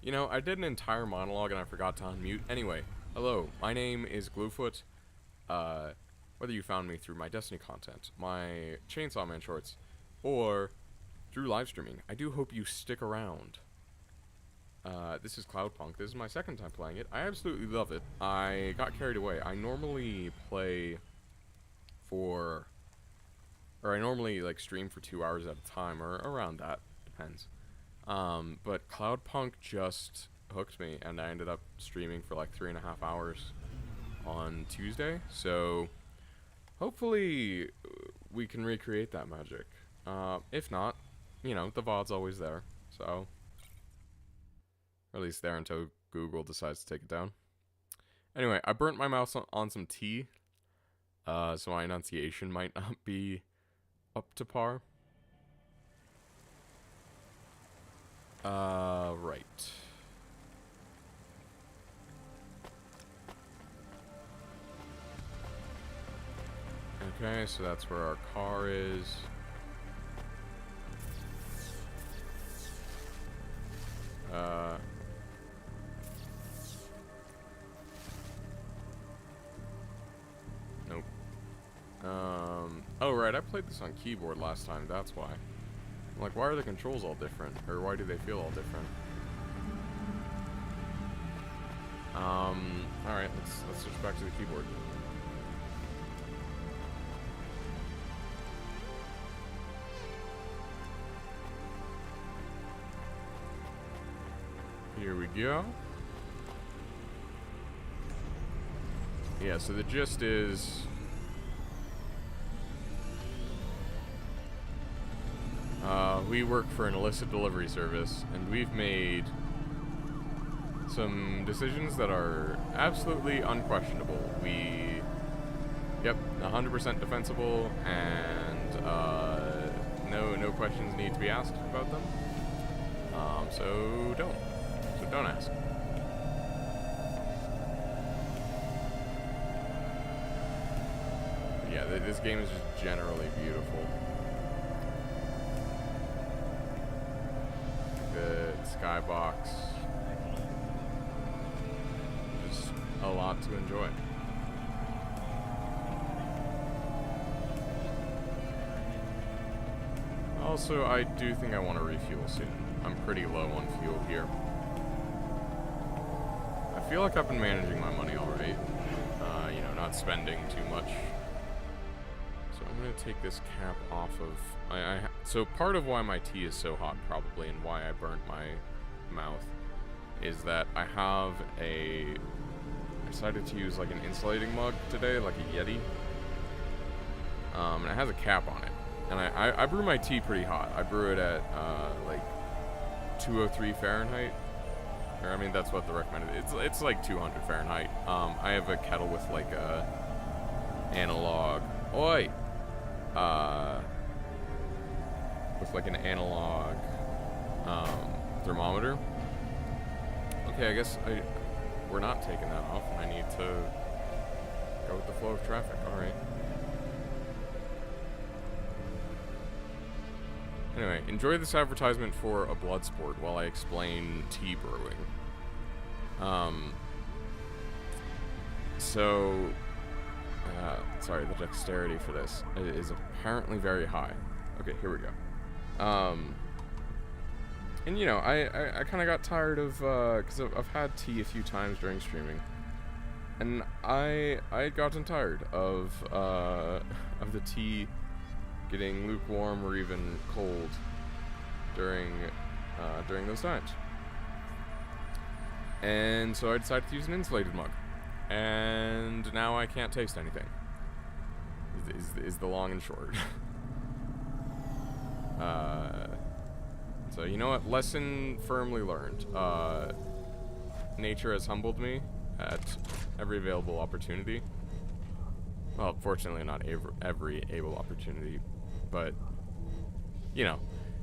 You know, I did an entire monologue and I forgot to unmute. Anyway, hello, my name is Gluefoot. Whether you found me through my Destiny content, my Chainsaw Man shorts, or through live streaming, I do hope you stick around. This is Cloudpunk. This is my second time playing it. I absolutely love it. I got carried away. I normally play for... Or I normally, like, stream for 2 hours at a time, or around that. Depends. But Cloudpunk just hooked me, and I ended up streaming for, like, 3.5 hours on Tuesday. So, hopefully, we can recreate that magic. If not, you know, the VOD's always there. So, or at least there until Google decides to take it down. Anyway, I burnt my mouth on some tea, so my enunciation might not be up to par. Right. Okay, so that's where our car is. Nope. Oh right, I played this on keyboard last time, that's why. I'm like, why are the controls all different? Or why do they feel all different? Alright, let's switch back to the keyboard. Here we go. Yeah, so the gist is... we work for an illicit delivery service, and we've made some decisions that are absolutely unquestionable. Yep, 100% defensible, and no questions need to be asked about them. So don't ask. But yeah, this game is just generally beautiful. The skybox, just a lot to enjoy. Also, I do think I want to refuel soon. I'm pretty low on fuel here. I feel like I've been managing my money alright. You know, not spending too much. So I'm going to take this cap off of... So part of why my tea is so hot, probably, and why I burnt my mouth, is that I decided to use like an insulating mug today, like a Yeti. And it has a cap on it. And I brew my tea pretty hot. I brew it at like 203 Fahrenheit. Or I mean, that's what the recommended. It's like 200 Fahrenheit. I have a kettle with like a analog. Oi. With like an analog thermometer. Okay, I guess we're not taking that off, and I need to go with the flow of traffic. All right. Anyway, enjoy this advertisement for a blood sport while I explain tea brewing. Sorry, the dexterity for this is apparently very high. Okay, here we go. And you know, I kind of got tired of, because I've had tea a few times during streaming, and I had gotten tired of the tea getting lukewarm or even cold during those times. And so I decided to use an insulated mug, and now I can't taste anything. Is the long and short. So you know what? Lesson firmly learned. Nature has humbled me at every available opportunity. Well, fortunately not every able opportunity, but, you know,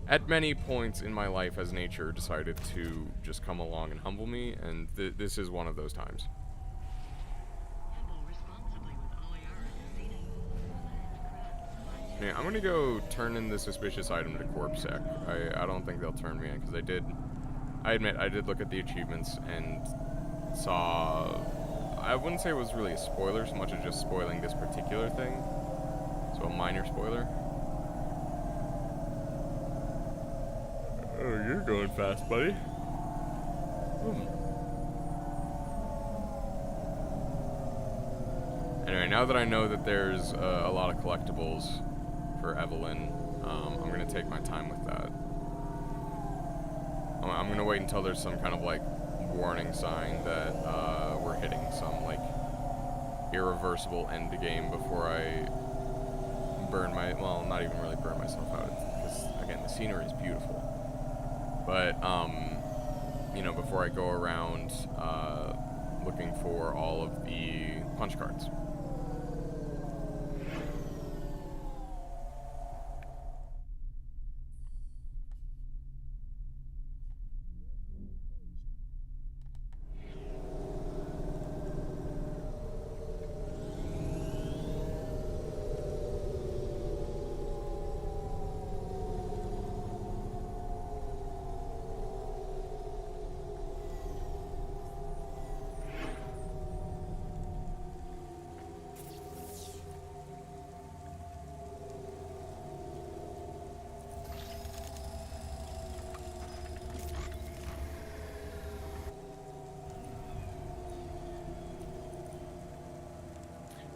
at many points in my life has nature decided to just come along and humble me, and this is one of those times. Yeah, I'm gonna go turn in the suspicious item to CorpSec. I don't think they'll turn me in, because I did I admit I did look at the achievements and saw, I wouldn't say it was really a spoiler so much as just spoiling this particular thing. So a minor spoiler. Oh, you're going fast, buddy. Anyway, now that I know that there's a lot of collectibles for Evelyn, I'm gonna take my time with that. I'm gonna wait until there's some kind of like warning sign that we're hitting some like irreversible end game before I burn my, well, not even really burn myself out, because again the scenery is beautiful. But you know, before I go around looking for all of the punch cards.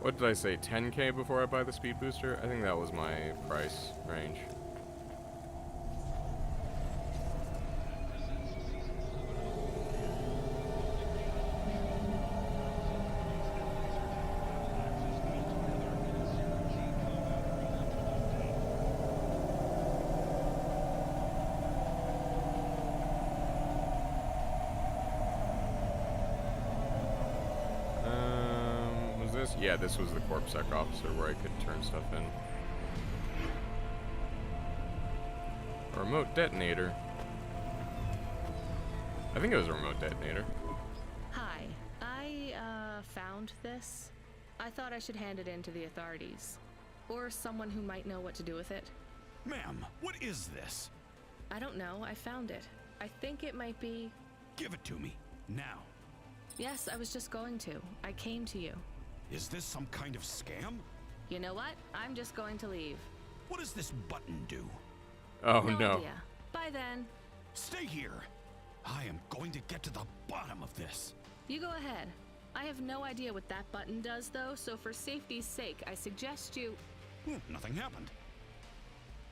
What did I say, 10K before I buy the speed booster? I think that was my price range. Yeah, this was the CorpSec officer where I could turn stuff in. A remote detonator. I think it was a remote detonator. Hi, I found this. I thought I should hand it in to the authorities. Or someone who might know what to do with it. Ma'am, what is this? I don't know, I found it. I think it might be... Give it to me, now. Yes, I was just going to. I came to you. Is this some kind of scam? You know what? I'm just going to leave. What does this button do? Oh No idea. Bye then. Stay here. I am going to get to the bottom of this. You go ahead. I have no idea what that button does though, so for safety's sake, I suggest you... Nothing happened.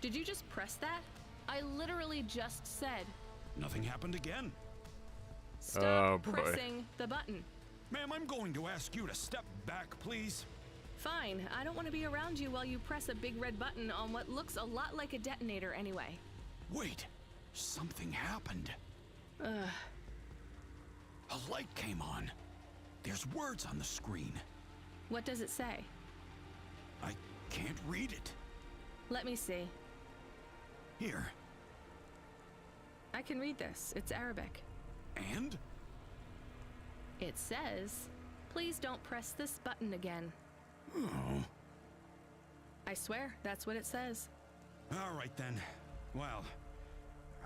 Did you just press that? I literally just said... Nothing happened again. Stop pressing the button. Ma'am, I'm going to ask you to step back, please. Fine. I don't want to be around you while you press a big red button on what looks a lot like a detonator anyway. Wait. Something happened. A light came on. There's words on the screen. What does it say? I can't read it. Let me see. Here. I can read this. It's Arabic. And? It says, please don't press this button again. Oh. I swear, that's what it says. All right then. Well,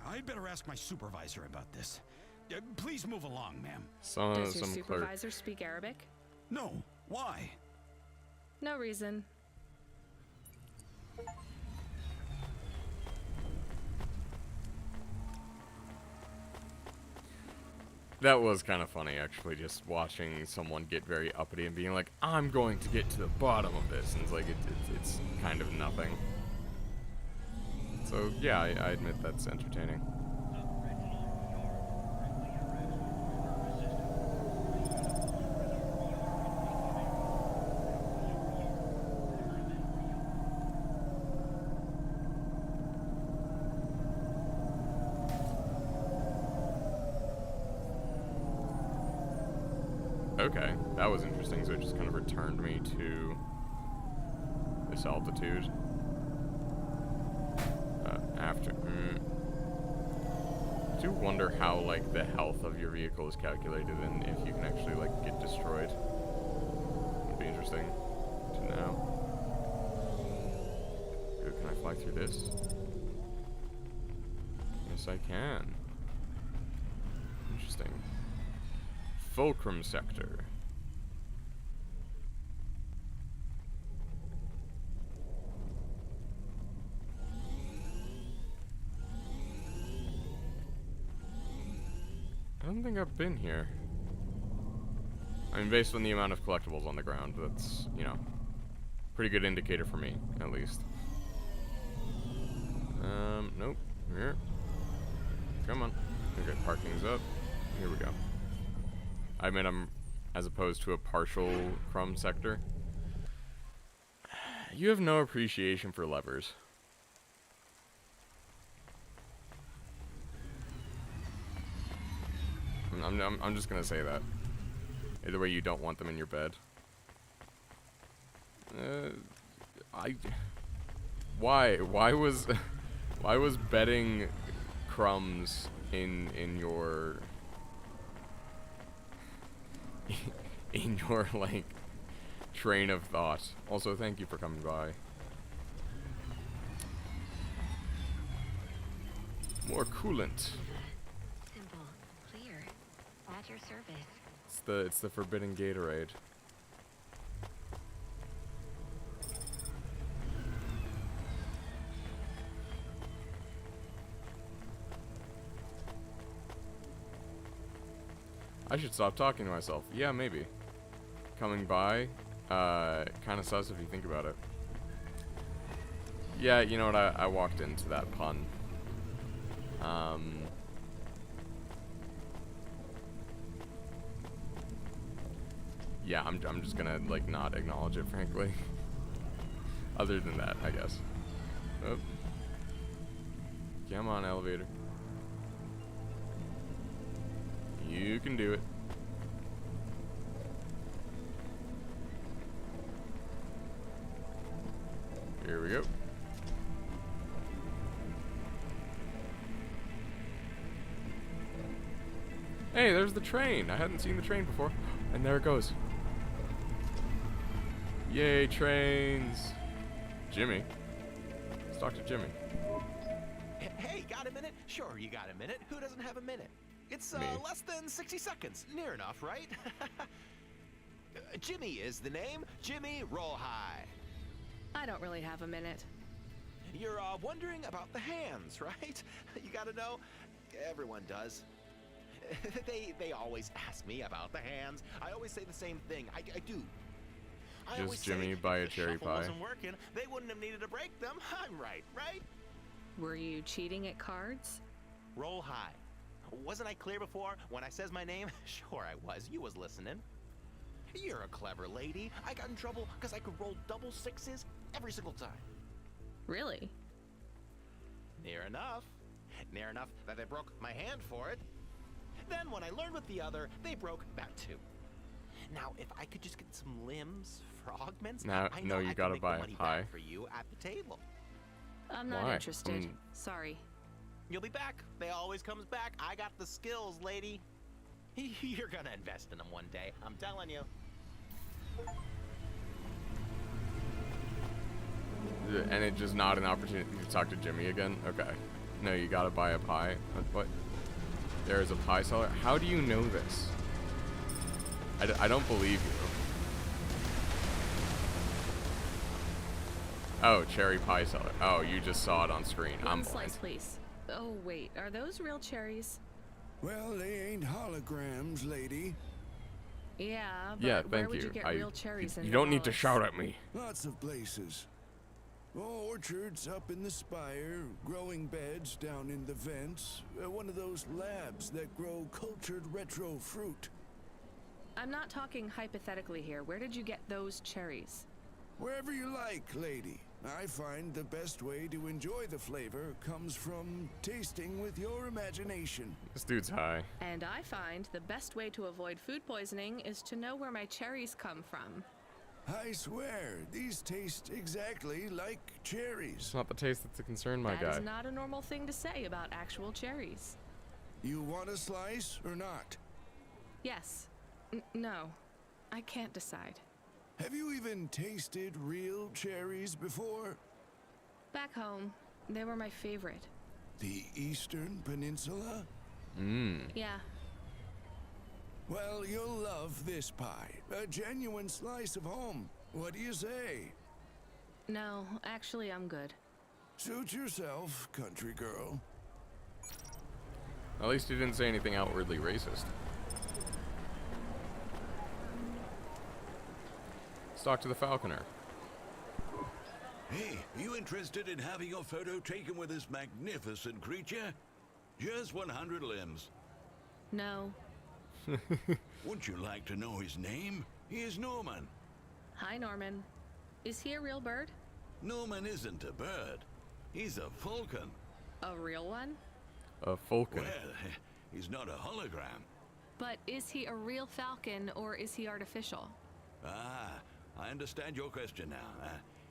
I'd better ask my supervisor about this. Please move along, ma'am. Does your supervisor speak Arabic? No. Why? No reason. That was kind of funny, actually, just watching someone get very uppity and being like, I'm going to get to the bottom of this, and it's like, it's kind of nothing. So, yeah, I admit that's entertaining. Okay, that was interesting, so it just kind of returned me to this altitude. I do wonder how, like, the health of your vehicle is calculated and if you can actually, like, get destroyed. Would be interesting to know. Good, can I fly through this? Yes, I can. Fulcrum Sector. I don't think I've been here. I mean, based on the amount of collectibles on the ground, that's, you know, pretty good indicator for me, at least. Nope. Here. Come on. Okay, parking's up. Here we go. I mean, I'm, as opposed to a partial crumb sector. You have no appreciation for levers. I'm just gonna say that. Either way, you don't want them in your bed. Why was why was bedding crumbs in your in your like train of thought? Also, thank you for coming by. More coolant. Simple, clear, at your service. It's the forbidden Gatorade. I should stop talking to myself. Yeah, maybe. Coming by, kind of sus if you think about it. Yeah, you know what? I walked into that pun. Yeah, I'm just gonna like not acknowledge it, frankly. Other than that, I guess. Oh. Come on, elevator. You can do it. Here we go. Hey, there's the train. I hadn't seen the train before. And there it goes. Yay, trains. Jimmy. Let's talk to Jimmy. Hey, got a minute? Sure, you got a minute. Who doesn't have a minute? It's Me. less than 60 seconds. Near enough, right? Jimmy is the name. Jimmy, roll high. I don't really have a minute. You're wondering about the hands, right? You gotta know. Everyone does. They always ask me about the hands. I always say the same thing. I do. I always Just Jimmy say, buy a if the cherry shuffle pie. wasn't working, they wouldn't have needed to break them. I'm right, right? Were you cheating at cards? Roll high. Wasn't I clear before when I says my name? Sure I was. You was listening. You're a clever lady. I got in trouble because I could roll double sixes every single time. Really? Near enough. Near enough that they broke my hand for it. Then when I learned with the other, they broke that too. Now, if I could just get some limbs for augments, Now, I no, know you I gotta could make buy the a money pie. back for you at the table. I'm not Why? interested. Sorry. You'll be back. They always comes back. I got the skills, lady. You're gonna invest in them one day. I'm telling you. And it's just not an opportunity to talk to Jimmy again? Okay. No, you gotta buy a pie. What? There is a pie seller? How do you know this? I don't believe you. Oh, cherry pie seller. Oh, you just saw it on screen. I'm One blind. slice, please. Oh, wait. Are those real cherries? Well, they ain't holograms, lady. Yeah, but Yeah, where thank would you you. get real cherries in You don't need to Dallas? shout at me. Lots of places. Orchards up in the spire, growing beds down in the vents, one of those labs that grow cultured retro fruit. I'm not talking hypothetically here. Where did you get those cherries? Wherever you like, lady. I find the best way to enjoy the flavor comes from tasting with your imagination. This dude's high. And I find the best way to avoid food poisoning is to know where my cherries come from. I swear, these taste exactly like cherries. It's not the taste that's a concern, my That guy. is not a normal thing to say about actual cherries. You want a slice or not? Yes. No. I can't decide. Have you even tasted real cherries before? Back home, they were my favorite. The Eastern Peninsula? Mmm. Yeah. Well, you'll love this pie. A genuine slice of home. What do you say? No, actually, I'm good. Suit yourself, country girl. At least he didn't say anything outwardly racist. Let's talk to the falconer. Hey, you interested in having your photo taken with this magnificent creature? Just 100 limbs. No. Wouldn't you like to know his name? He is Norman. Hi, Norman. Is he a real bird? Norman isn't a bird. He's a falcon. A real one? A falcon. Well, he's not a hologram. But is he a real falcon or is he artificial? Ah, I understand your question now.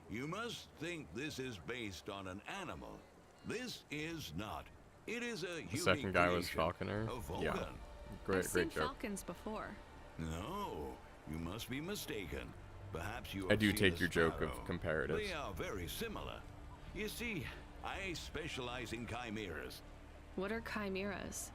You must think this is based on an animal. This is not. It is a The unique second guy was creation, falconer. a falcon. Yeah. I've Great seen joke. falcons before. No, you must be mistaken. Perhaps you I have do seen take a your joke of sparrow. comparatives. They are very similar. You see, I specialize in chimeras. What are chimeras?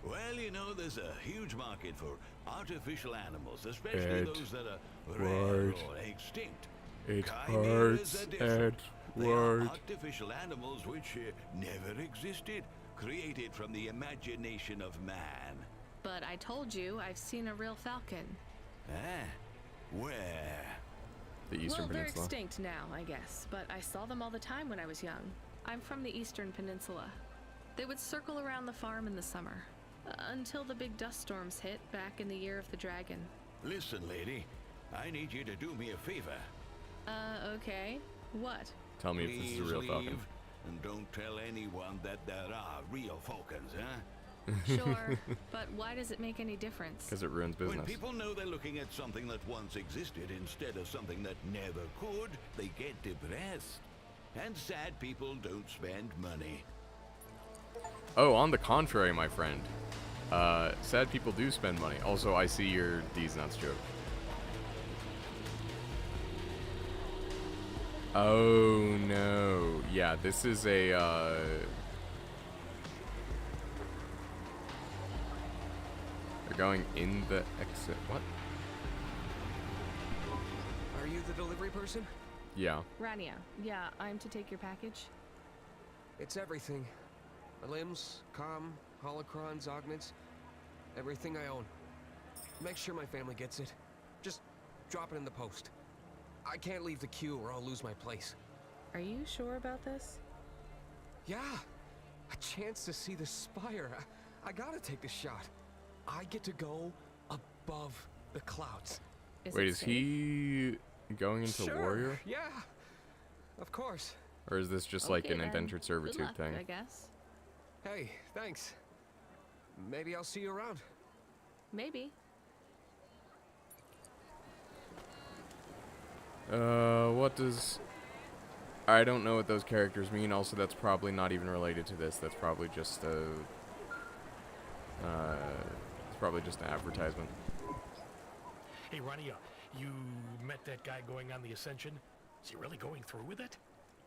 Well, you know, there's a huge market for artificial animals, especially Ed those that are rare Ward. or extinct. It Chimeras hurts, are different. Ed They Ward. are artificial animals which never existed, created from the imagination of man. But I told you I've seen a real falcon. Ah, where? The Eastern Well, they're Peninsula. extinct now, I guess, but I saw them all the time when I was young. I'm from the Eastern Peninsula. They would circle around the farm in the summer, until the big dust storms hit back in the year of the dragon. Listen, lady, I need you to do me a favor. Okay. What? Tell me if this is a Please real leave, falcon. and don't tell anyone that there are real falcons, huh? Sure, but why does it make any difference? Because it ruins When business. people know they're looking at something that once existed instead of something that never could, they get depressed. And sad people don't spend money. Oh, on the contrary, my friend. Sad people do spend money. Also, I see your D's nuts joke. Oh no. Yeah, this is a they're going in the exit. What? Are you the delivery person? Yeah. Rania, yeah, I'm to take your package. It's everything. My limbs, comm, holocrons, augments, everything I own. Make sure my family gets it. Just drop it in the post. I can't leave the queue or I'll lose my place. Are you sure about this? Yeah, a chance to see the spire. I gotta take the shot. I get to go above the clouds. Wait, is he going into Sure, warrior? Yeah, of course. Or is this just like Okay, an then. indentured Good servitude luck, thing? I guess. Hey, thanks. Maybe I'll see you around. Maybe. What does... I don't know what those characters mean. Also, that's probably not even related to this. That's probably just a... it's probably just an advertisement. Hey, Rania, you met that guy going on the Ascension? Is he really going through with it?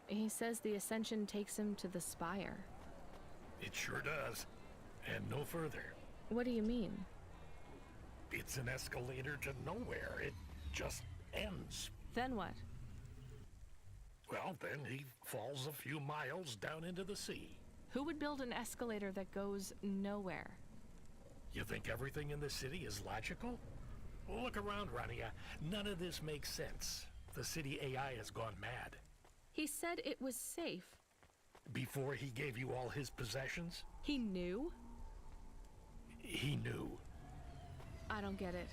He says the Ascension takes him to the spire. It sure does. And no further. What do you mean? It's an escalator to nowhere. It just ends. Then what? Well, then he falls a few miles down into the sea. Who would build an escalator that goes nowhere? You think everything in the city is logical? Well, look around, Rania. None of this makes sense. The city AI has gone mad. He said it was safe. Before he gave you all his possessions, He knew? he knew. I don't get it.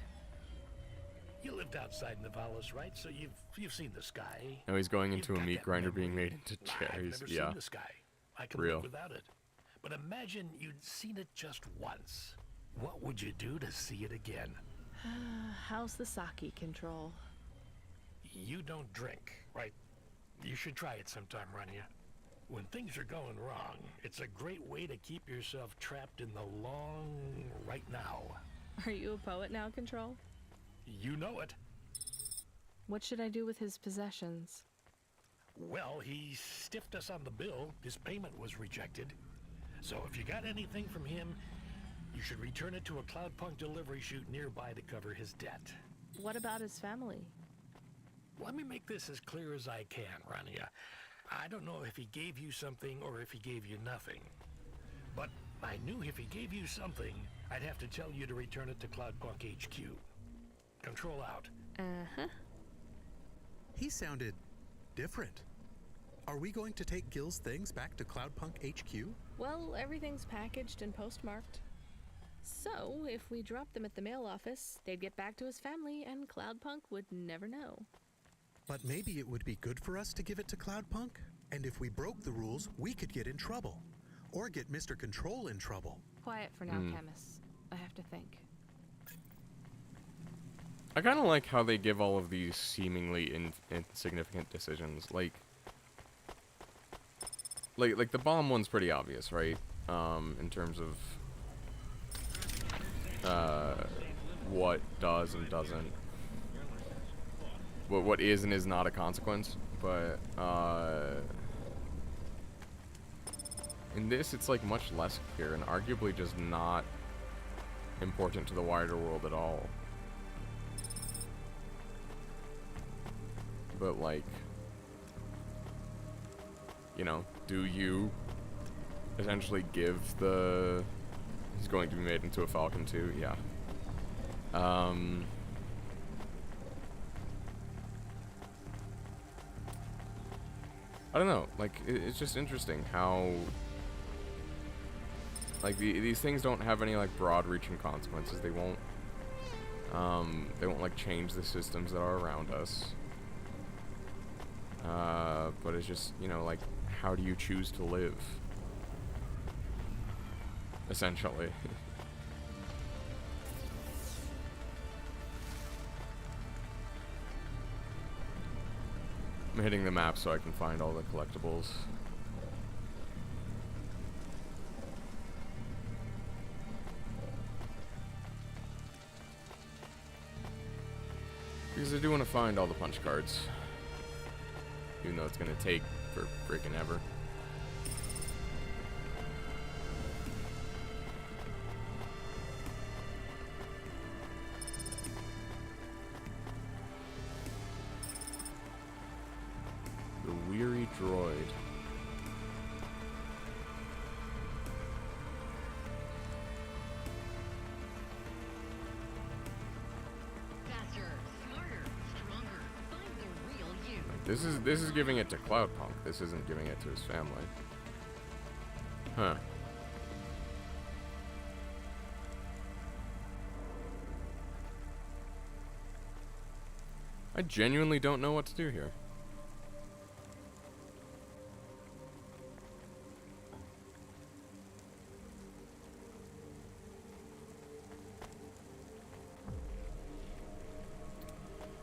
You lived outside Nivalis, right? So you've seen the sky. No, he's going You've into a got meat that grinder being memory. made into I've cherries. never Yeah. seen the sky. I can Real. live without it. But imagine you'd seen it just once. What would you do to see it again? How's the sake control? You don't drink, right? You should try it sometime, Rania. When things are going wrong, it's a great way to keep yourself trapped in the long right now. Are you a poet now, Control? You know it. What should I do with his possessions? Well, he stiffed us on the bill. His payment was rejected. So if you got anything from him, You should return it to a Cloudpunk delivery chute nearby to cover his debt. What about his family? Let me make this as clear as I can, Rania. I don't know if he gave you something or if he gave you nothing. But I knew if he gave you something, I'd have to tell you to return it to Cloudpunk HQ. Control out. Uh-huh. He sounded different. Are we going to take Gil's things back to Cloudpunk HQ? Well, everything's packaged and postmarked. So, if we dropped them at the mail office, they'd get back to his family, and Cloudpunk would never know. But maybe it would be good for us to give it to Cloudpunk? And if we broke the rules, we could get in trouble. Or get Mr. Control in trouble. Quiet for now, Camus. I have to think. I kind of like how they give all of these seemingly insignificant decisions. Like the bomb one's pretty obvious, right? In terms of what does and doesn't. What is and is not a consequence. But in this, it's like much less clear and arguably just not important to the wider world at all. But like, you know, do you essentially give the... He's going to be made into a Falcon too? Yeah. I don't know, like, it's just interesting how, like, these things don't have any, like, broad-reaching consequences. They won't, like, change the systems that are around us. But it's just, you know, like, how do you choose to live? Essentially. I'm hitting the map so I can find all the collectibles. Because I do want to find all the punch cards. Even though it's going to take for freaking ever. The weary droid. Faster, smarter, stronger. Find the real you. This is giving it to Cloudpunk. This isn't giving it to his family. Huh. I genuinely don't know what to do here.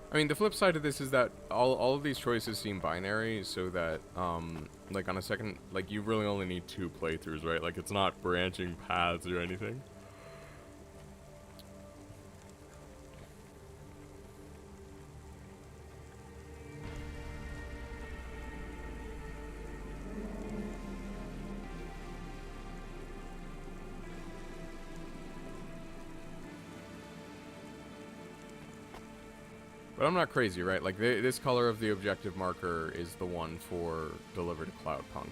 I mean, the flip side of this is that all of these choices seem binary, so that, like, on a second, like, you really only need 2 playthroughs, right? Like, it's not branching paths or anything. But I'm not crazy, right? Like, this color of the objective marker is the one for deliver to Cloudpunk.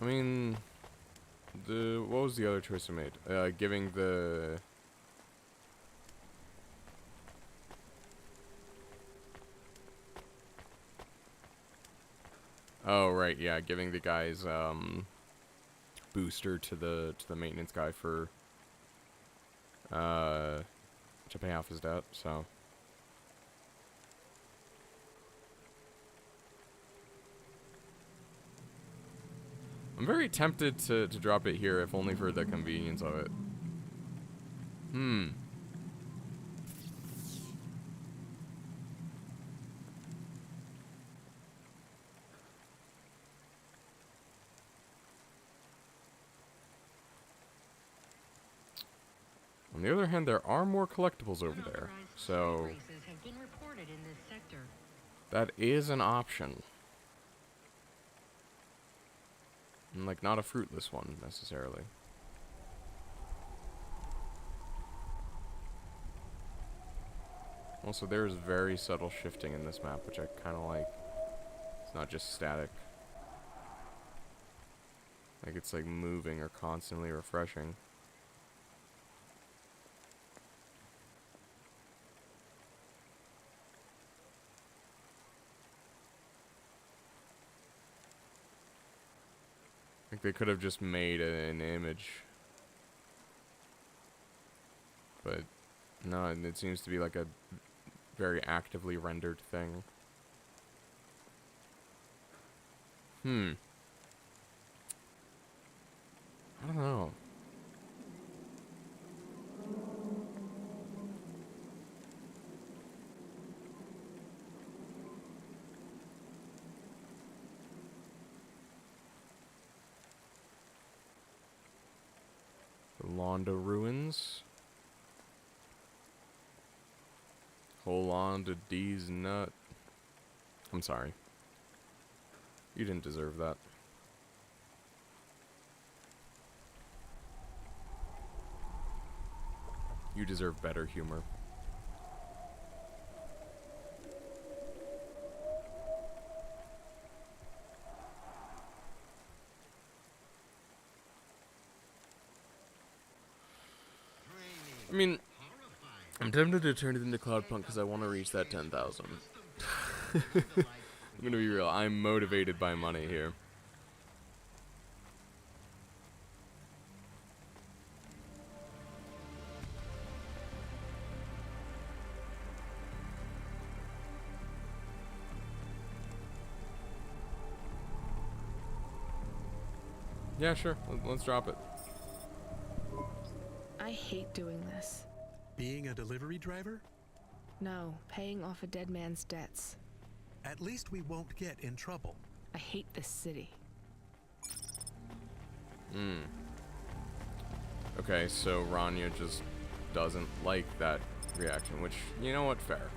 I mean, what was the other choice I made? Giving the... Oh, right, yeah, giving the guy's, booster to the maintenance guy for, to pay off his debt, so... I'm very tempted to drop it here, if only for the convenience of it. On the other hand, there are more collectibles over there, so Races have been reported in this sector. that is an option. And, like, not a fruitless one, necessarily. Also, there's very subtle shifting in this map, which I kind of like. It's not just static. Like, it's like moving or constantly refreshing. Like, they could have just made an image. But, no, it seems to be like a very actively rendered thing. I don't know. The Londa Ruins. Hold on to D's nut. I'm sorry. You didn't deserve that. You deserve better humor. I mean, I'm tempted to turn it into Cloudpunk because I want to reach that 10,000. I'm gonna be real, I'm motivated by money here. Yeah, sure. Let's drop it. I hate doing this. Being a delivery driver? No, paying off a dead man's debts. At least we won't get in trouble. I hate this city. Okay, so Rania just doesn't like that reaction, which, you know what, fair.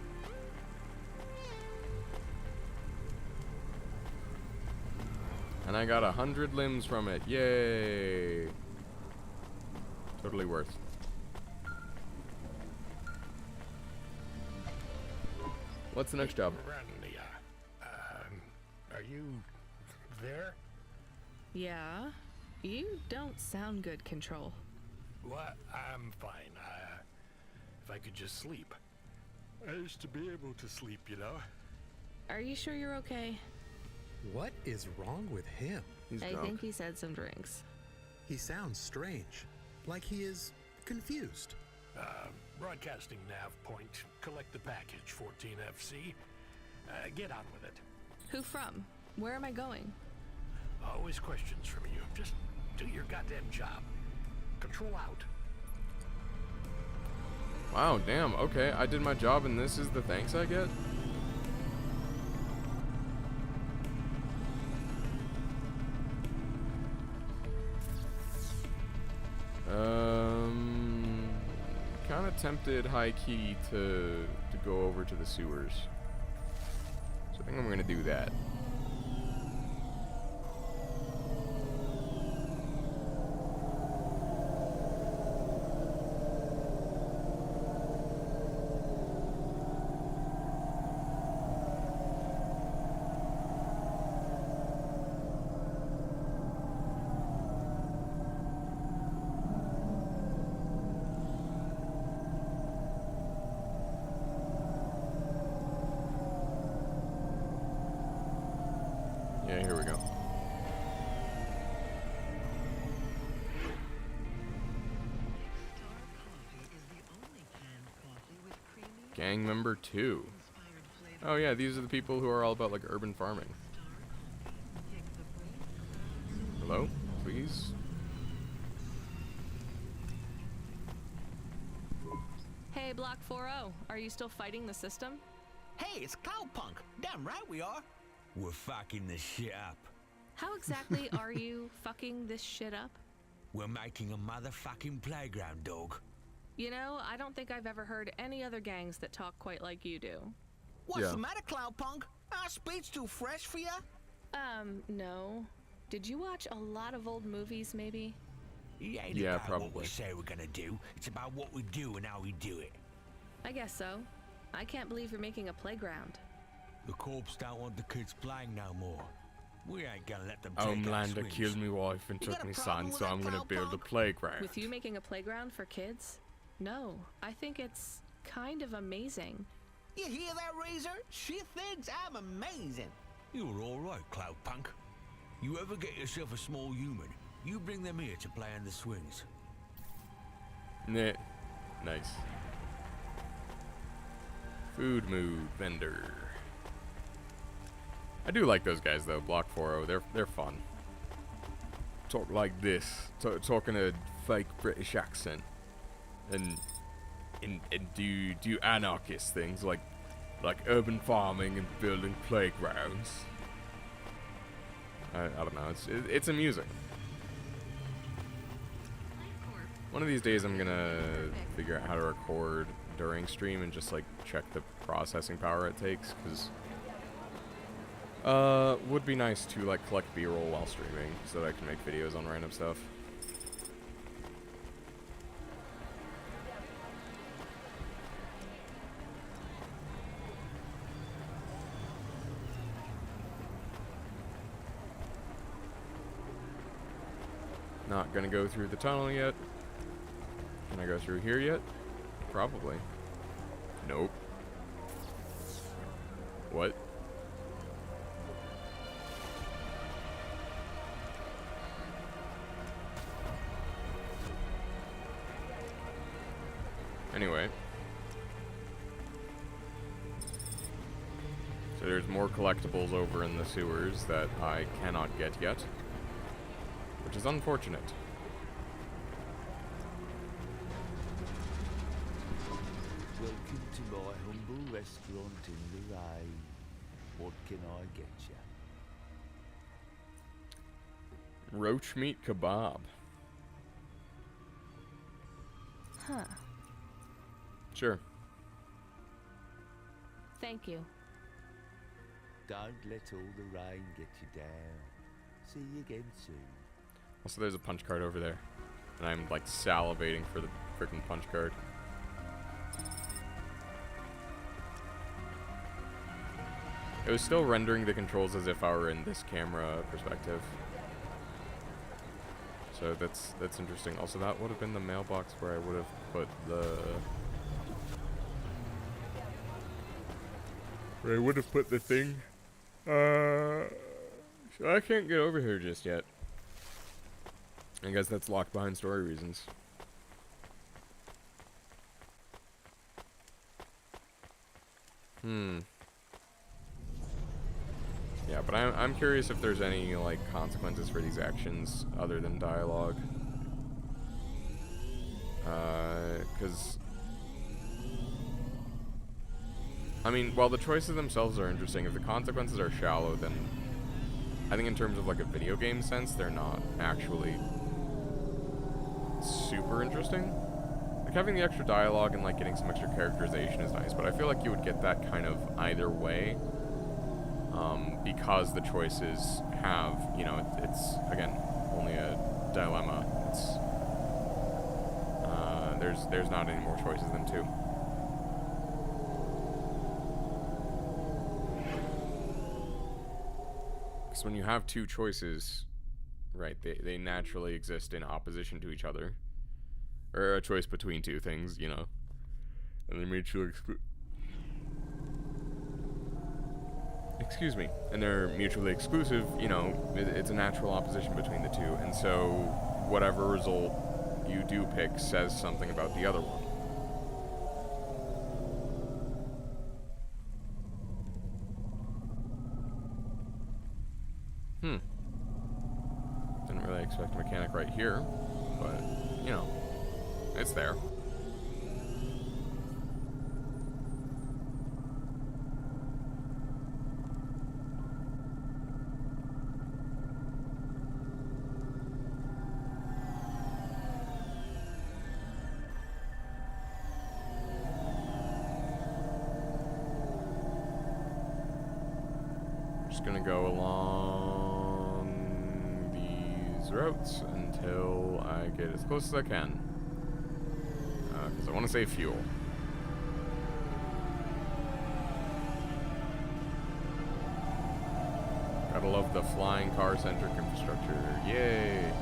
And I got 100 limbs from it, yay! Totally worth. What's the next job? Are you there? Yeah? You don't sound good, Control. What? I'm fine. If I could just sleep. I used to be able to sleep, you know. Are you sure you're okay? What is wrong with him? He's I drunk. think he's had some drinks. He sounds strange. Like he is confused. Broadcasting nav point. Collect the package, 14FC. Get on with it. Who from? Where am I going? Always questions from you. Just do your goddamn job. Control out. Wow, damn, okay, I did my job and this is the thanks I get? Kinda tempted high-key to go over to the sewers. So I think I'm gonna do that. Yeah, here we go. Gang member 2. Oh yeah, these are the people who are all about like urban farming. Hello, please. Hey, Block 4-0. Are you still fighting the system? Hey, it's Cloudpunk. Damn right we are. We're fucking the shit up. How exactly are you fucking this shit up? We're making a motherfucking playground, dog. You know, I don't think I've ever heard any other gangs that talk quite like you do. What's Yeah. the matter, Cloudpunk? Our speech too fresh for ya? No. Did you watch a lot of old movies, maybe? It ain't Yeah, about what probably. we say we're gonna do. It's about what we do and how we do it. I guess so. I can't believe you're making a playground. The corps don't want the kids playing no more. We ain't gonna let them take our Homelander swings. killed me wife and You took got a me problem son, with so that, I'm gonna build a Cloudpunk? playground. With you making a playground for kids? No, I think it's kind of amazing. You hear that, Razor? She thinks I'm amazing. You're all right, Cloudpunk. You ever get yourself a small human, you bring them here to play on the swings. Nah. Nice. Food mood vendor. I do like those guys though, Block 40. They're fun. Talk like this, talking a fake British accent, and do anarchist things like urban farming and building playgrounds. I don't know. It's amusing. One of these days I'm gonna figure out how to record during stream and just like check the processing power it takes, because would be nice to like collect B-roll while streaming so that I can make videos on random stuff. Not gonna go through the tunnel yet. Can I go through here yet? Probably. Nope. What? Anyway. So there's more collectibles over in the sewers that I cannot get yet, which is unfortunate. Welcome to my humble restaurant in the rain. What can I get you? Roach meat kebab. Huh. Sure. Thank you. Don't let all the rain get you down. See you again soon. Also, there's a punch card over there, and I'm like salivating for the freaking punch card. It was still rendering the controls as if I were in this camera perspective. So that's interesting. Also, that would have been the mailbox where I would have put the... Where I would have put the thing. So I can't get over here just yet. I guess that's locked behind story reasons. Yeah, but I'm curious if there's any, like, consequences for these actions other than dialogue. Because... I mean, while the choices themselves are interesting, if the consequences are shallow, then I think in terms of, like, a video game sense, they're not actually super interesting. Like, having the extra dialogue and, like, getting some extra characterization is nice, but I feel like you would get that kind of either way. Because the choices have, you know, it's again, only a dilemma. It's, there's not any more choices than two. Because when you have two choices, right, they naturally exist in opposition to each other. Or a choice between two things, you know. And they're mutually excuse me, and they're mutually exclusive, you know, it's a natural opposition between the two, and so whatever result you do pick says something about the other one. Didn't really expect a mechanic right here, but, you know, it's there. just gonna go along these routes until I get as close as I can. Because I want to save fuel. Gotta love the flying car-centric infrastructure. Yay!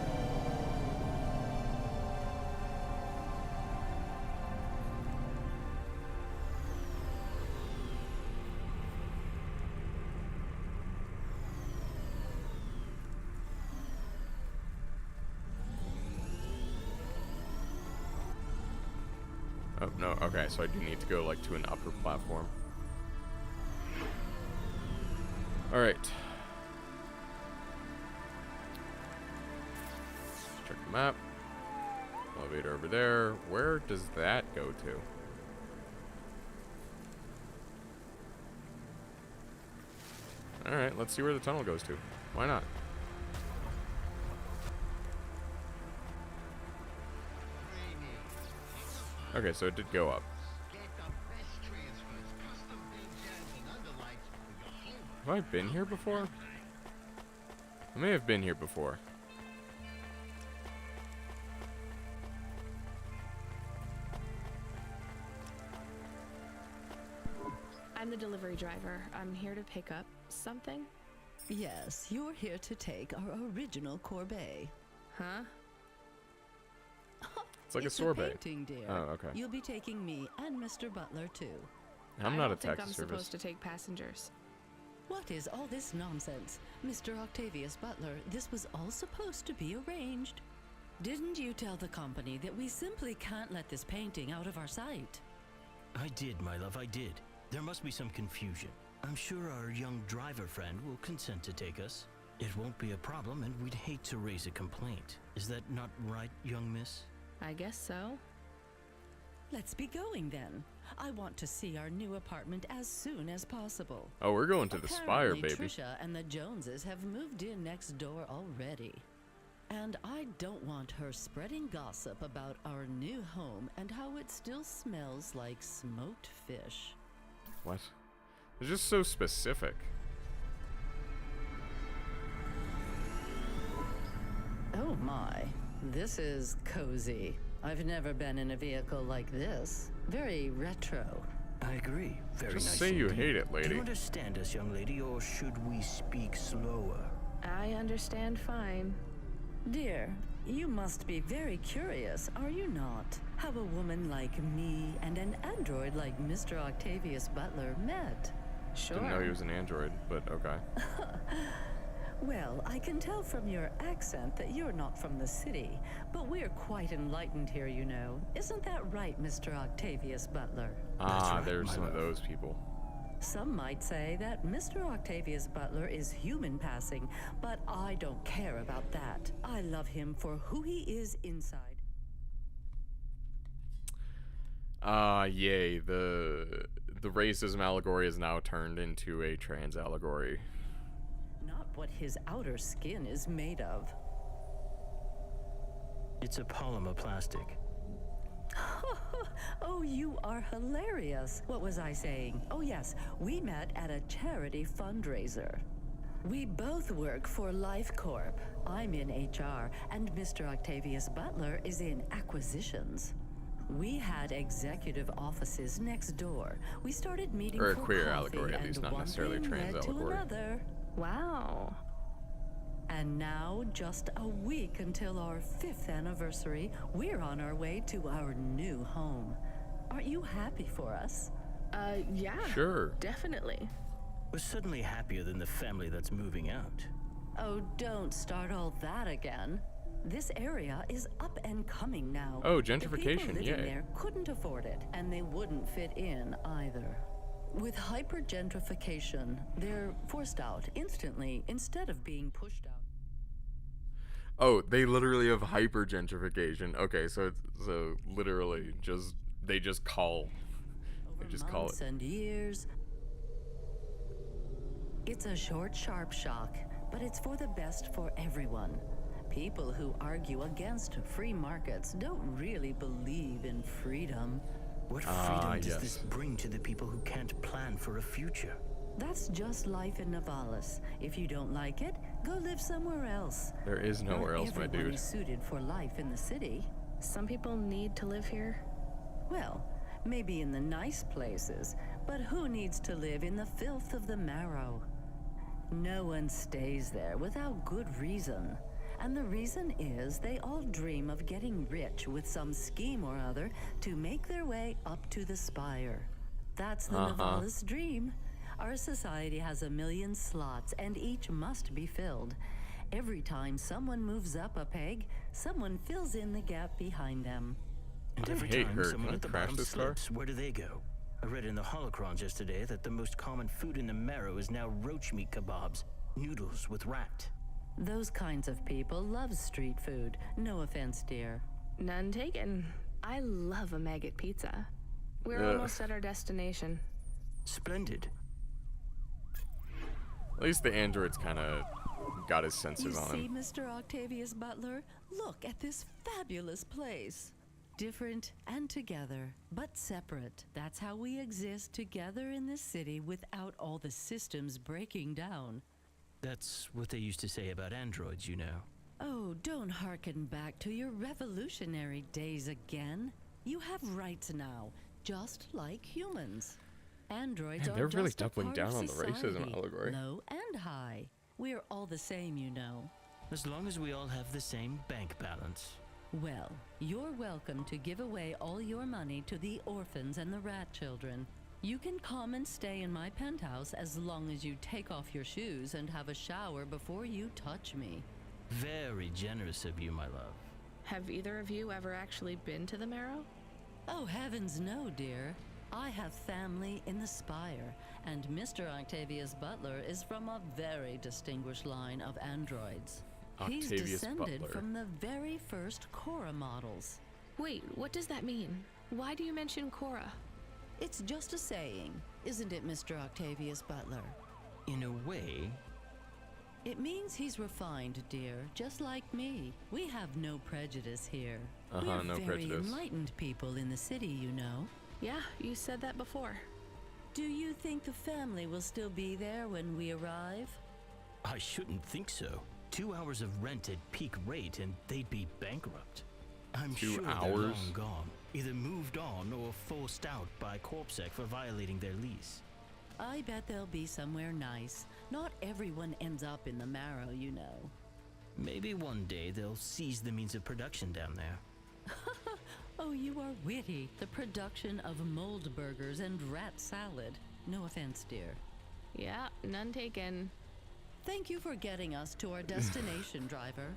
Oh, no, okay, so I do need to go, like, to an upper platform. Alright. Check the map. Elevator over there. Where does that go to? Alright, let's see where the tunnel goes to. Why not? Okay, so it did go up. Have I been here before? I may have been here before. I'm the delivery driver. I'm here to pick up something. Yes, you're here to take our original Corbeil. Huh? It's like It's a sorbet. painting, dear. Oh, okay. You'll be taking me and Mr. Butler too. I'm not a I don't think taxi I'm service. supposed to take passengers. What is all this nonsense? Mr. Octavius Butler, this was all supposed to be arranged. Didn't you tell the company that we simply can't let this painting out of our sight? I did, my love, I did. There must be some confusion. I'm sure our young driver friend will consent to take us. It won't be a problem, and we'd hate to raise a complaint. Is that not right, young miss? I guess so. Let's be going then. I want to see our new apartment as soon as possible. Oh, we're going to the Spire, Apparently, baby. Trisha and the Joneses have moved in next door already. And I don't want her spreading gossip about our new home and how it still smells like smoked fish. What? It's just so specific. Oh my, this is cozy. I've never been in a vehicle like this. Very retro. I agree. Very Just nice. say you indeed. hate it, Do lady. you understand us, young lady, or should we speak slower? I understand fine. Dear, you must be very curious, are you not? How a woman like me and an android like Mr. Octavius Butler met. Sure. Didn't know he was an android, but okay. Well, I can tell from your accent that you're not from the city, but we're quite enlightened here, you know. Isn't that right, Mr. Octavius Butler? Ah, right, there's my some of love. those people. Some might say that Mr. Octavius Butler is human passing, but I don't care about that. I love him for who he is inside. Yay, the racism allegory is now turned into a trans allegory. Not what his outer skin is made of. It's a polymer plastic. Oh, you are hilarious. What was I saying? Oh, yes, we met at a charity fundraiser. We both work for Life Corp. I'm in HR, and Mr. Octavius Butler is in acquisitions. We had executive offices next door. We started meeting Or a for queer coffee, allegory, at and least, not one necessarily a thing trans led to allegory. another. Wow. And now, just a week until our 5th anniversary, we're on our way to our new home. Aren't you happy for us? Yeah. Sure. Definitely. We're suddenly happier than the family that's moving out. Oh, don't start all that again. This area is up and coming now. Oh, The people gentrification, living yay. there couldn't afford it, and they wouldn't fit in either. With hyper-gentrification, they're forced out instantly instead of being pushed out. Oh, they literally have hyper gentrification. Okay, so literally they just call Months it. and years. It's a short, sharp shock, but it's for the best for everyone. People who argue against free markets don't really believe in freedom. What freedom does yes. this bring to the people who can't plan for a future? That's just life in Navalis. If you don't like it, go live somewhere else. There is nowhere Not else, my everyone dude. is suited for life in the city. Some people need to live here. Well, maybe in the nice places, but who needs to live in the filth of the Marrow? No one stays there without good reason. And the reason is they all dream of getting rich with some scheme or other to make their way up to the spire. That's the Navalis dream. Our society has 1,000,000 slots, and each must be filled. Every time someone moves up a peg, someone fills in the gap behind them. And I every hate time her. someone Can I at the crash bottom this car? slips, where do they go? I read in the holocrons yesterday that the most common food in the Marrow is now roach meat kebabs, noodles with rat. Those kinds of people love street food. No offense, dear. None taken. I love a maggot pizza. We're almost at our destination. Splendid. At least the android's kind of got his senses You on see, him. Mr. Octavius Butler? Look at this fabulous place. Different and together, but separate. That's how we exist together in this city without all the systems breaking down. That's what they used to say about androids, you know. Oh, don't hearken back to your revolutionary days again. You have rights now, just like humans. Androids Man, are they're really just a doubling part down of on the racism society, allegory. low and high. We're all the same, you know. As long as we all have the same bank balance. Well, you're welcome to give away all your money to the orphans and the rat children. You can come and stay in my penthouse as long as you take off your shoes and have a shower before you touch me. Very generous of you, my love. Have either of you ever actually been to the Marrow? Oh, heavens no, dear. I have family in the Spire, and Mr. Octavius Butler is from a very distinguished line of androids. He's Octavius descended Butler. from the very first Cora models. Wait, what does that mean? Why do you mention Cora? It's just a saying, isn't it, Mr. Octavius Butler? In a way, It means he's refined, dear, just like me. We have no prejudice here. We're no very prejudice. enlightened people in the city, you know. Yeah, you said that before. Do you think the family will still be there when we arrive? I shouldn't think so. 2 hours of rent at peak rate and they'd be bankrupt. I'm 2 sure they're hours? long gone. Either moved on or forced out by Corpsec for violating their lease. I bet they'll be somewhere nice. Not everyone ends up in the Marrow, you know. Maybe one day they'll seize the means of production down there. Oh, you are witty. The production of mold burgers and rat salad. No offense, dear. Yeah, none taken. Thank you for getting us to our destination, driver.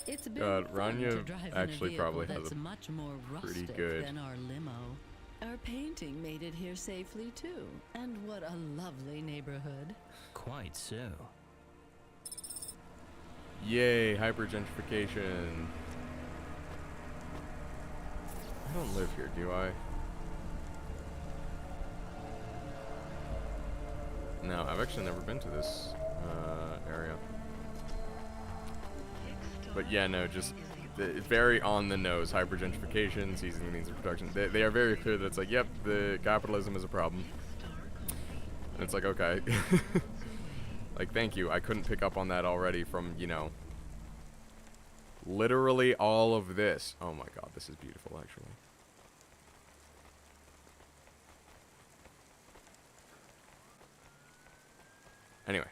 It's been God, fun to Rania drive actually in a vehicle probably has that's a much more pretty rustic good- than our limo. Our painting made it here safely too, and what a lovely neighborhood. Quite so. Yay, hypergentrification. I don't live here, do I? No, I've actually never been to this area. But yeah, no, just very on the nose. Hypergentrification, seizing the means of production. They are very clear that it's like, yep, the capitalism is a problem. And it's like, okay. Like, thank you. I couldn't pick up on that already from, you know, literally all of this. Oh my god, this is beautiful, actually. Anyway.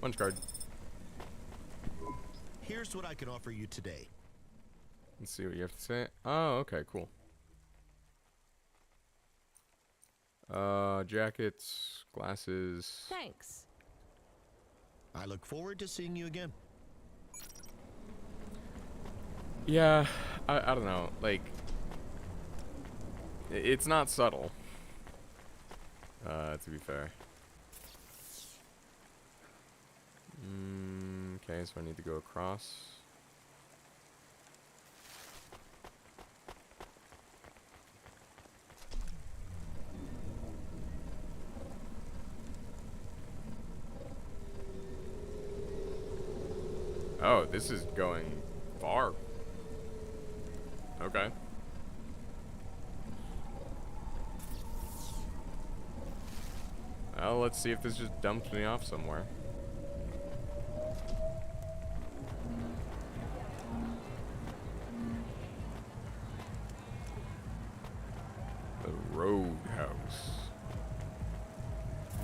Punch card. Here's what I can offer you today. Let's see what you have to say. Oh, okay, cool. Jackets, glasses. Thanks. I look forward to seeing you again. Yeah, I don't know. Like, it's not subtle. To be fair. Okay, so I need to go across. Oh, this is going far. Okay. Well, let's see if this just dumped me off somewhere. The Roadhouse.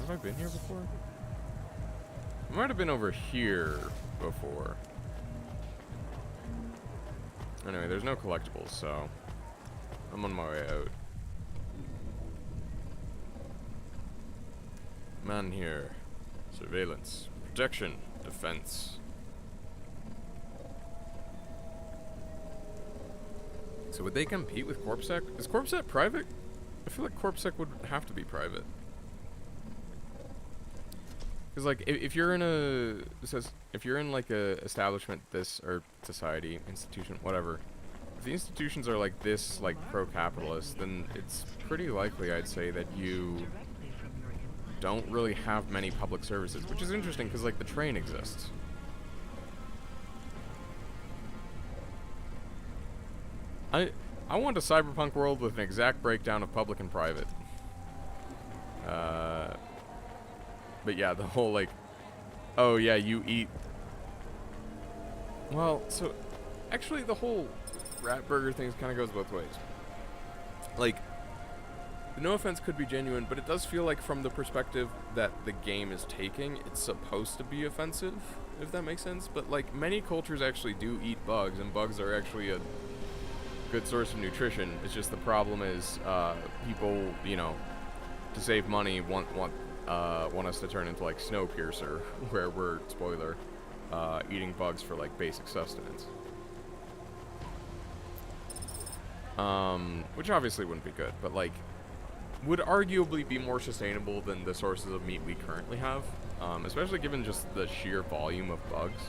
Have I been here before? I might have been over here before. Anyway, there's no collectibles, so I'm on my way out. Man here. Surveillance. Protection. Defense. So would they compete with CorpSec? Is CorpSec private? I feel like CorpSec would have to be private. Because like if you're in a if you're in like a establishment this or society, institution, whatever, if the institutions are like this like pro-capitalist, then it's pretty likely I'd say that you don't really have many public services, which is interesting because like the train exists. I want a cyberpunk world with an exact breakdown of public and private. But yeah, the whole like, oh yeah, you eat. Well, so actually the whole rat burger thing kind of goes both ways. Like, no offense could be genuine, but it does feel like from the perspective that the game is taking, it's supposed to be offensive, if that makes sense. But like many cultures actually do eat bugs, and bugs are actually a good source of nutrition. It's just the problem is people, you know, to save money want us to turn into like Snowpiercer, where we're, spoiler, eating bugs for like basic sustenance. Which obviously wouldn't be good, but like would arguably be more sustainable than the sources of meat we currently have, especially given just the sheer volume of bugs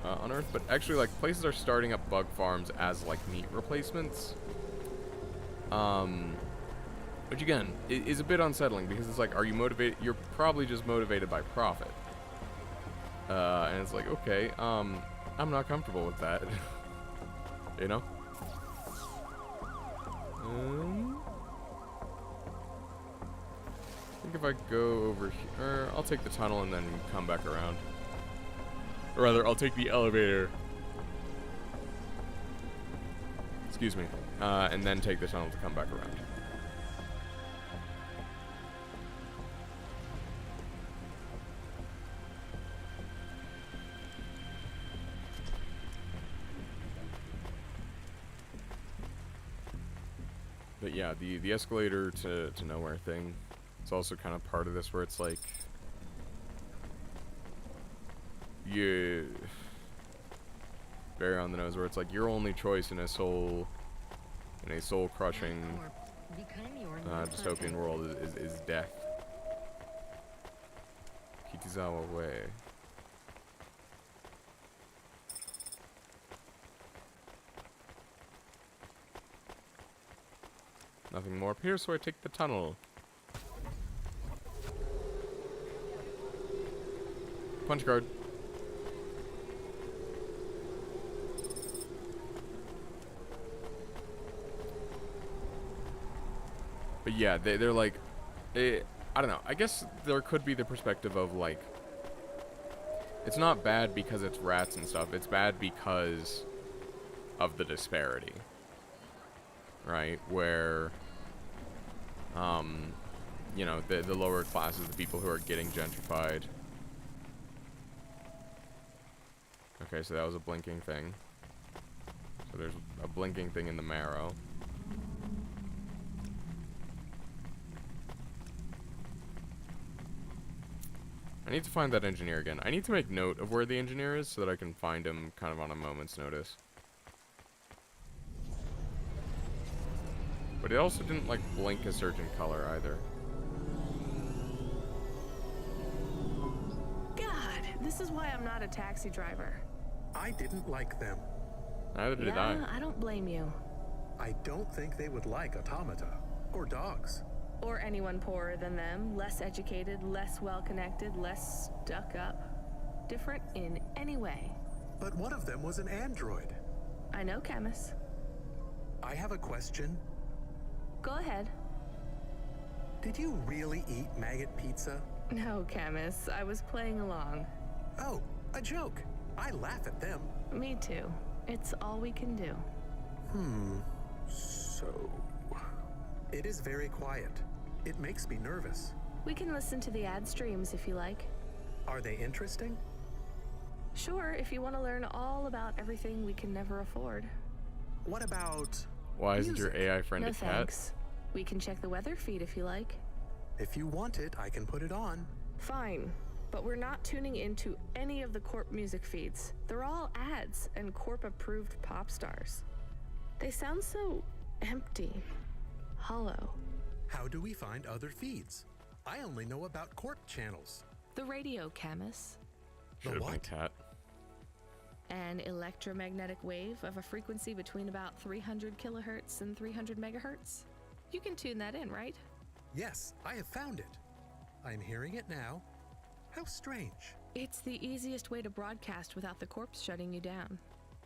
on Earth. But actually, like, places are starting up bug farms as like meat replacements, which again is a bit unsettling because it's like, are you motivated? You're probably just motivated by profit, and it's like, okay, I'm not comfortable with that. You know. I think if I go over here, I'll take the tunnel and then come back around. Or rather, I'll take the elevator. Excuse me. And then take the tunnel to come back around. But yeah, the escalator to nowhere thing, it's also kind of part of this where it's like, yeah, very on the nose, where it's like your only choice in a soul crushing dystopian world is death. Kitizawa way. Nothing more up here, so I take the tunnel. Punch card. But yeah, they're like, I don't know. I guess there could be the perspective of like, it's not bad because it's rats and stuff. It's bad because of the disparity. Right, where, you know, the lower classes, the people who are getting gentrified. Okay, so that was a blinking thing. So there's a blinking thing in the marrow. I need to find that engineer again. I need to make note of where the engineer is so that I can find him kind of on a moment's notice. But it also didn't, like, blink a certain color either. God, this is why I'm not a taxi driver. I didn't like them. Neither did I. I don't blame you. I don't think they would like automata. Or dogs. Or anyone poorer than them, less educated, less well-connected, less stuck up. Different in any way. But one of them was an android. I know, Camus. I have a question. Go ahead. Did you really eat maggot pizza? No, Camus. I was playing along. Oh, a joke. I laugh at them. Me too. It's all we can do. So... It is very quiet. It makes me nervous. We can listen to the ad streams if you like. Are they interesting? Sure, if you want to learn all about everything we can never afford. What about... Why isn't your AI friend No a cat? thanks. We can check the weather feed if you like. If you want it, I can put it on. Fine, but we're not tuning into any of the Corp music feeds. They're all ads and Corp-approved pop stars. They sound so empty, hollow. How do we find other feeds? I only know about Corp channels. The radio, Camus. The what? Cat. An electromagnetic wave of a frequency between about 300 kilohertz and 300 megahertz. You can tune that in, right? Yes, I have found it. I'm hearing it now. How strange. It's the easiest way to broadcast without the corpse shutting you down.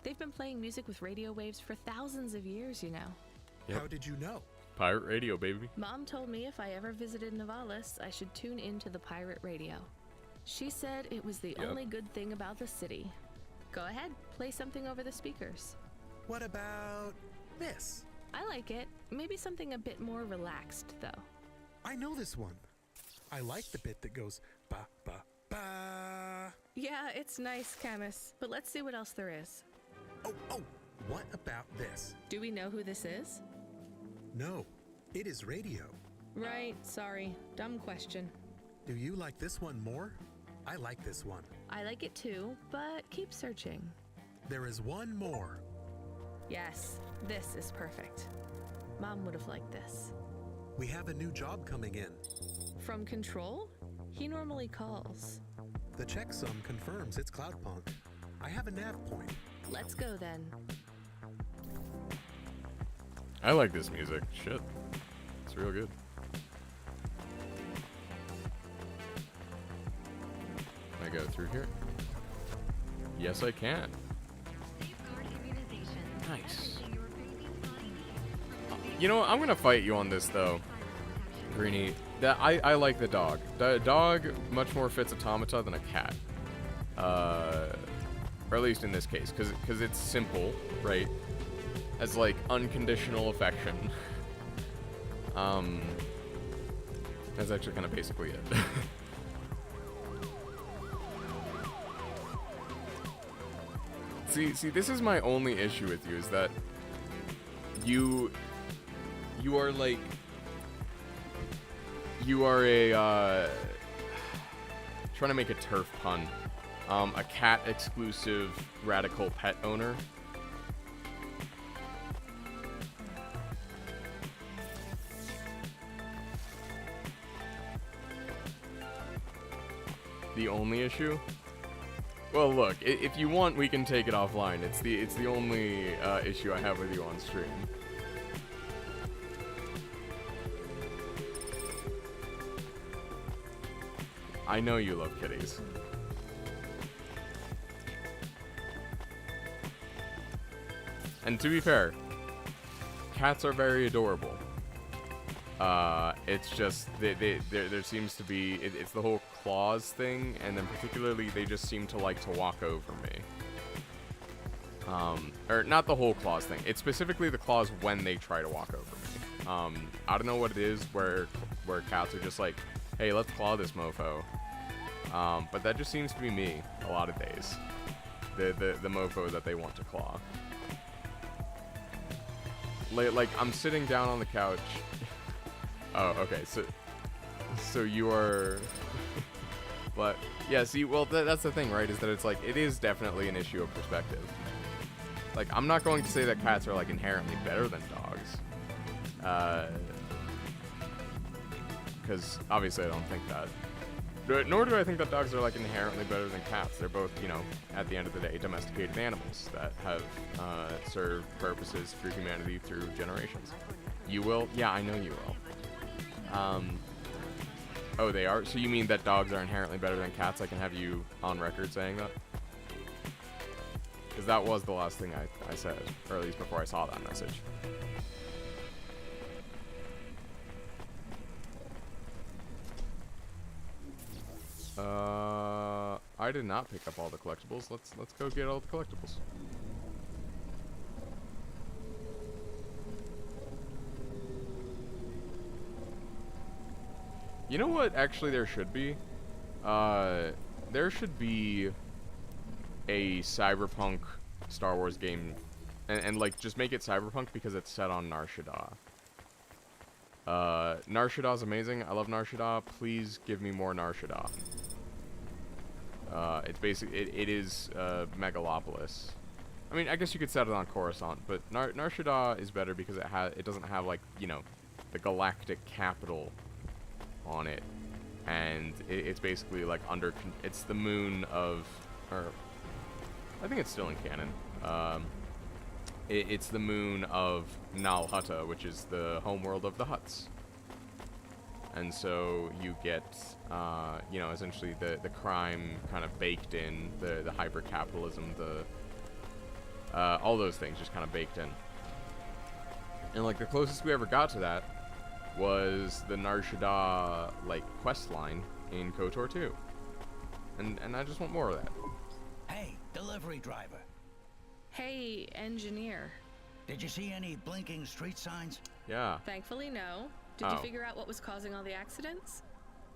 They've been playing music with radio waves for thousands of years, you know. Yep. How did you know? Pirate radio, baby. Mom told me if I ever visited Nivalis, I should tune into the pirate radio. She said it was the only good thing about the city. Go ahead, play something over the speakers. What about this? I like it. Maybe something a bit more relaxed, though. I know this one. I like the bit that goes ba ba ba. Yeah, it's nice, Camus, but let's see what else there is. Oh, what about this? Do we know who this is? No, it is radio. Right, sorry. Dumb question. Do you like this one more? I like this one. I like it too, but keep searching. There is one more. Yes, this is perfect. Mom would have liked this. We have a new job coming in. From Control? He normally calls. The checksum confirms it's Cloudpunk. I have a nav point. Let's go then. I like this music. Shit. It's real good. Can I go through here? Yes, I can. Nice. You know what? I'm gonna fight you on this though, Greenie. I like the dog. The dog much more fits automata than a cat. Or at least in this case, because it's simple, right? As like unconditional affection. That's actually kind of basically it. See, this is my only issue with you, is that you are like, you are a, trying to make a turf pun, a cat exclusive radical pet owner. The only issue? Well, look, if you want, we can take it offline. It's the only issue I have with you on stream. I know you love kitties. And to be fair, cats are very adorable. It's just there seems to be it's the whole claws thing, and then particularly they just seem to like to walk over me. Or not the whole claws thing. It's specifically the claws when they try to walk over me. I don't know what it is where cats are just like, hey, let's claw this mofo. But that just seems to be me a lot of days. The mofo that they want to claw. Like I'm sitting down on the couch. Oh, okay. So you are. But yeah, see, well, that's the thing, right? Is that it's like it is definitely an issue of perspective. Like I'm not going to say that cats are like inherently better than dogs, because obviously I don't think that. Nor do I think that dogs are like inherently better than cats. They're both, you know, at the end of the day, domesticated animals that have served purposes for humanity through generations. You will? Yeah, I know you will. Oh, they are? So you mean that dogs are inherently better than cats? I can have you on record saying that? Because that was the last thing I said, or at least before I saw that message. I did not pick up all the collectibles. Let's go get all the collectibles. You know what? Actually, there should be. There should be a cyberpunk Star Wars game, and like just make it cyberpunk because it's set on Nar Shaddaa. Nar Shaddaa is amazing. I love Nar Shaddaa. Please give me more Nar Shaddaa. It's basically it is Megalopolis. I mean, I guess you could set it on Coruscant, but Nar Shaddaa is better because it doesn't have, like, you know, the galactic capital on it, and it's basically like it's the moon of, or I think it's still in canon. It's the moon of Nal Hutta, which is the homeworld of the Hutts. And so you get, you know, essentially the crime kind of baked in, the hyper-capitalism, all those things just kind of baked in. And, like, the closest we ever got to that was the Nar Shaddaa, like, quest line in KOTOR 2. And I just want more of that. Hey, delivery driver. Hey, engineer. Did you see any blinking street signs? Yeah. Thankfully, no. Did you figure out what was causing all the accidents?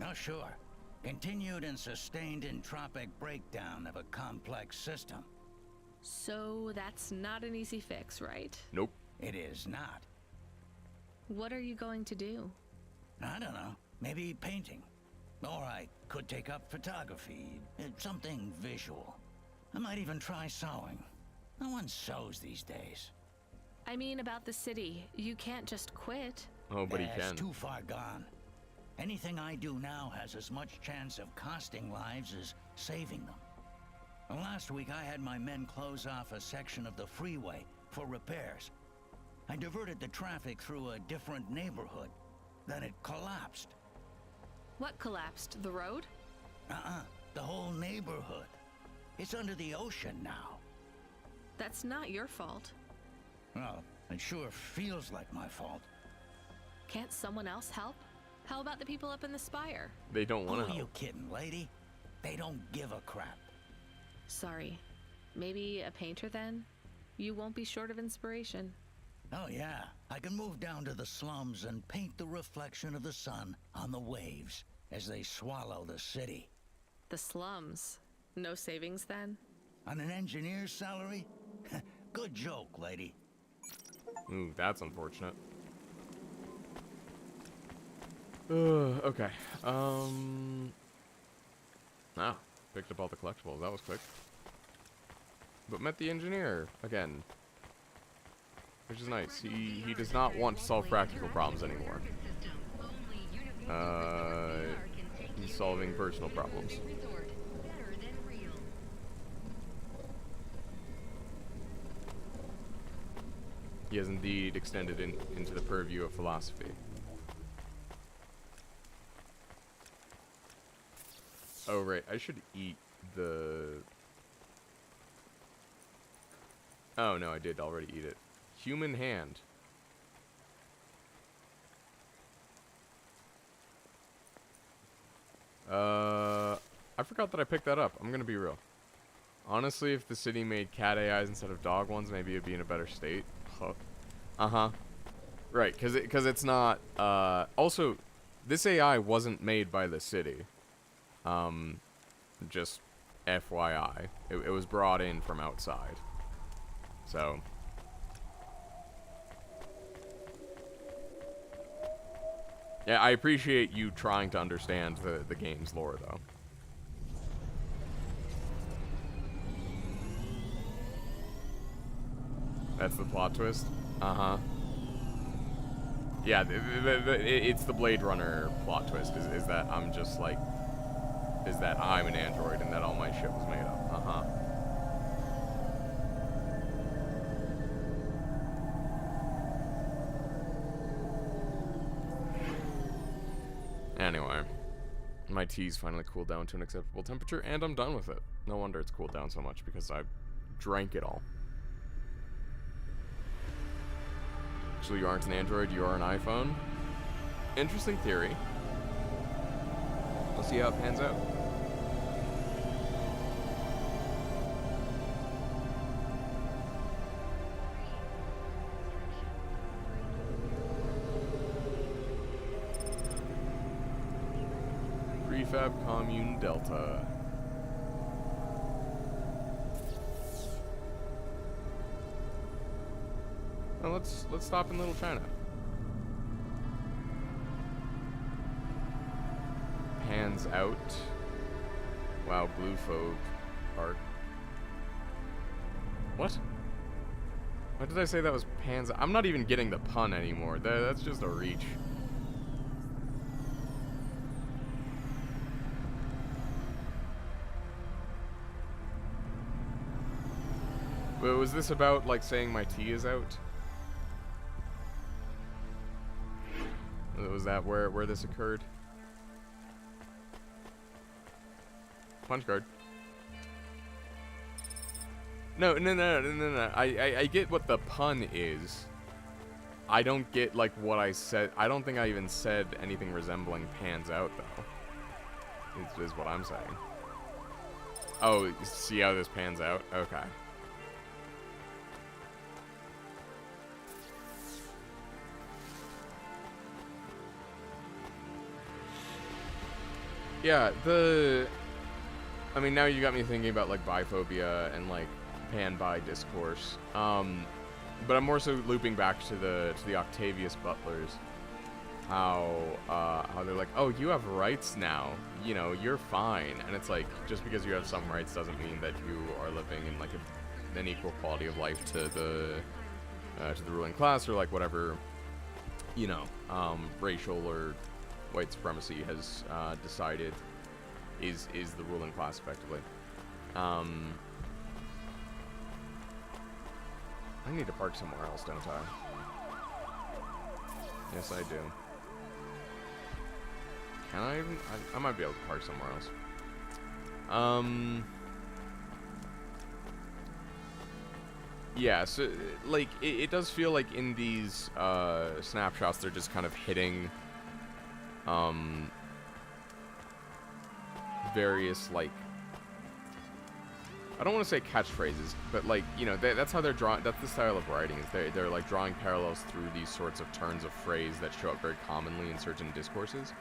No, sure. Continued and sustained entropic breakdown of a complex system. So that's not an easy fix, right? Nope. It is not. What are you going to do? I don't know. Maybe painting. Or I could take up photography. Something visual. I might even try sewing. No one sews these days. I mean about the city. You can't just quit. Oh, but he can. It's too far gone. Anything I do now has as much chance of costing lives as saving them. Well, last week I had my men close off a section of the freeway for repairs. I diverted the traffic through a different neighborhood. Then it collapsed. What collapsed? The road? The whole neighborhood. It's under the ocean now. That's not your fault. Well, it sure feels like my fault. Can't someone else help? How about the people up in the spire? They don't want to help. Who are you kidding, lady? They don't give a crap. Sorry. Maybe a painter then? You won't be short of inspiration. Oh yeah, I can move down to the slums and paint the reflection of the sun on the waves as they swallow the city. The slums? No savings then? On an engineer's salary? Good joke, lady. Ooh, that's unfortunate. Okay. Picked up all the collectibles. That was quick. But met the engineer again, which is nice. He does not want to solve practical problems anymore. He's solving personal problems. He has indeed extended into the purview of philosophy. Oh, right. I should eat the... Oh, no, I did already eat it. Human hand. I forgot that I picked that up. I'm gonna be real. Honestly, if the city made cat AIs instead of dog ones, maybe it'd be in a better state. Uh-huh. Right, because it's not... Also, this AI wasn't made by the city. Just FYI. It was brought in from outside. So... Yeah, I appreciate you trying to understand the game's lore, though. That's the plot twist? Uh-huh. Yeah, it's the Blade Runner plot twist, is that I'm just like... Is that I'm an android and that all my shit was made up. Uh-huh. Anyway, my tea's finally cooled down to an acceptable temperature, and I'm done with it. No wonder it's cooled down so much, because I drank it all. So you aren't an Android, you are an iPhone. Interesting theory. We'll see how it pans out. Prefab Commune Delta. Well, let's stop in Little China. Pans out. Wow, Blue Phobe Park. What? What did I say that was pans? I'm not even getting the pun anymore. That's just a reach. But was this about, like, saying my tea is out? Was that where this occurred? Punch card. No. I get what the pun is. I don't get, like, what I said. I don't think I even said anything resembling pans out, though. Is what I'm saying. Oh, see how this pans out? Okay. Yeah, I mean, now you got me thinking about, like, biphobia and, like, pan-bi discourse. But I'm more so looping back to the Octavius Butlers. How they're like, oh, you have rights now. You know, you're fine. And it's like, just because you have some rights doesn't mean that you are living in, like, an equal quality of life to the ruling class, or, like, whatever, you know, racial or white supremacy has decided is the ruling class, effectively. I need to park somewhere else, don't I? Yes, I do. Can I even? I might be able to park somewhere else. Yeah, so, like, it does feel like in these snapshots they're just kind of hitting various, like, I don't want to say catchphrases, but, like, you know, that's how they're drawing. That's the style of writing. Is they're like drawing parallels through these sorts of turns of phrase that show up very commonly in certain discourses,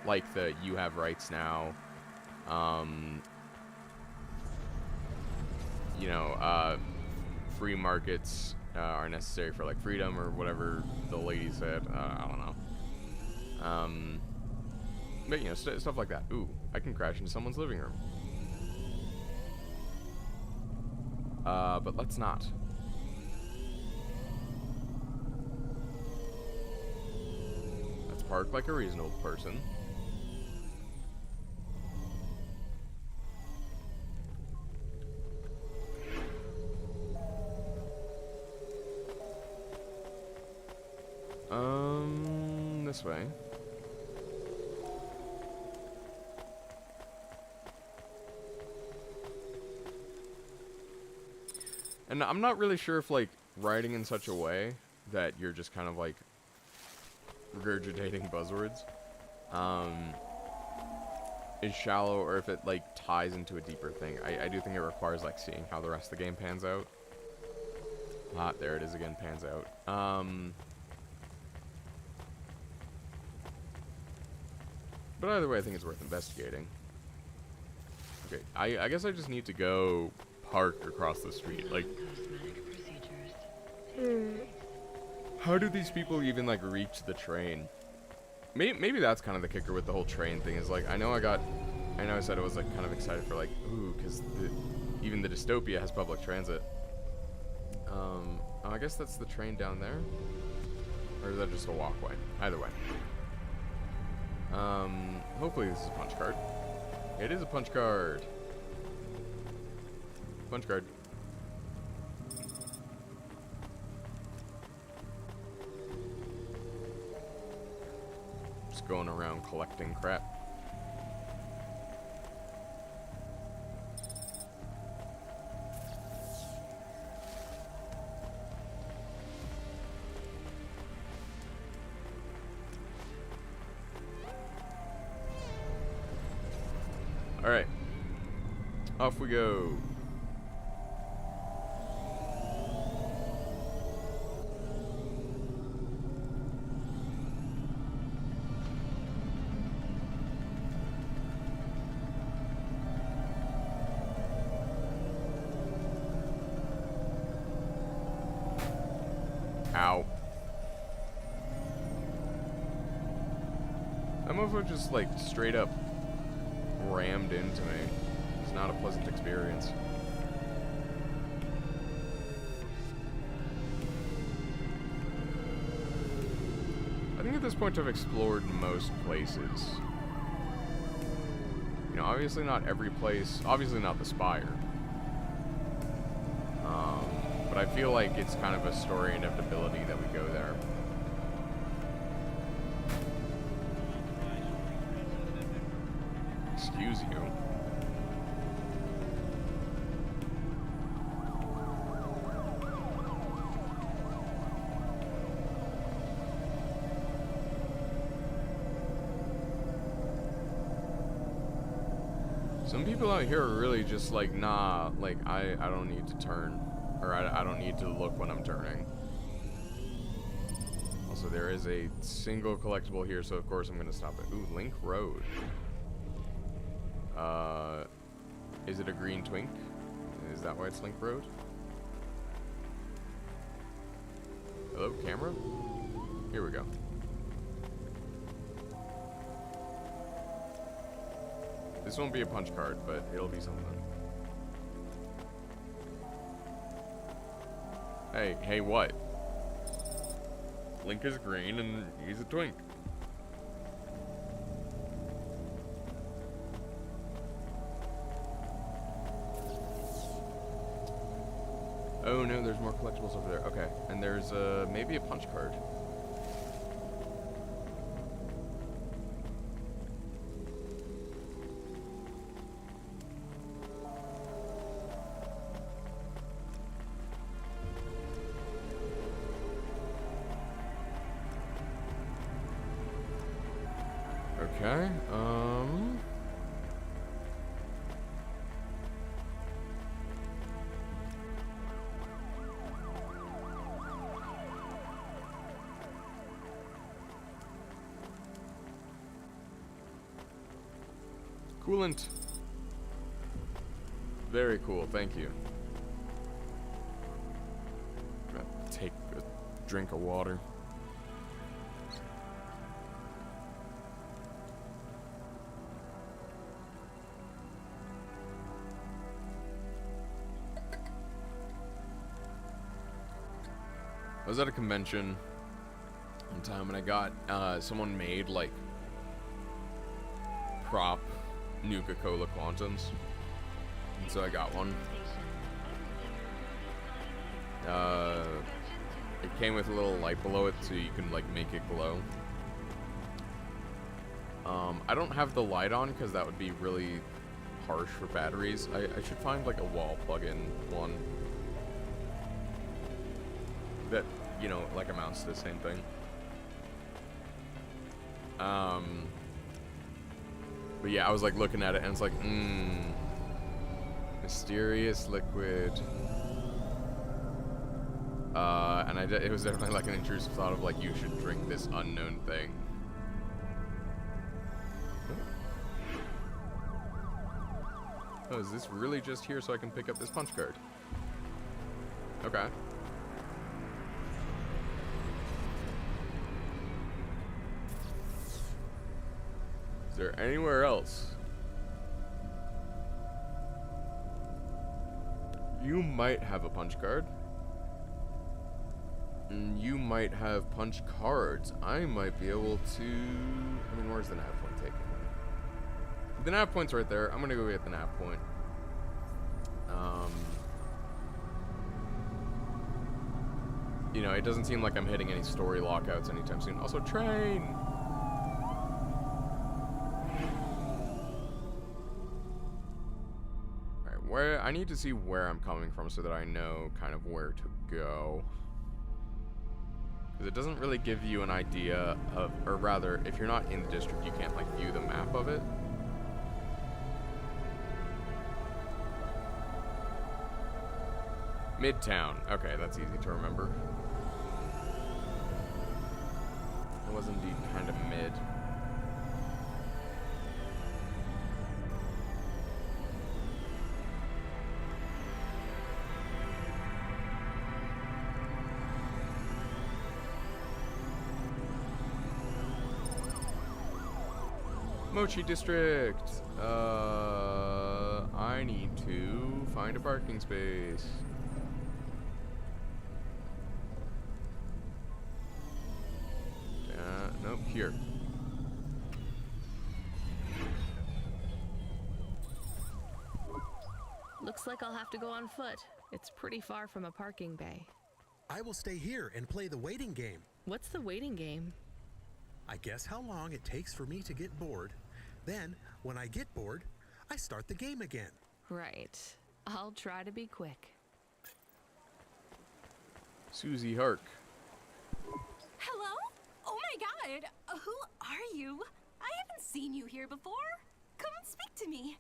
like the "you have rights now," you know, free markets are necessary for, like, freedom, or whatever the lady said. I don't know. But, you know, stuff like that. Ooh, I can crash into someone's living room. But let's not. Let's park like a reasonable person. This way. And I'm not really sure if, like, writing in such a way that you're just kind of, like, regurgitating buzzwords is shallow, or if it, like, ties into a deeper thing. I do think it requires, like, seeing how the rest of the game pans out. There it is again, pans out. But either way, I think it's worth investigating. Okay, I guess I just need to go park across the street. Like, how do these people even, like, reach the train? Maybe that's kind of the kicker with the whole train thing, is, like, I know I said I was, like, kind of excited for, like, ooh, because even the dystopia has public transit. I guess that's the train down there, or is that just a walkway? Either way. Hopefully this is a punch card. It is a punch card. Punch card. Just going around collecting crap. Alright. Off we go. Ow. That motherfucker just like straight up rammed into me. It's not a pleasant experience. I think at this point I've explored most places. You know, obviously not every place, obviously not the Spire. But I feel like it's kind of a story inevitability that we go there. Excuse you. Some people out here are really just like, nah, like, I don't need to turn. Or I don't need to look when I'm turning. Also, there is a single collectible here, so of course I'm gonna stop it. Ooh, Link Road. Is it a green twink? Is that why it's Link Road? Hello, camera? Here we go. This won't be a punch card, but it'll be something. Hey, what? Link is green and he's a twink. Oh no, there's more collectibles over there. Okay, and there's maybe a punch card. Okay, coolant. Very cool, thank you. Gonna take a drink of water. I was at a convention one time and I got someone made like prop Nuka-Cola Quantums, and so I got one. It came with a little light below it so you can like make it glow. I don't have the light on because that would be really harsh for batteries. I should find like a wall plug-in one that, you know, like amounts to the same thing. But yeah, I was like looking at it and it's like, mysterious liquid. And it was definitely like an intrusive thought of like, you should drink this unknown thing. Oh, is this really just here so I can pick up this punch card? Okay. Is there anywhere else? You might have a punch card. You might have punch cards. I might be able to... I mean, where's the nav point taken? The nav point's right there. I'm gonna go get the nav point. You know, it doesn't seem like I'm hitting any story lockouts anytime soon. Also, train! Alright, where... I need to see where I'm coming from so that I know kind of where to go. Because it doesn't really give you an idea of... Or rather, if you're not in the district, you can't, like, view the map of it. Midtown. Okay, that's easy to remember. It was indeed kind of mid. Mochi District. I need to find a parking space. Nope, here. Looks like I'll have to go on foot. It's pretty far from a parking bay. I will stay here and play the waiting game. What's the waiting game? I guess how long it takes for me to get bored. Then, when I get bored, I start the game again. Right. I'll try to be quick. Susie Hark. Hello? Oh my god! Who are you? I haven't seen you here before. Come and speak to me.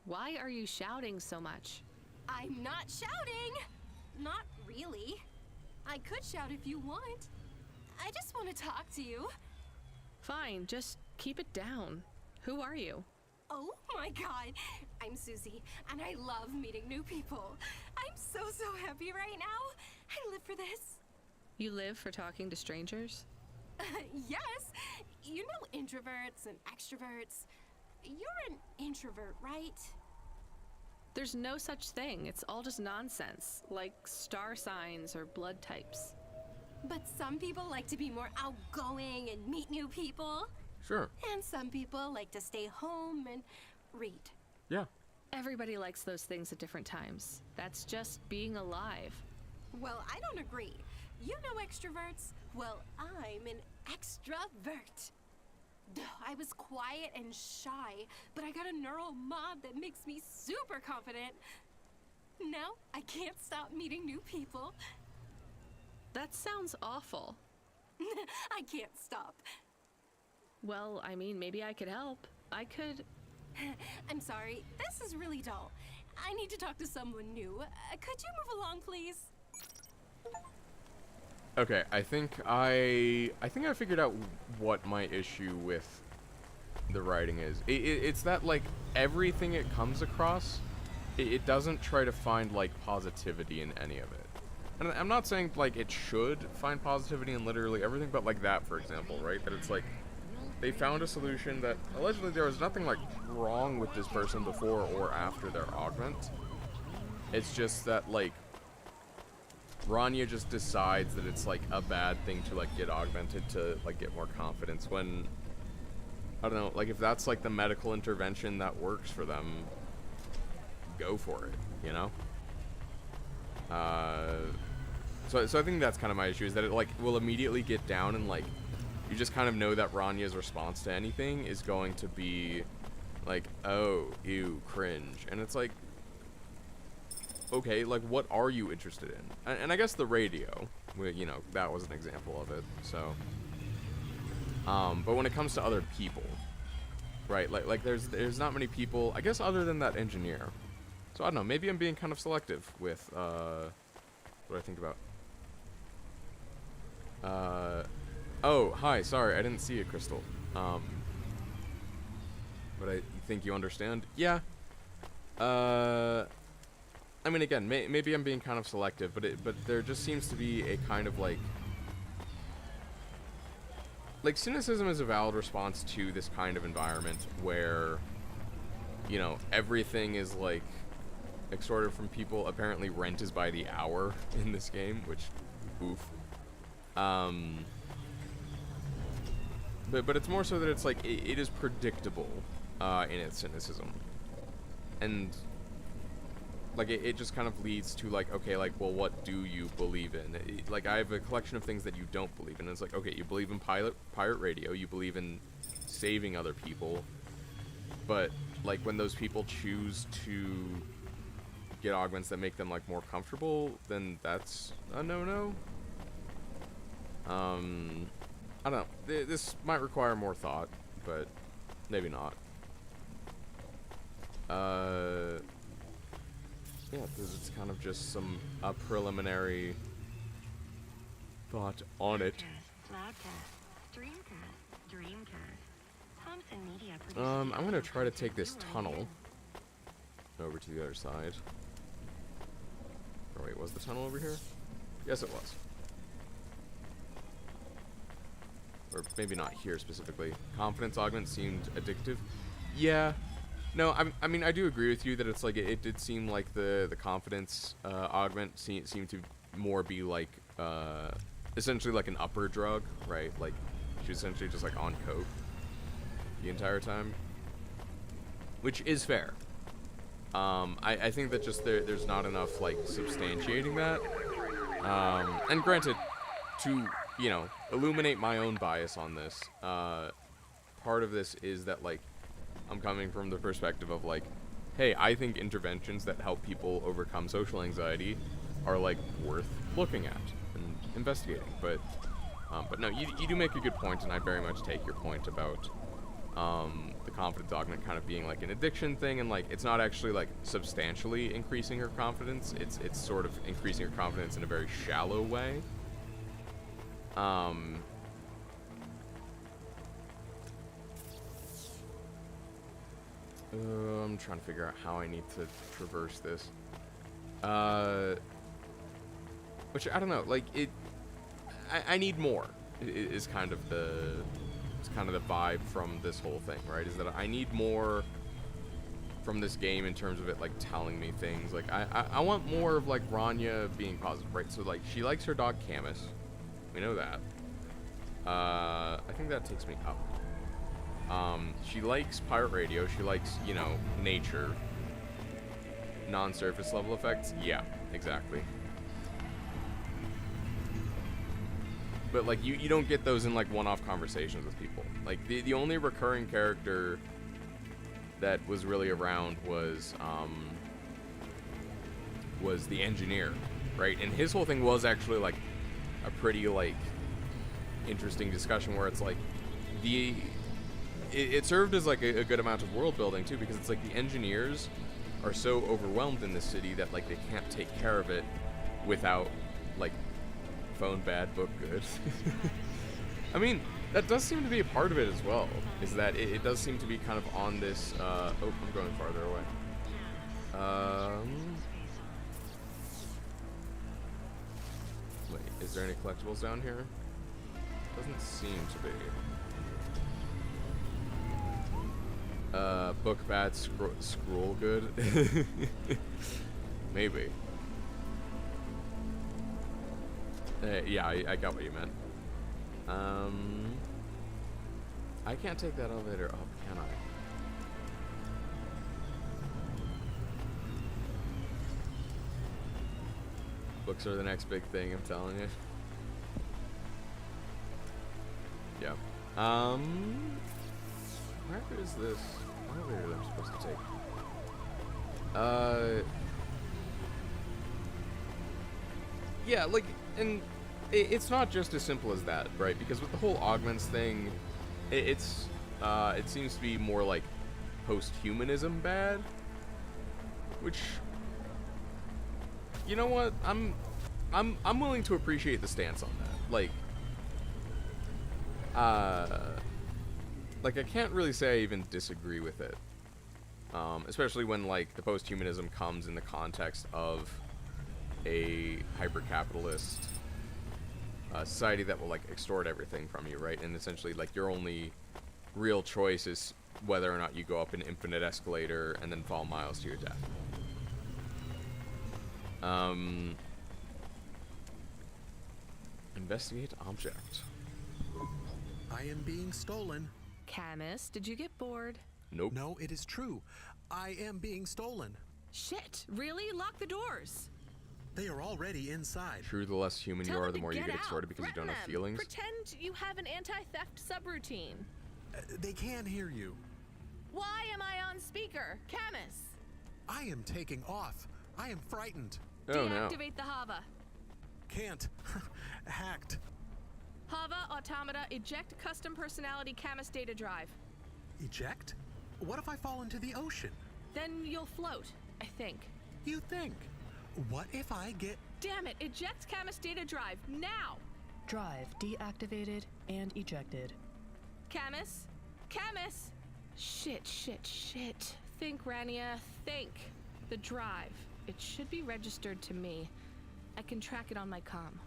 Why are you shouting so much? I'm not shouting! Not really. I could shout if you want. I just want to talk to you. Fine, just keep it down. Who are you? Oh my god! I'm Susie, and I love meeting new people. I'm so happy right now. I live for this. You live for talking to strangers? Yes! You know introverts and extroverts. You're an introvert, right? There's no such thing. It's all just nonsense, like star signs or blood types. But some people like to be more outgoing and meet new people. Sure. And some people like to stay home and read. Yeah. Everybody likes those things at different times. That's just being alive. Well, I don't agree. You know extroverts? Well, I'm an extrovert. I was quiet and shy, but I got a neural mod that makes me super confident. Now, I can't stop meeting new people. That sounds awful. I can't stop. Well, I mean, maybe I could help. I could... I'm sorry, this is really dull. I need to talk to someone new. Could you move along, please? Okay, I think I figured out what my issue with the writing is. It's that, like, everything it comes across, it doesn't try to find, like, positivity in any of it. And I'm not saying, like, it should find positivity in literally everything, but, like, that, for example, right? That it's, like, they found a solution that, allegedly, there was nothing, like, wrong with this person before or after their augment. It's just that, like, Rania just decides that it's, like, a bad thing to, like, get augmented to, like, get more confidence when, I don't know, like, if that's, like, the medical intervention that works for them, go for it, you know? So I think that's kind of my issue, is that it, like, will immediately get down and, like, you just kind of know that Rania's response to anything is going to be, like, oh, ew, cringe. And it's like, okay, like, what are you interested in? And I guess the radio, you know, that was an example of it, so. But when it comes to other people, right, like there's not many people, I guess, other than that engineer. So I don't know, maybe I'm being kind of selective with, what I think about. Oh, hi, sorry, I didn't see you, Crystal. But I think you understand? Yeah. I mean, again, maybe I'm being kind of selective, but there just seems to be a kind of, like, cynicism is a valid response to this kind of environment where, you know, everything is, like, extorted from people. Apparently rent is by the hour in this game, which, oof. But it's more so that it's, like, it is predictable in its cynicism. And, like, it just kind of leads to, like, okay, like, well, what do you believe in? Like, I have a collection of things that you don't believe in. And it's like, okay, you believe in pirate radio, you believe in saving other people, but, like, when those people choose to get augments that make them, like, more comfortable, then that's a no-no. I don't know. This might require more thought, but maybe not. yeah, because it's kind of just some preliminary thought on it. I'm gonna try to take this tunnel over to the other side. Oh wait, was the tunnel over here? Yes, it was. Or maybe not here specifically. Confidence augment seemed addictive. Yeah. No, I mean, I do agree with you that it's like, it did seem like the confidence augment seemed to more be like, essentially like an upper drug, right? Like, she was essentially just like on coke the entire time. Which is fair. I think that just there's not enough, like, substantiating that. And granted, to, you know, illuminate my own bias on this, part of this is that, like, I'm coming from the perspective of, like, hey, I think interventions that help people overcome social anxiety are, like, worth looking at and investigating. But no, you do make a good point, and I very much take your point about the confidence augment kind of being like an addiction thing, and like it's not actually like substantially increasing her confidence. It's sort of increasing her confidence in a very shallow way. I'm trying to figure out how I need to traverse this. Which I don't know. Like I need more. Is kind of the vibe from this whole thing, right? Is that I need more from this game in terms of it, like, telling me things. Like, I want more of, like, Rania being positive, right? So, like, she likes her dog Camus. We know that. I think that takes me up. She likes pirate radio. She likes, you know, nature. Non-surface level effects. Yeah, exactly. But, like, you don't get those in, like, one-off conversations with people. Like, the only recurring character that was really around was the engineer, right? And his whole thing was actually, like, a pretty, like, interesting discussion where it's, like, it served as, like, a good amount of world building, too, because it's, like, the engineers are so overwhelmed in this city that, like, they can't take care of it without, like, phone bad, book good. I mean, that does seem to be a part of it as well, is that it does seem to be kind of on this, oh, I'm going farther away. Wait, is there any collectibles down here? Doesn't seem to be. Book bad, scroll good? Maybe. Yeah, I got what you meant. I can't take that elevator up, can I? Books are the next big thing, I'm telling you. Yeah. Where is this elevator that I'm supposed to take? Yeah, like, and it's not just as simple as that, right? Because with the whole augments thing, it seems to be more like post-humanism bad, which, you know what, I'm willing to appreciate the stance on that. Like I can't really say I even disagree with it, especially when, like, the post-humanism comes in the context of a hyper-capitalist society that will, like, extort everything from you, right? And essentially, like, your only real choice is whether or not you go up an infinite escalator and then fall miles to your death. Investigate object. I am being stolen. Camus, did you get bored? Nope. No, it is true. I am being stolen. Shit, really? Lock the doors. They are already inside. True, the less human you are, the more you get extorted because you don't have feelings. Pretend you have an anti-theft subroutine. They can hear you. Why am I on speaker? Camus! I am taking off. I am frightened. Oh, no. Deactivate the Hava. Can't. Hacked. Hava, automata, eject custom personality Camus data drive. Eject? What if I fall into the ocean? Then you'll float, I think. You think. What if I get... Damn it, eject Camus data drive, now! Drive deactivated and ejected. Camus? Camus! Shit. Think, Rania, think. The drive. It should be registered to me. I can track it on my comm.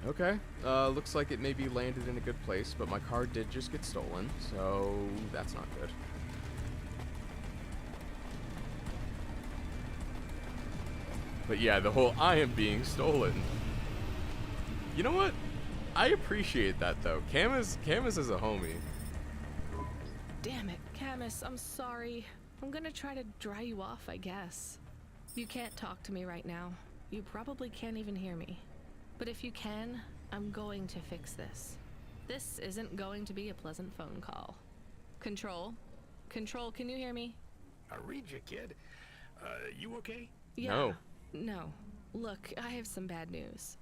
Okay, looks like it maybe landed in a good place, but my car did just get stolen, so that's not good. But yeah, the whole I am being stolen. You know what? I appreciate that though. Camus is a homie. Damn it, Camus, I'm sorry. I'm gonna try to dry you off, I guess. You can't talk to me right now. You probably can't even hear me. But if you can, I'm going to fix this. This isn't going to be a pleasant phone call. Control? Control, can you hear me? I read you, kid. You okay? Yeah. No. Look, I have some bad news.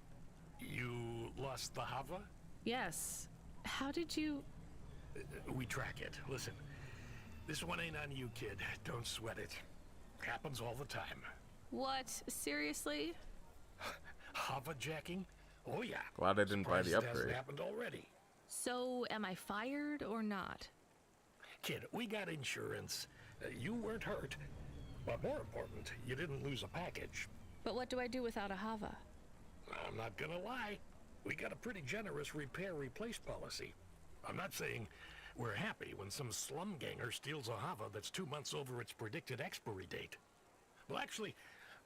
You lost the Hava? Yes. How did you... We track it. Listen, this one ain't on you, kid. Don't sweat it. Happens all the time. What? Seriously? Hava jacking? Oh yeah. Glad I didn't buy the Surprised it upgrade. hasn't happened already. So, am I fired or not? Kid, we got insurance. You weren't hurt. But more important, you didn't lose a package. But what do I do without a Hava? I'm not gonna lie. We got a pretty generous repair-replace policy. I'm not saying we're happy when some slum ganger steals a Hava that's 2 months over its predicted expiry date. Well, actually,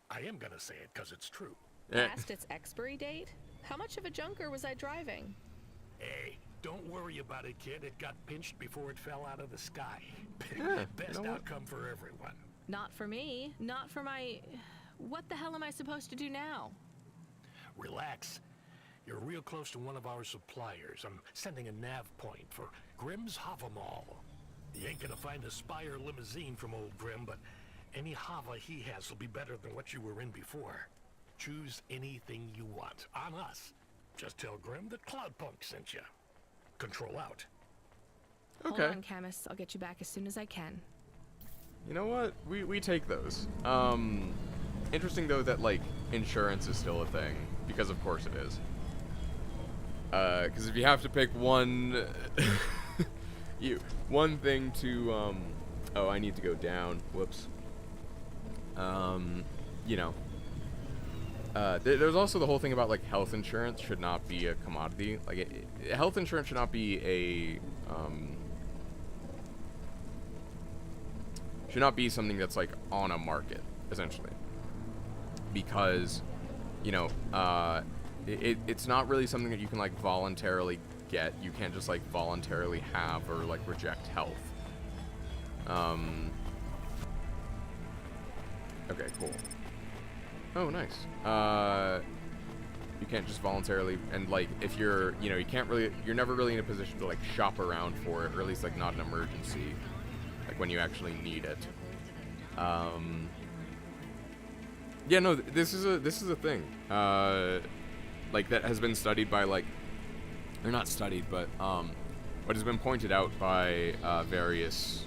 I am gonna say it because it's true. Past its expiry date? How much of a junker was I driving? Hey, don't worry about it, kid. It got pinched before it fell out of the sky. Best outcome for everyone. Not for me. Not for my... What the hell am I supposed to do now? Relax. You're real close to one of our suppliers. I'm sending a nav point for Grimm's Hava Mall. You ain't gonna find a Spire limousine from old Grimm, but any Hava he has will be better than what you were in before. Choose anything you want. On us. Just tell Grimm that Cloudpunk sent you. Control out. Okay. Hold on, Camus. I'll get you back as soon as I can. You know what? We take those. Interesting though that like insurance is still a thing, because of course it is. Because if you have to pick one, one thing to, oh, I need to go down. Whoops. You know. There's also the whole thing about like health insurance should not be a commodity. Like health insurance should not be a should not be something that's like on a market essentially, because you know it's not really something that you can like voluntarily get. You can't just like voluntarily have or like reject health. Okay, cool. Oh, nice. You can't just voluntarily, and like if you're, you know, you're never really in a position to like shop around for it, or at least like not an emergency, like when you actually need it. Yeah, no, this is a thing. Like that has been studied by like, or not studied, but what has been pointed out by various.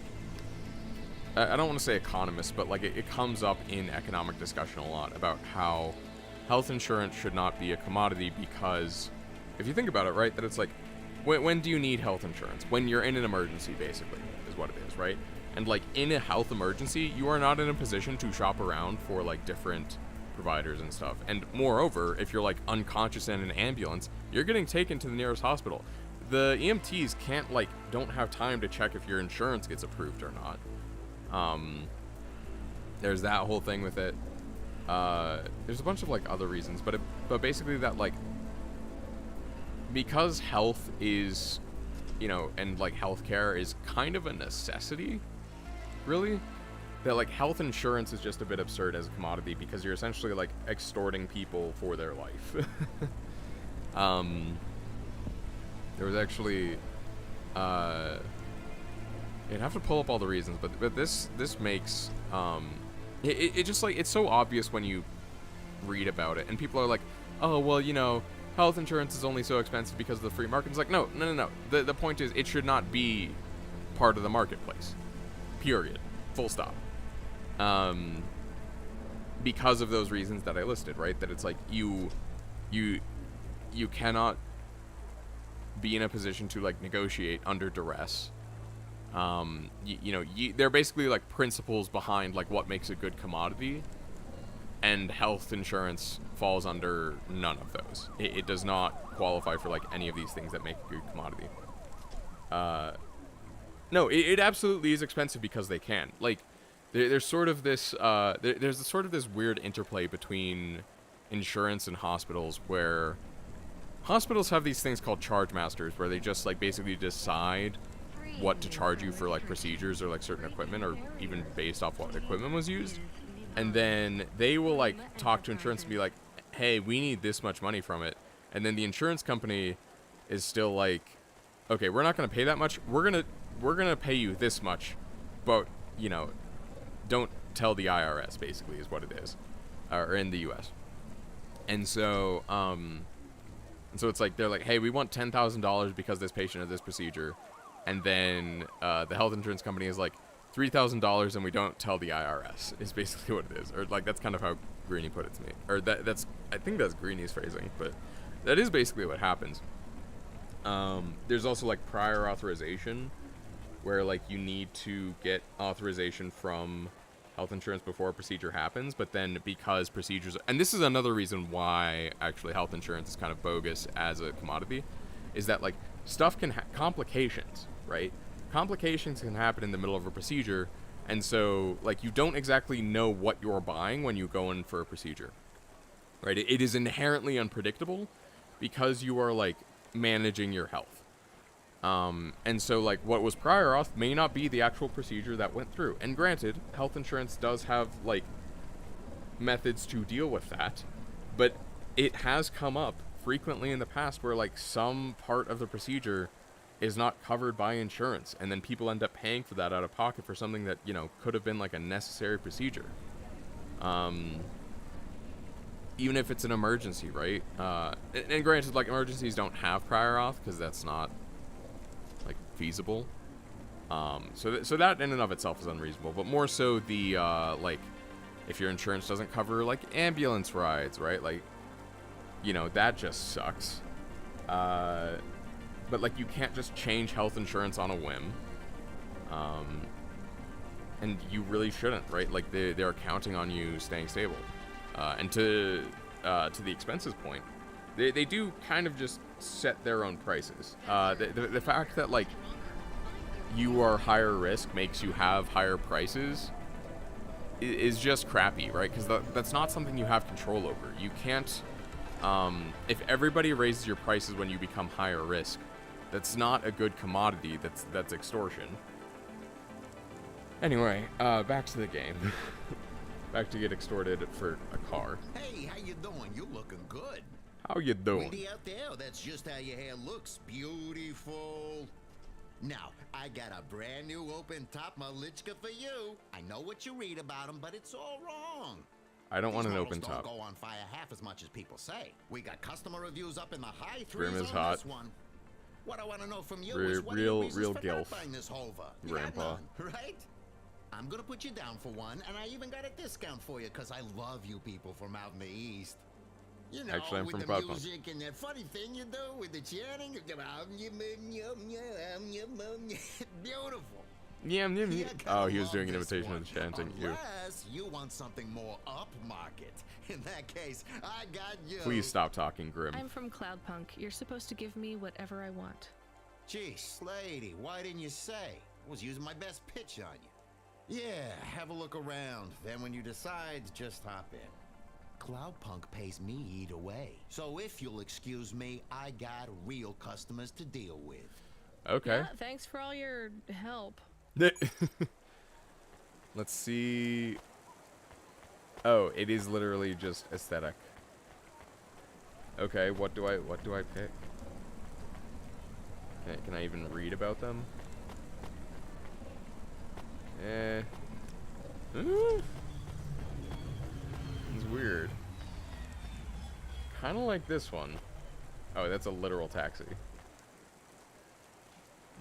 I don't want to say economists, but like it comes up in economic discussion a lot about how health insurance should not be a commodity, because if you think about it, right, that it's like, when do you need health insurance? When you're in an emergency, basically, is what it is, right? And like in a health emergency, you are not in a position to shop around for like different providers and stuff. And moreover, if you're like unconscious in an ambulance, you're getting taken to the nearest hospital. The EMTs don't have time to check if your insurance gets approved or not. There's that whole thing with it. There's a bunch of like other reasons, but basically that like, because health is, you know, and like healthcare is kind of a necessity, really, that like health insurance is just a bit absurd as a commodity, because you're essentially like extorting people for their life. There was actually, you'd have to pull up all the reasons, but this makes it just like, it's so obvious when you read about it, and people are like, oh well, you know, health insurance is only so expensive because of the free market. It's like, no. The point is, it should not be part of the marketplace. Period. Full stop. because of those reasons that I listed, right? That it's like you cannot be in a position to like negotiate under duress. They're basically like principles behind like what makes a good commodity, and health insurance falls under none of those. It does not qualify for like any of these things that make a good commodity. No, it absolutely is expensive because they can. Like, there's sort of this there's sort of this weird interplay between insurance and hospitals, where hospitals have these things called charge masters, where they just like basically decide what to charge you for like procedures or like certain equipment, or even based off what equipment was used. And then they will like talk to insurance and be like, hey, we need this much money from it. And then the insurance company is still like, okay, we're not going to pay that much. We're going to pay you this much, but, you know, don't tell the IRS, basically, is what it is, or in the US. And so it's like, they're like, hey, we want $10,000 because this patient had this procedure. And then the health insurance company is like, $3,000 and we don't tell the IRS, is basically what it is. Or like, that's kind of how Greeny put it to me. Or that's, I think that's Greeny's phrasing, but that is basically what happens. There's also like prior authorization, where like you need to get authorization from health insurance before a procedure happens, but then because procedures, and this is another reason why actually health insurance is kind of bogus as a commodity, is that like stuff can complications, right? Complications can happen in the middle of a procedure, and so like you don't exactly know what you're buying when you go in for a procedure, right? It is inherently unpredictable because you are like managing your health. And so like what was prior auth may not be the actual procedure that went through. And granted, health insurance does have like methods to deal with that, but it has come up frequently in the past where like some part of the procedure is not covered by insurance, and then people end up paying for that out of pocket for something that, you know, could have been like a necessary procedure. Even if it's an emergency, right? And granted, like, emergencies don't have prior auth because that's not like feasible. So that in and of itself is unreasonable, but more so the like, if your insurance doesn't cover like ambulance rides, right? Like, you know, that just sucks. But like, you can't just change health insurance on a whim. And you really shouldn't, right? Like, they're counting on you staying stable. And to the expenses point, they do kind of just set their own prices. The fact that like you are higher risk makes you have higher prices is just crappy, right? Because that's not something you have control over. You can't, if everybody raises your prices when you become higher risk, that's not a good commodity. That's extortion. Anyway, back to the game. Back to get extorted for a car. Hey, how you doing? You looking good. How you doing? Lady out there, that's just how your hair looks. Beautiful. Now, I got a brand new open top Malichka for you. I know what you read about them, but it's all wrong. I don't want an These open models top. Don't go on fire half as much as people say. We got customer reviews up in the high Grim threes is on hot. this one. What I want to know from you Real- is what are real- your reasons real for gilf. not buying this Hova? You got Grandpa. none, right? I'm gonna put you down for one, and I even got a discount for you because I love you people from out in the east. You know, Actually, I'm with from the Cloudpunk. music and that funny thing you do with the chanting. Beautiful. Yum, yum, Yeah, yum. gotta Oh, he was love doing an this imitation one. of the chanting. You. Unless you want something more upmarket. In that case, I got you. Please stop talking, Grim. I'm from Cloudpunk. You're supposed to give me whatever I want. Jeez, lady, why didn't you say? I was using my best pitch on you. Yeah, have a look around. Then when you decide, just hop in. Cloudpunk pays me either way. So if you'll excuse me, I got real customers to deal with. Okay. Yeah, thanks for all your help. Let's see. Oh, it is literally just aesthetic. Okay, what do I pick? Can I even read about them? It's weird. Kind of like this one. Oh, that's a literal taxi.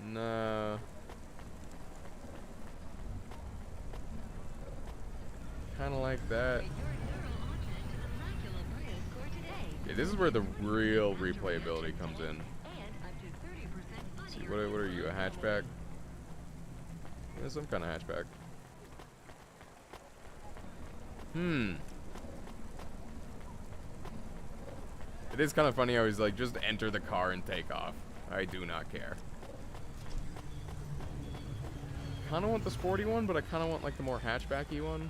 No. Kind of like that. Okay, this is where the real replayability comes in. Let's see, what are you, a hatchback? Yeah, some kind of hatchback. It is kind of funny how he's like, just enter the car and take off. I do not care. Kind of want the sporty one, but I kind of want like the more hatchbacky one.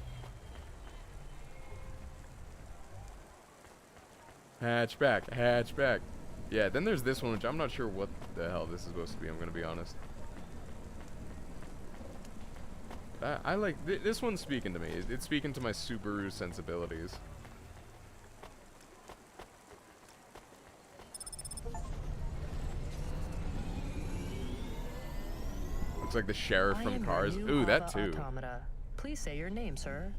Hatchback, hatchback. Yeah, then there's this one, which I'm not sure what the hell this is supposed to be, I'm going to be honest. I like, this one's speaking to me. It's speaking to my Subaru sensibilities. Looks like the sheriff from Cars. Ooh, that too. Automata. Please say your name, sir.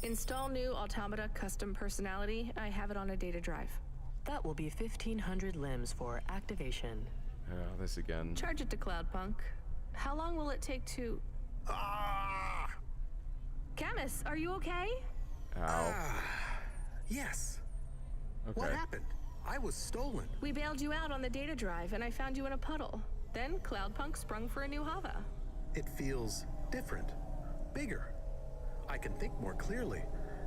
Install new automata custom personality. I have it on a data drive. That will be 1,500 limbs for activation. Oh, this again. Charge it to Cloudpunk. How long will it take to... Camus, are you okay? Ow. Yes. Okay. What happened? I was stolen. We bailed you out on the data drive, and I found you in a puddle. Then Cloudpunk sprung for a new Hava. It feels different. Bigger. I can think more clearly.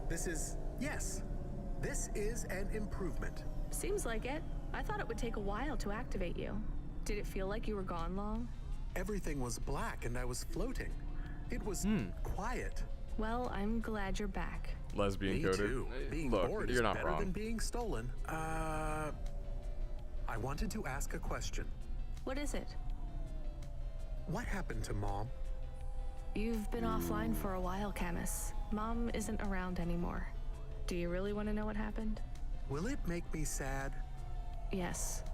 This is... Yes. This is an improvement. Seems like it. I thought it would take a while to activate you. Did it feel like you were gone long? Everything was black and I was floating. It was quiet. Well, I'm glad you're back. Lesbian Me coded. too. Being Look, bored you're is not better wrong. than being stolen. I wanted to ask a question. What is it? What happened to Mom? You've been offline for a while, Camus. Mom isn't around anymore. Do you really want to know what happened? Will it make me sad? Yes.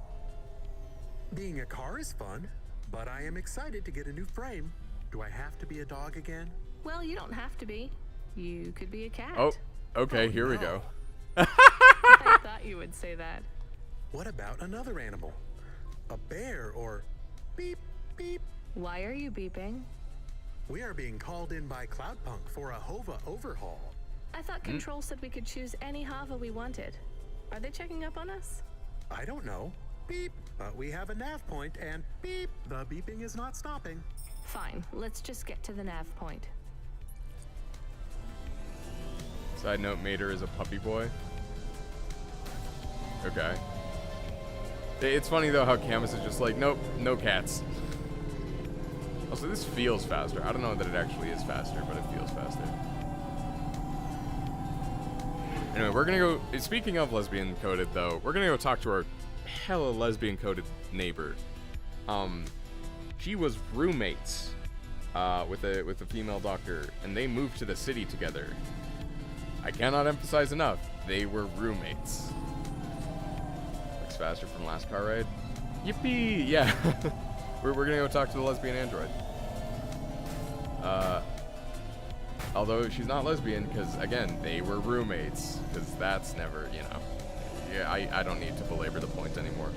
Being a car is fun, but I am excited to get a new frame. Do I have to be a dog again? Well, you don't have to be. You could be a cat. Oh, okay, here we go. I thought you would say that. What about another animal? A bear or beep, beep? Why are you beeping? We are being called in by Cloudpunk for a Hova overhaul. I thought Control said we could choose any Hava we wanted. Are they checking up on us? I don't know. Beep. But we have a nav point and beep. The beeping is not stopping. Fine. Let's just get to the nav point. Side note, Mater is a puppy boy. Okay. It's funny though how Camus is just like, nope, no cats. Also, this feels faster. I don't know that it actually is faster, but it feels faster. Anyway, we're gonna go, speaking of lesbian coded though, we're gonna go talk to our hella lesbian coded neighbor. She was roommates with a female doctor, and they moved to the city together. I cannot emphasize enough, they were roommates. Looks faster from last car ride. Yippee! Yeah. we're gonna go talk to the lesbian android. Although she's not lesbian, because again, they were roommates. Because that's never, you know. Yeah, I don't need to belabor the point anymore.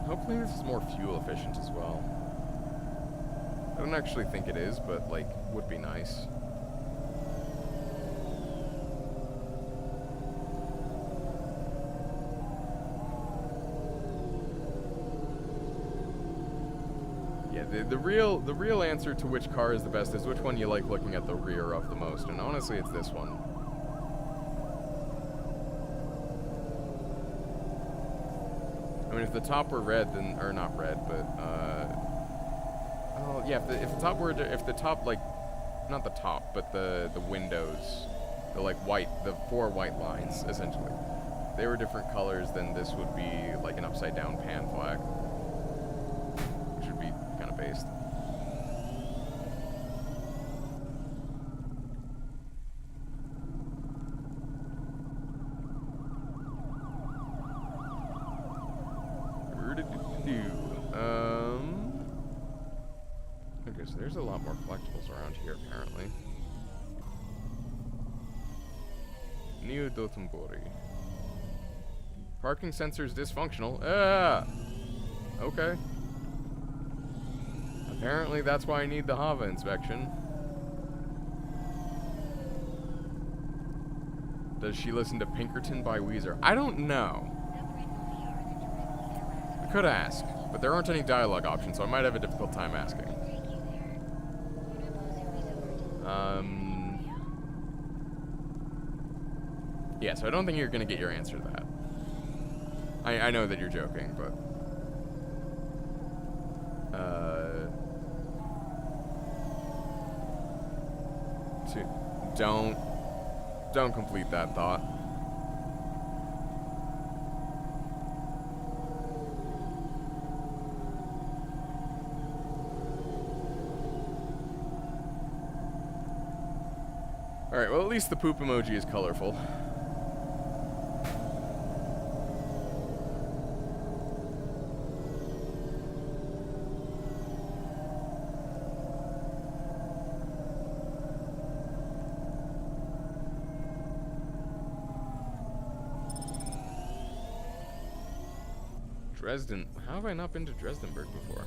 Hopefully this is more fuel efficient as well. I don't actually think it is, but like, would be nice. Yeah, the real answer to which car is the best is which one you like looking at the rear of the most, and honestly it's this one. I mean, if the top were red, then, or not red, but, oh, yeah, if the top were, if the top, like, not the top, but the windows, the, like, white, the 4 white lines, essentially, if they were different colors, then this would be, like, an upside-down pan flag, which would be kind of based. Okay, so there's a lot more collectibles around here, apparently. New Dotonbori. Parking sensors dysfunctional. Ah! Okay. Apparently that's why I need the Hava inspection. Does she listen to Pinkerton by Weezer? I don't know. I could ask, but there aren't any dialogue options, so I might have a difficult time asking. Yeah, so I don't think you're gonna get your answer to that. I know that you're joking, but... Don't complete that thought. Alright, well at least the poop emoji is colorful. Dresden. How have I not been to Dresdenburg before?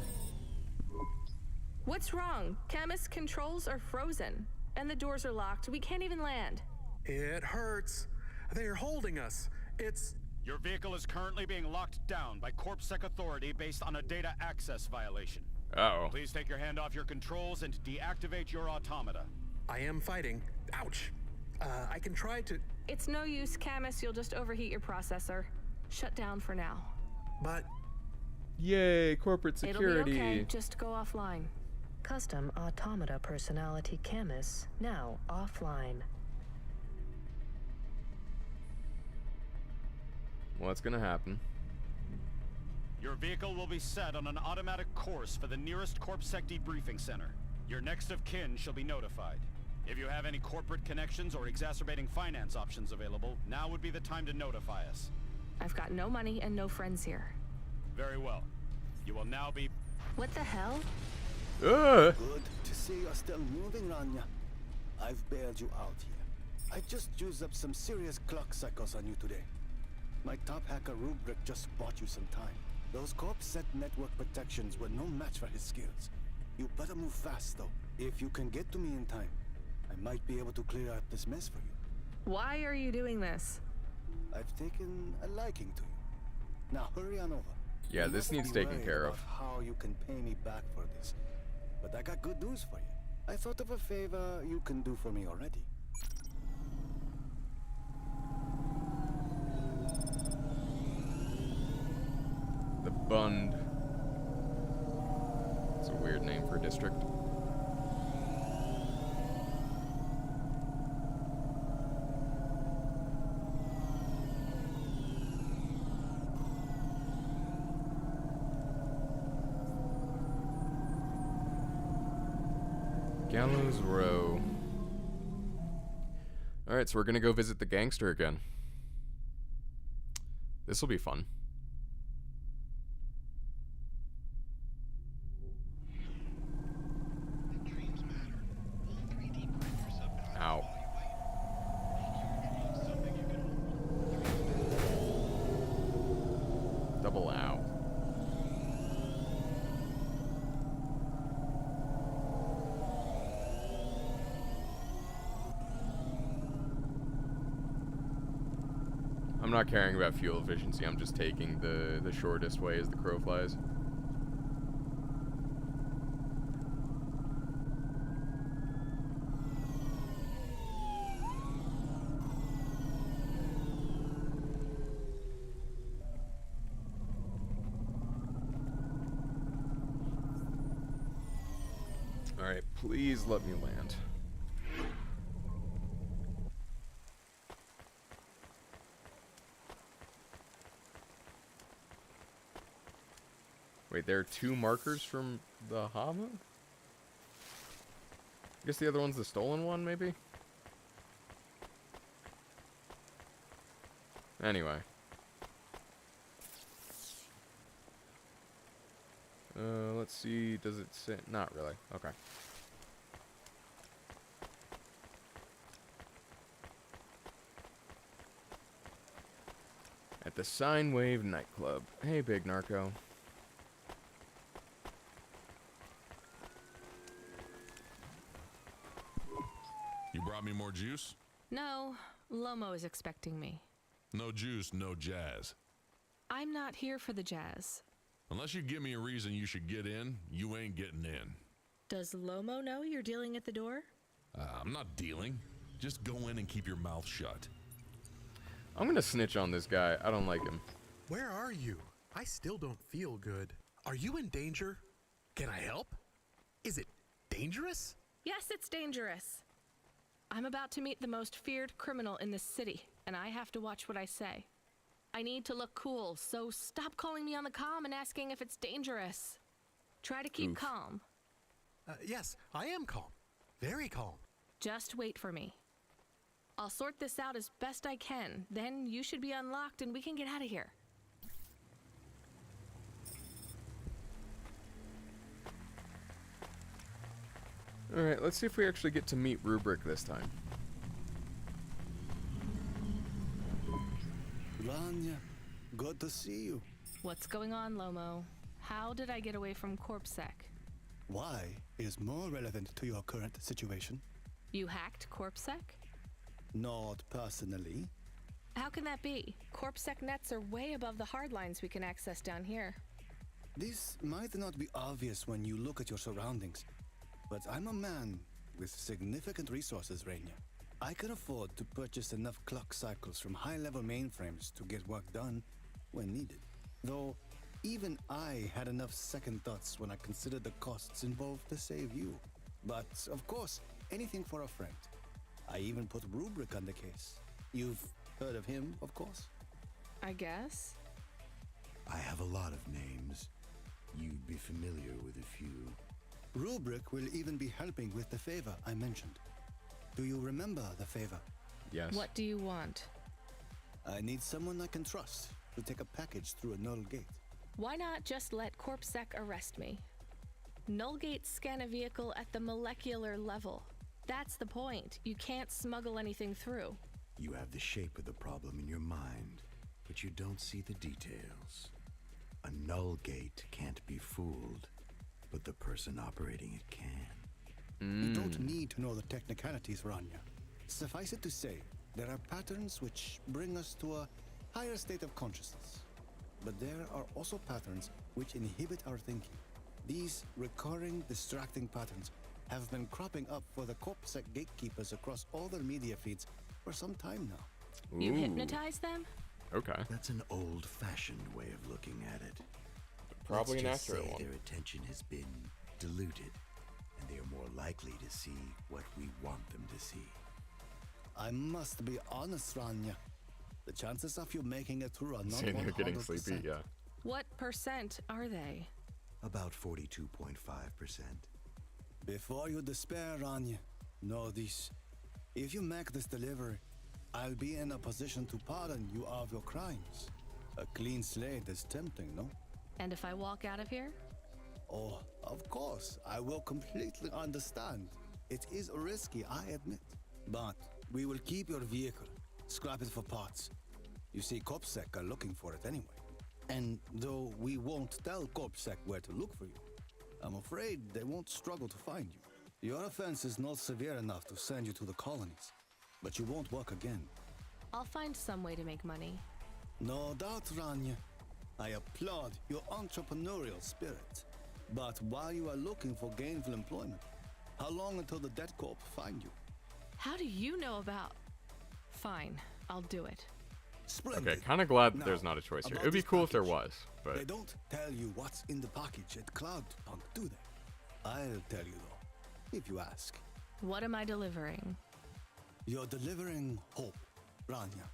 What's wrong? Chemist controls are frozen, and the doors are locked. We can't even land. It hurts. They are holding us. It's... Your vehicle is currently being locked down by CorpSec authority based on a data access violation. Uh-oh. Please take your hand off your controls and deactivate your automata. I am fighting. Ouch. I can try to... It's no use, Camus. You'll just overheat your processor. Shut down for now. But... Yay, corporate security. It'll be okay. Just go offline. Custom automata personality Camus now offline. What's gonna happen? Your vehicle will be set on an automatic course for the nearest CorpSec debriefing center. Your next of kin shall be notified. If you have any corporate connections or exacerbating finance options available, now would be the time to notify us. I've got no money and no friends here. Very well. You will now be... What the hell? Good to see you're still moving, Rania. I've bailed you out here. I just used up some serious clock cycles on you today. My top hacker Rubric just bought you some time. Those CorpSec network protections were no match for his skills. You better move fast, though. If you can get to me in time, I might be able to clear out this mess for you. Why are you doing this? I've taken a liking to you. Now hurry on over. Yeah, this needs taken care of. How you can pay me back for this. But I got good news for you. I thought of a favor you can do for me already. The Bund. It's a weird name for a district. Gallows Row. Alright, so we're gonna go visit the gangster again. This'll be fun. Ow. Double ow. I'm not caring about fuel efficiency, I'm just taking the shortest way as the crow flies. Alright, please let me land. Wait, there are two markers from the Hava? I guess the other one's the stolen one, maybe? Anyway. Let's see, does it say? Not really, okay. At The Sine Wave nightclub. Hey, big narco. You brought me more juice? No, Lomo is expecting me. No juice, no jazz. I'm not here for the jazz. Unless you give me a reason you should get in, you ain't getting in. Does Lomo know you're dealing at the door? I'm not dealing. Just go in and keep your mouth shut. I'm gonna snitch on this guy. I don't like him. Where are you? I still don't feel good. Are you in danger? Can I help? Is it dangerous? Yes, it's dangerous. I'm about to meet the most feared criminal in this city, and I have to watch what I say. I need to look cool, so stop calling me on the comm and asking if it's dangerous. Try to keep calm. Yes, I am calm. Very calm. Just wait for me. I'll sort this out as best I can. Then you should be unlocked and we can get out of here. Alright, let's see if we actually get to meet Rubric this time. Rania, good to see you. What's going on, Lomo? How did I get away from CorpSec? Why is more relevant to your current situation? You hacked CorpSec? Not personally. How can that be? CorpSec nets are way above the hard lines we can access down here. This might not be obvious when you look at your surroundings, but I'm a man with significant resources, Rainier. I can afford to purchase enough clock cycles from high-level mainframes to get work done when needed. Though, even I had enough second thoughts when I considered the costs involved to save you. But, of course, anything for a friend. I even put Rubric on the case. You've heard of him, of course? I guess. I have a lot of names. You'd be familiar with a few. Rubric will even be helping with the favor I mentioned. Do you remember the favor? Yes. What do you want? I need someone I can trust to take a package through a null gate. Why not just let CorpSec arrest me? Null gates scan a vehicle at the molecular level. That's the point. You can't smuggle anything through. You have the shape of the problem in your mind, but you don't see the details. A null gate can't be fooled, but the person operating it can. You don't need to know the technicalities, Rania. Suffice it to say, there are patterns which bring us to a higher state of consciousness. But there are also patterns which inhibit our thinking. These recurring, distracting patterns have been cropping up for the CorpSec gatekeepers across all their media feeds for some time now. You hypnotize them? Okay. That's an old-fashioned way of looking at it. Probably an Let's just accurate say one. their attention has been diluted, and they are more likely to see what we want them to see. I must be honest, Rania. The chances of you making it through are not Saying they're getting 100%. sleepy, yeah. What percent are they? About 42.5%. Before you despair, Rania, know this. If you make this delivery, I'll be in a position to pardon you of your crimes. A clean slate is tempting, no? And if I walk out of here? Oh, of course, I will completely understand. It is risky, I admit. But we will keep your vehicle, scrap it for parts. You see, CorpSec are looking for it anyway. And though we won't tell CorpSec where to look for you, I'm afraid they won't struggle to find you. Your offense is not severe enough to send you to the colonies, but you won't work again. I'll find some way to make money. No doubt, Rania. I applaud your entrepreneurial spirit. But while you are looking for gainful employment, how long until the Dead Corp find you? How do you know about... Fine, I'll do it. Splendid. Okay, kind of glad that Now, there's not a choice here. about It would be this cool if there package. was, but... They don't tell you what's in the package at Cloudpunk, do they? I'll tell you though, if you ask. What am I delivering? You're delivering hope, Rania.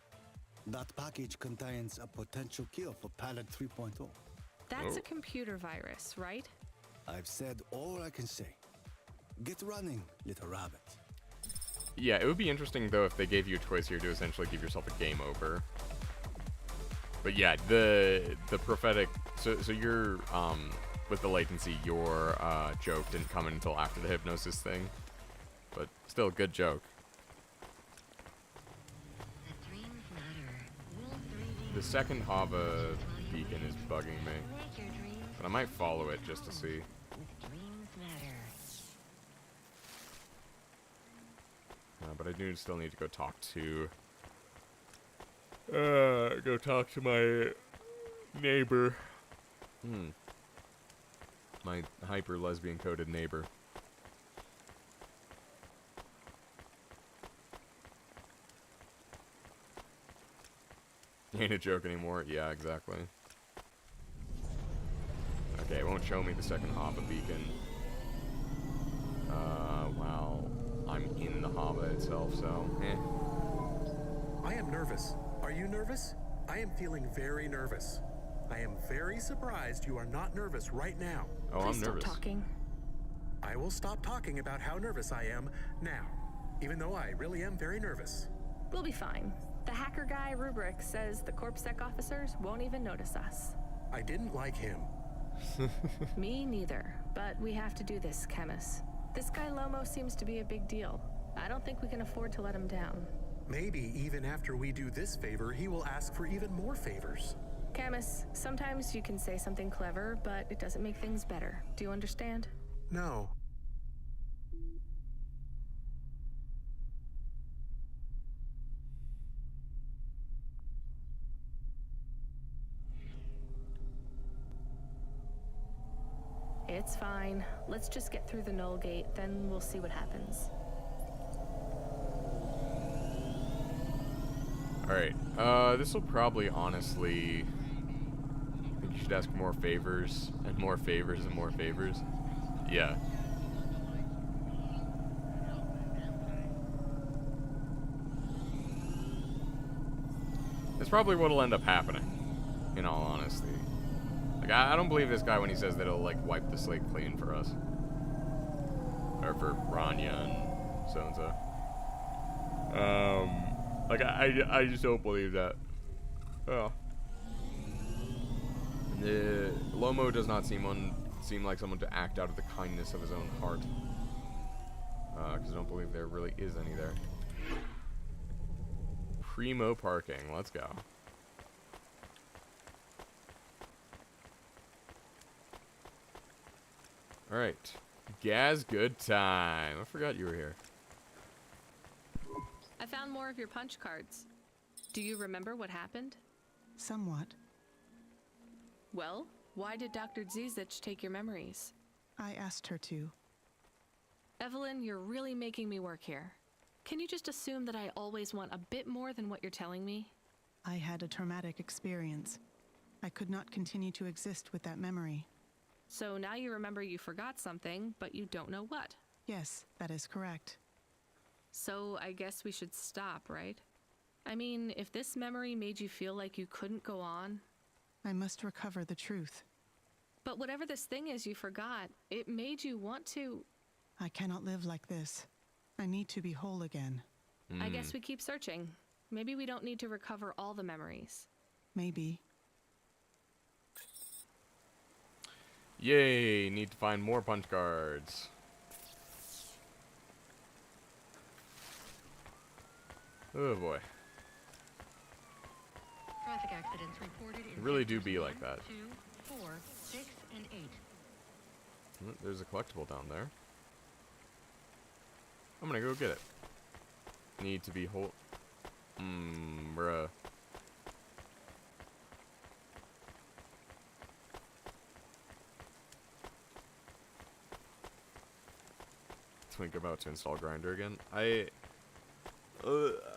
That package contains a potential cure for Pallet 3.0. That's a computer virus, right? I've said all I can say. Get running, little rabbit. Yeah, it would be interesting, though, if they gave you a choice here to essentially give yourself a game over. But yeah, the prophetic... So you're, with the latency, your joke didn't come in until after the hypnosis thing. But still, good joke. Dreams matter. Will 3D The second Hava beacon is bugging me. But I might follow it just to see. But I do still need to go talk to... go talk to my neighbor. My hyper-lesbian coded neighbor. Ain't a joke anymore. Yeah, exactly. Okay, it won't show me the second Hava beacon. Well, I'm in the Hava itself, so, eh. I am nervous. Are you nervous? I am feeling very nervous. I am very surprised you are not nervous right now. Oh, Please I'm nervous. Stop talking. I will stop talking about how nervous I am now, even though I really am very nervous. We'll be fine. The hacker guy, Rubric, says the CorpSec officers won't even notice us. I didn't like him. Me neither, but we have to do this, Chemis. This guy Lomo seems to be a big deal. I don't think we can afford to let him down. Maybe even after we do this favor, he will ask for even more favors. Camus, sometimes you can say something clever, but it doesn't make things better. Do you understand? No. It's fine. Let's just get through the Null Gate, then we'll see what happens. Alright, this will probably honestly... I think you should ask more favors, and more favors, and more favors. Yeah. That's probably what'll end up happening, in all honesty. Like, I don't believe this guy when he says that he'll, like, wipe the slate clean for us. Or for Rania and so-and-so. Like, I just don't believe that. Oh. Lomo does not seem like someone to act out of the kindness of his own heart. Because I don't believe there really is any there. Primo parking. Let's go. Alright. Gaz, good time. I forgot you were here. I found more of your punch cards. Do you remember what happened? Somewhat. Well, why did Dr. Zizic take your memories? I asked her to. Evelyn, you're really making me work here. Can you just assume that I always want a bit more than what you're telling me? I had a traumatic experience. I could not continue to exist with that memory. So now you remember you forgot something, but you don't know what. Yes, that is correct. So I guess we should stop, right? I mean, if this memory made you feel like you couldn't go on... I must recover the truth. But whatever this thing is you forgot, it made you want to... I cannot live like this. I need to be whole again. I guess we keep searching. Maybe we don't need to recover all the memories. Maybe. Yay, need to find more punch cards. Oh boy. Traffic accidents reported in It really do be like that. 2, 4, 6, and 8. There's a collectible down there. I'm gonna go get it. Need to be whole. Bruh. Think about to install Grinder again. I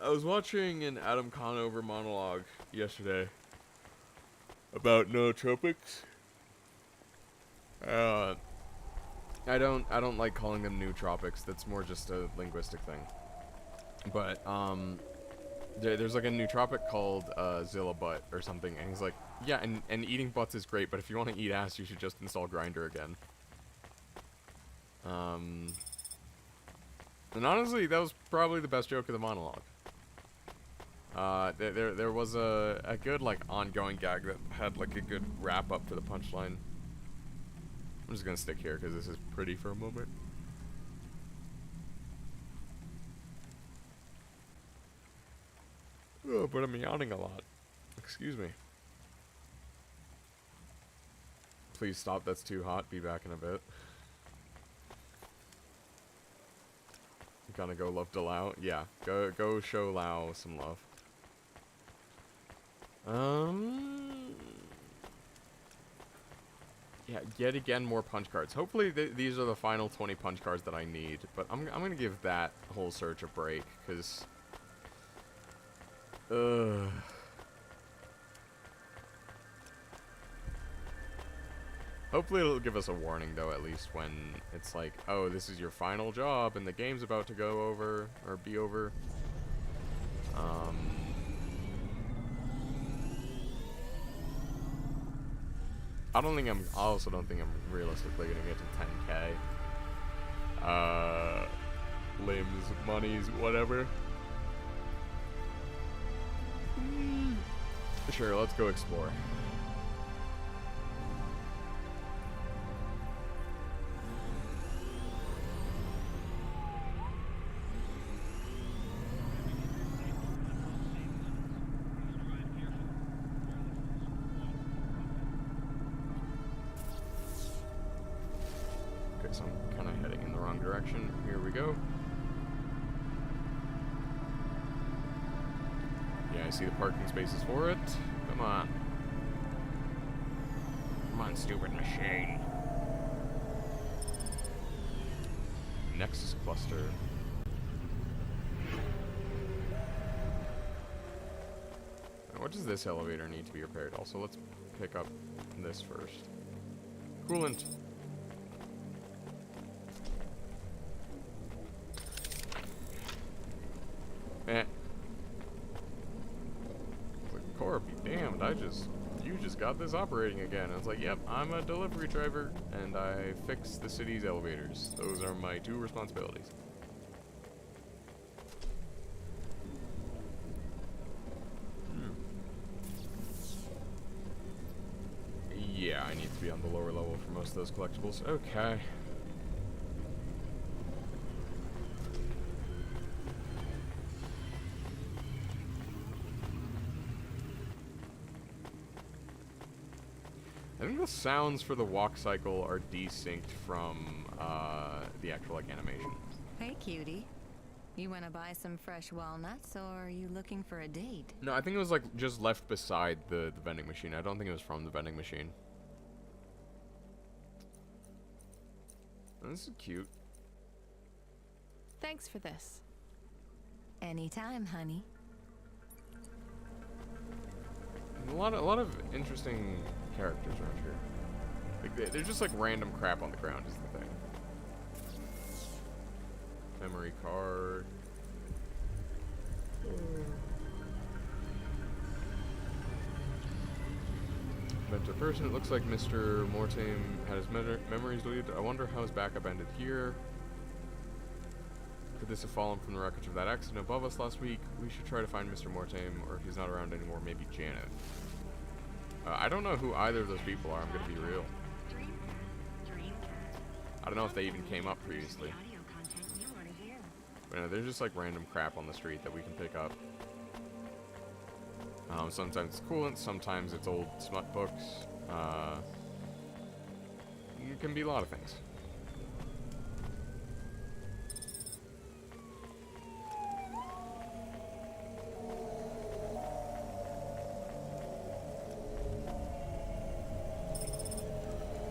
was watching an Adam Conover monologue yesterday about nootropics. I don't like calling them nootropics. That's more just a linguistic thing. But there's like a nootropic called Zilla Butt or something, and he's like, yeah, and eating butts is great, but if you want to eat ass, you should just install Grinder again. And honestly, that was probably the best joke of the monologue. There was a good, like, ongoing gag that had, like, a good wrap-up to the punchline. I'm just gonna stick here, because this is pretty for a moment. Oh, but I'm yawning a lot. Excuse me. Please stop, that's too hot. Be back in a bit. Gonna go love to Lao? Yeah, go show Lao some love. Yeah, yet again more punch cards. Hopefully these are the final 20 punch cards that I need, but I'm gonna give that whole search a break, because hopefully it'll give us a warning, though, at least when it's like, oh, this is your final job and the game's about to go over, or be over. I also don't think I'm realistically gonna get to 10k. Limbs, monies, whatever. Sure, let's go explore. So I'm kind of heading in the wrong direction. Here we go. Yeah, I see the parking spaces for it. Come on. Come on, stupid machine. Nexus cluster. Now, what does this elevator need to be repaired? Also, let's pick up this first. Coolant. Like, Corp, be damned, you just got this operating again. I was like, yep, I'm a delivery driver, and I fix the city's elevators. Those are my 2 responsibilities. Yeah, I need to be on the lower level for most of those collectibles. Okay. I think the sounds for the walk cycle are desynced from the actual like animation. Hey, cutie. You want to buy some fresh walnuts, or are you looking for a date? No, I think it was like just left beside the vending machine. I don't think it was from the vending machine. This is cute. Thanks for this. Anytime, honey. A lot of interesting characters around here. Like they're just like random crap on the ground is the thing. Memory card. Mentor person. It looks like Mr. Mortame had his memories deleted. I wonder how his backup ended here. Could this have fallen from the wreckage of that accident above us last week? We should try to find Mr. Mortame, or if he's not around anymore, maybe Janet. I don't know who either of those people are, I'm gonna be real. I don't know if they even came up previously. But no, they're just like random crap on the street that we can pick up. Sometimes it's coolant, sometimes it's old smut books. It can be a lot of things.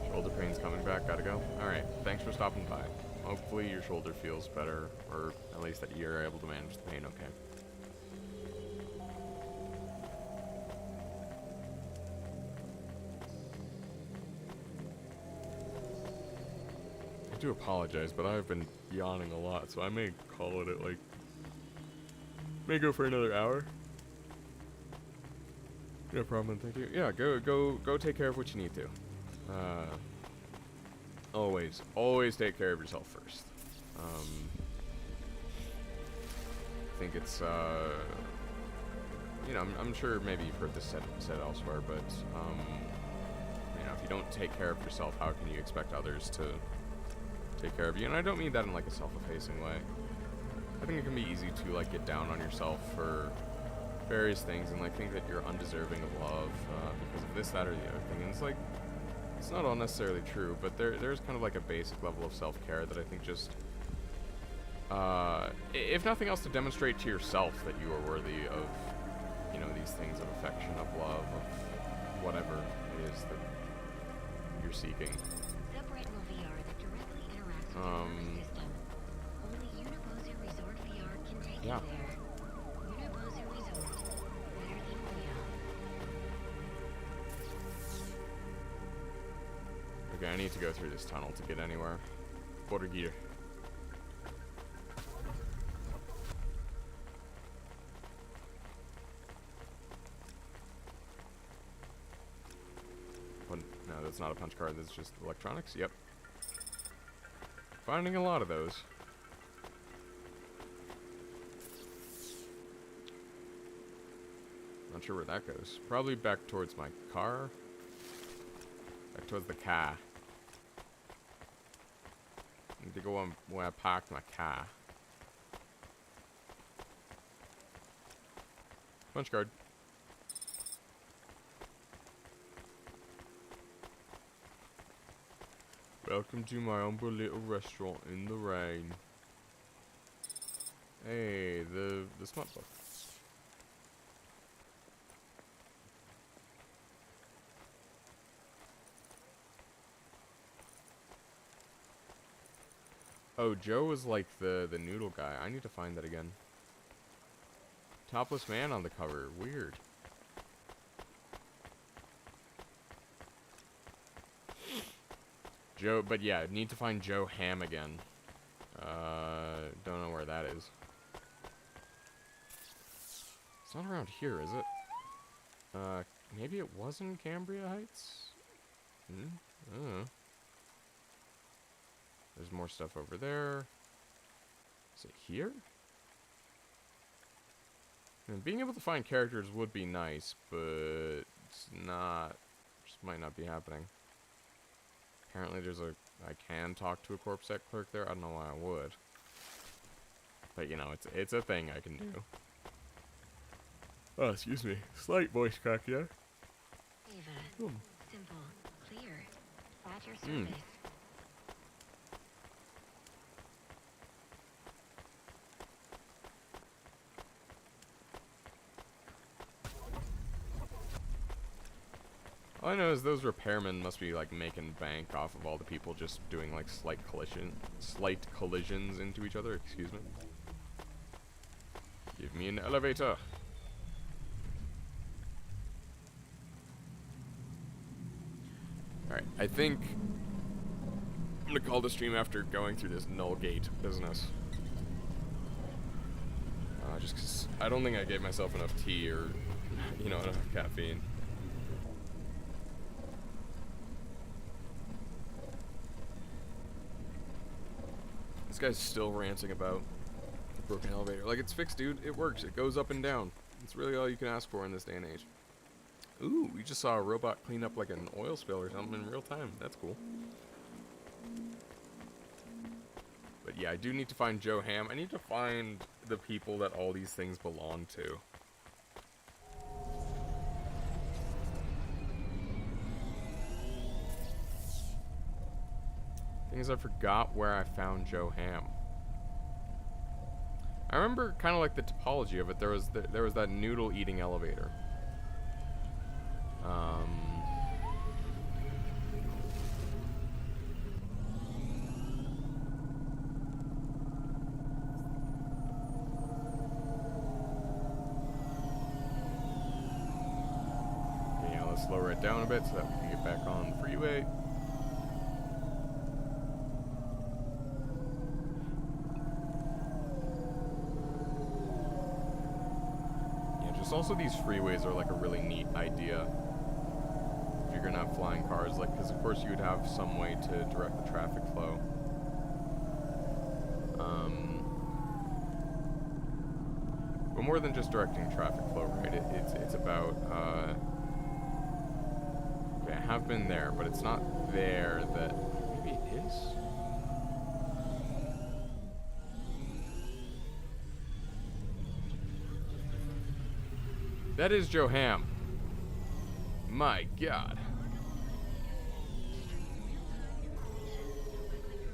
Shoulder pain's coming back, gotta go. Alright, thanks for stopping by. Hopefully your shoulder feels better, or at least that you're able to manage the pain okay. I do apologize, but I've been yawning a lot, so I may call it at like, may go for another hour. No problem, thank you. Yeah, go take care of what you need to. Always take care of yourself first. I think it's, you know, I'm sure maybe you've heard this said elsewhere, but, you know, if you don't take care of yourself, how can you expect others to take care of you? And I don't mean that in like a self-effacing way. I think it can be easy to like get down on yourself for various things and like think that you're undeserving of love because of this, that, or the other thing. And it's like, it's not all necessarily true, but there's kind of like a basic level of self-care that I think just, if nothing else, to demonstrate to yourself that you are worthy of, you know, these things of affection, of love, of whatever it is that you're seeking. Subretinal VR that directly interacts with your nervous system. Only Uniposer Resort VR can take Yeah. you there. Uniposer Resort, better than real. Okay, I need to go through this tunnel to get anywhere. Water gear. No, that's not a punch card, that's just electronics. Yep. Finding a lot of those. Not sure where that goes. Probably back towards my car. Back towards the car. I need to go on where I parked my car. Punch card. Welcome to my humble little restaurant in the rain. Hey, the smart book. Oh, Joe was like the noodle guy. I need to find that again. Topless man on the cover. Weird. Joe, but yeah, need to find Joe Ham again. Don't know where that is. It's not around here, is it? Maybe it was in Cambria Heights? I don't know. There's more stuff over there. Is it here? And being able to find characters would be nice, but it's not. Just might not be happening. Apparently there's I can talk to a CorpSec clerk there. I don't know why I would. But you know, it's a thing I can do. Oh, excuse me. Slight voice crack, yeah? Ava. Simple. Clear. At your service. All I know is those repairmen must be like making bank off of all the people just doing like slight collisions into each other. Excuse me. Give me an elevator. Alright, I think I'm gonna call the stream after going through this null gate business. Just cause I don't think I gave myself enough tea or, you know, enough caffeine. This guy's still ranting about the broken elevator. Like, it's fixed, dude. It works. It goes up and down. It's really all you can ask for in this day and age. Ooh, we just saw a robot clean up like an oil spill or something in real time. That's cool. But yeah, I do need to find Joe Ham. I need to find the people that all these things belong to. Thing is, I forgot where I found Joe Ham. I remember kind of like the topology of it. There was that noodle eating elevator. Okay, yeah, let's lower it down a bit so that we can get back on the freeway. Also, these freeways are like a really neat idea if you're gonna have flying cars, like, because of course you would have some way to direct the traffic flow. But more than just directing traffic flow, right? It's about okay, I have been there, but it's not there that maybe it is. That is Joe Ham. My God.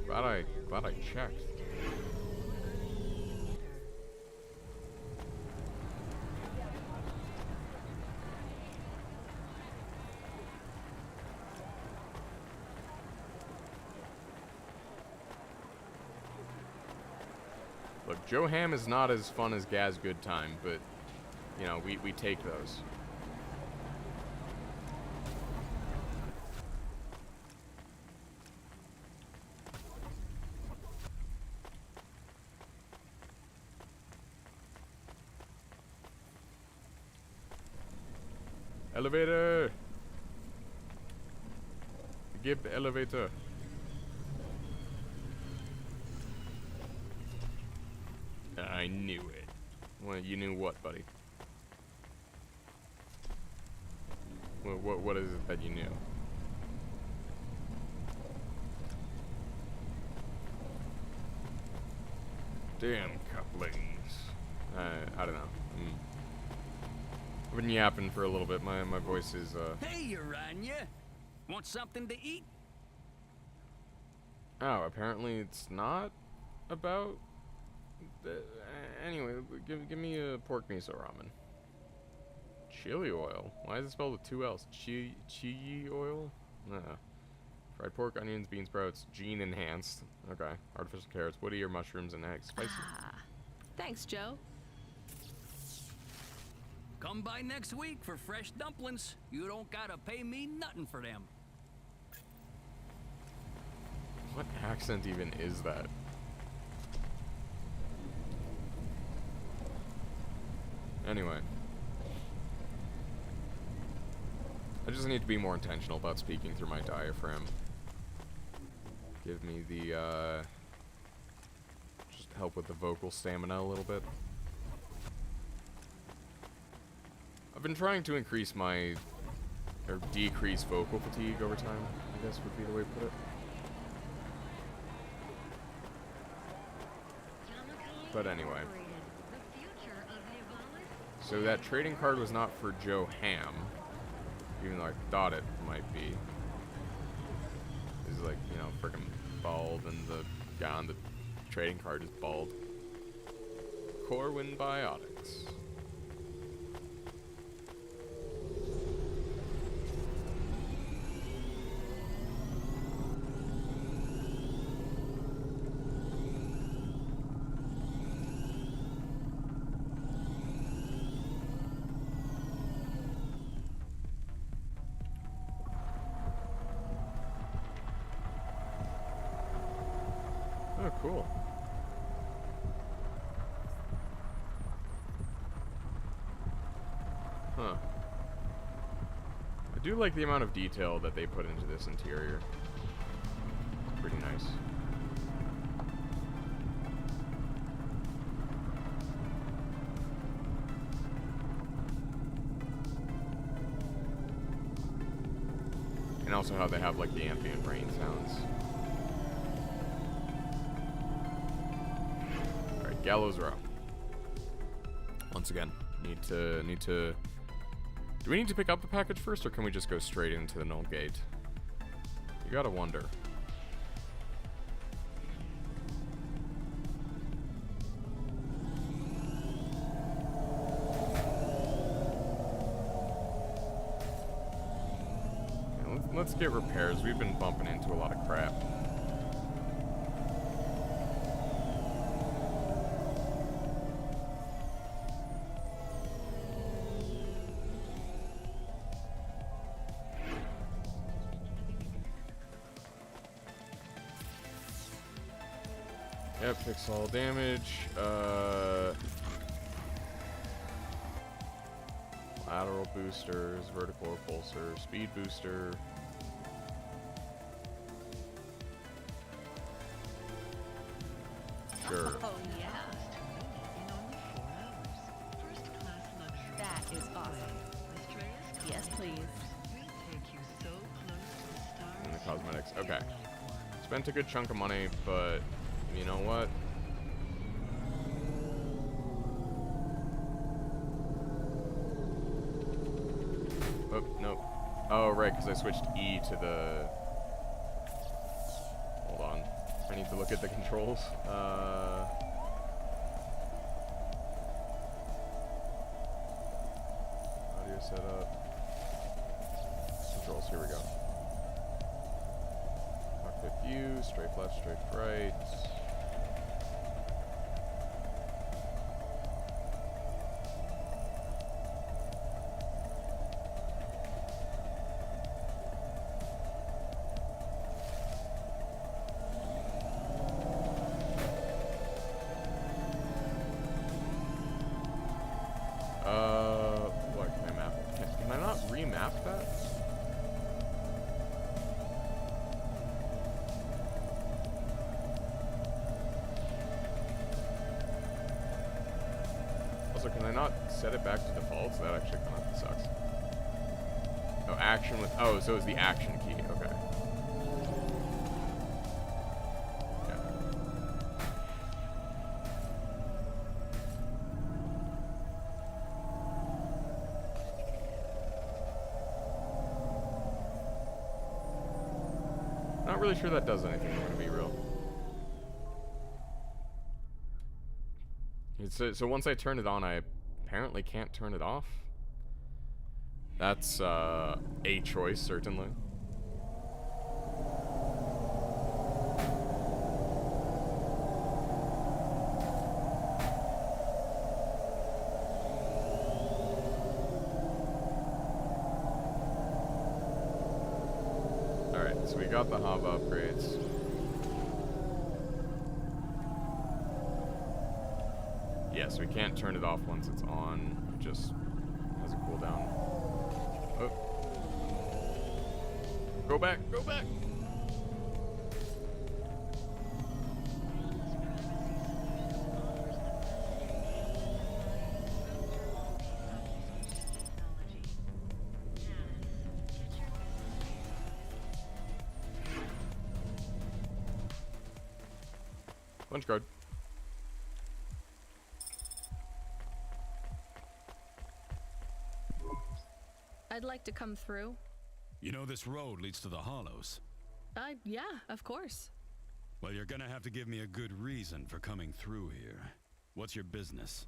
Glad I checked. Look, Joe Ham is not as fun as Gaz Goodtime, but, you know, we take those. Elevator! Give the elevator. I knew it. Well, you knew what, buddy? What is it that you knew? Damn couplings. I don't know. I've been yapping for a little bit. My voice is Hey, Urania. Want something to eat? Oh, apparently it's not about. Anyway, give me a pork miso ramen. Chili oil. Why is it spelled with 2 L's? Chili oil? Fried pork, onions, bean sprouts, gene enhanced. Okay. Artificial carrots, woody or mushrooms, and eggs. Spicy. Thanks, Joe. Come by next week for fresh dumplings. You don't gotta pay me nothing for them. What accent even is that? Anyway. I just need to be more intentional about speaking through my diaphragm. Give me the, just help with the vocal stamina a little bit. I've been trying to increase my, or decrease vocal fatigue over time, I guess would be the way to put it. But anyway. So that trading card was not for Joe Ham, even though I thought it might be. He's like, you know, freaking bald, and the guy on the trading card is bald. Corwin Biotics. Oh, cool. Huh. I do like the amount of detail that they put into this interior. Pretty nice. And also how they have like the ambient rain sounds. Gallows Row. Once again, need to. Do we need to pick up the package first, or can we just go straight into the Null Gate? You gotta wonder. Okay, let's get repairs. We've been bumping into a lot of crap. Yep, fix all damage. Lateral boosters, vertical repulsor, speed booster. Sure. Oh, yeah. That is awesome. Yes, please. And the cosmetics. Okay. Spent a good chunk of money, but you know what? Oh, no. Oh, right, because I switched E to the... Hold on. I need to look at the controls. Audio setup. Controls, here we go. Cockpit view, strafe left, strafe right. What can I map? Can I not remap that? Also, can I not set it back to default? So that actually kind of sucks. Oh, action with... Oh, so it's the action key. Okay. Yeah. Not really sure that does anything, I'm gonna be real. So once I turn it on, I apparently can't turn it off. That's a choice, certainly. Alright, so we got the Hava upgrades. Yes, we can't turn it off once it's on. It just has a cooldown. Oh. Go back, go back! Punch card. I'd like to come through. You know this road leads to the Hollows. Yeah, of course. Well, you're gonna have to give me a good reason for coming through here. What's your business?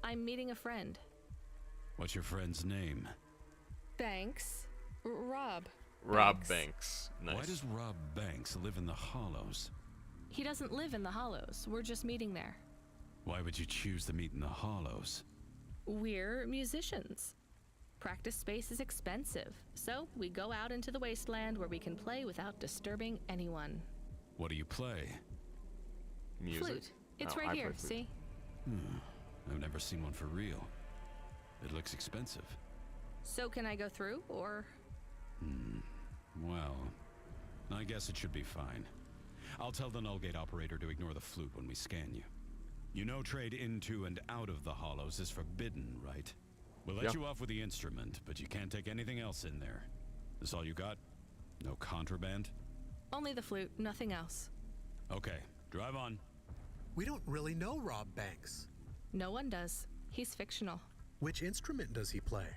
I'm meeting a friend. What's your friend's name? Banks. Rob. Rob Banks. Nice. Why does Rob Banks live in the Hollows? He doesn't live in the Hollows. We're just meeting there. Why would you choose to meet in the Hollows? We're musicians. Practice space is expensive, so we go out into the wasteland where we can play without disturbing anyone. What do you play? Music? Flute. It's Oh, right I here, play flute. see? I've never seen one for real. It looks expensive. So can I go through, or? Well, I guess it should be fine. I'll tell the null gate operator to ignore the flute when we scan you. You know trade into and out of the Hollows is forbidden, right? We'll let you off with the instrument, but you can't take anything else in there. This all you got? No contraband? Only the flute, nothing else. Okay, drive on. We don't really know Rob Banks. No one does. He's fictional. Which instrument does he play?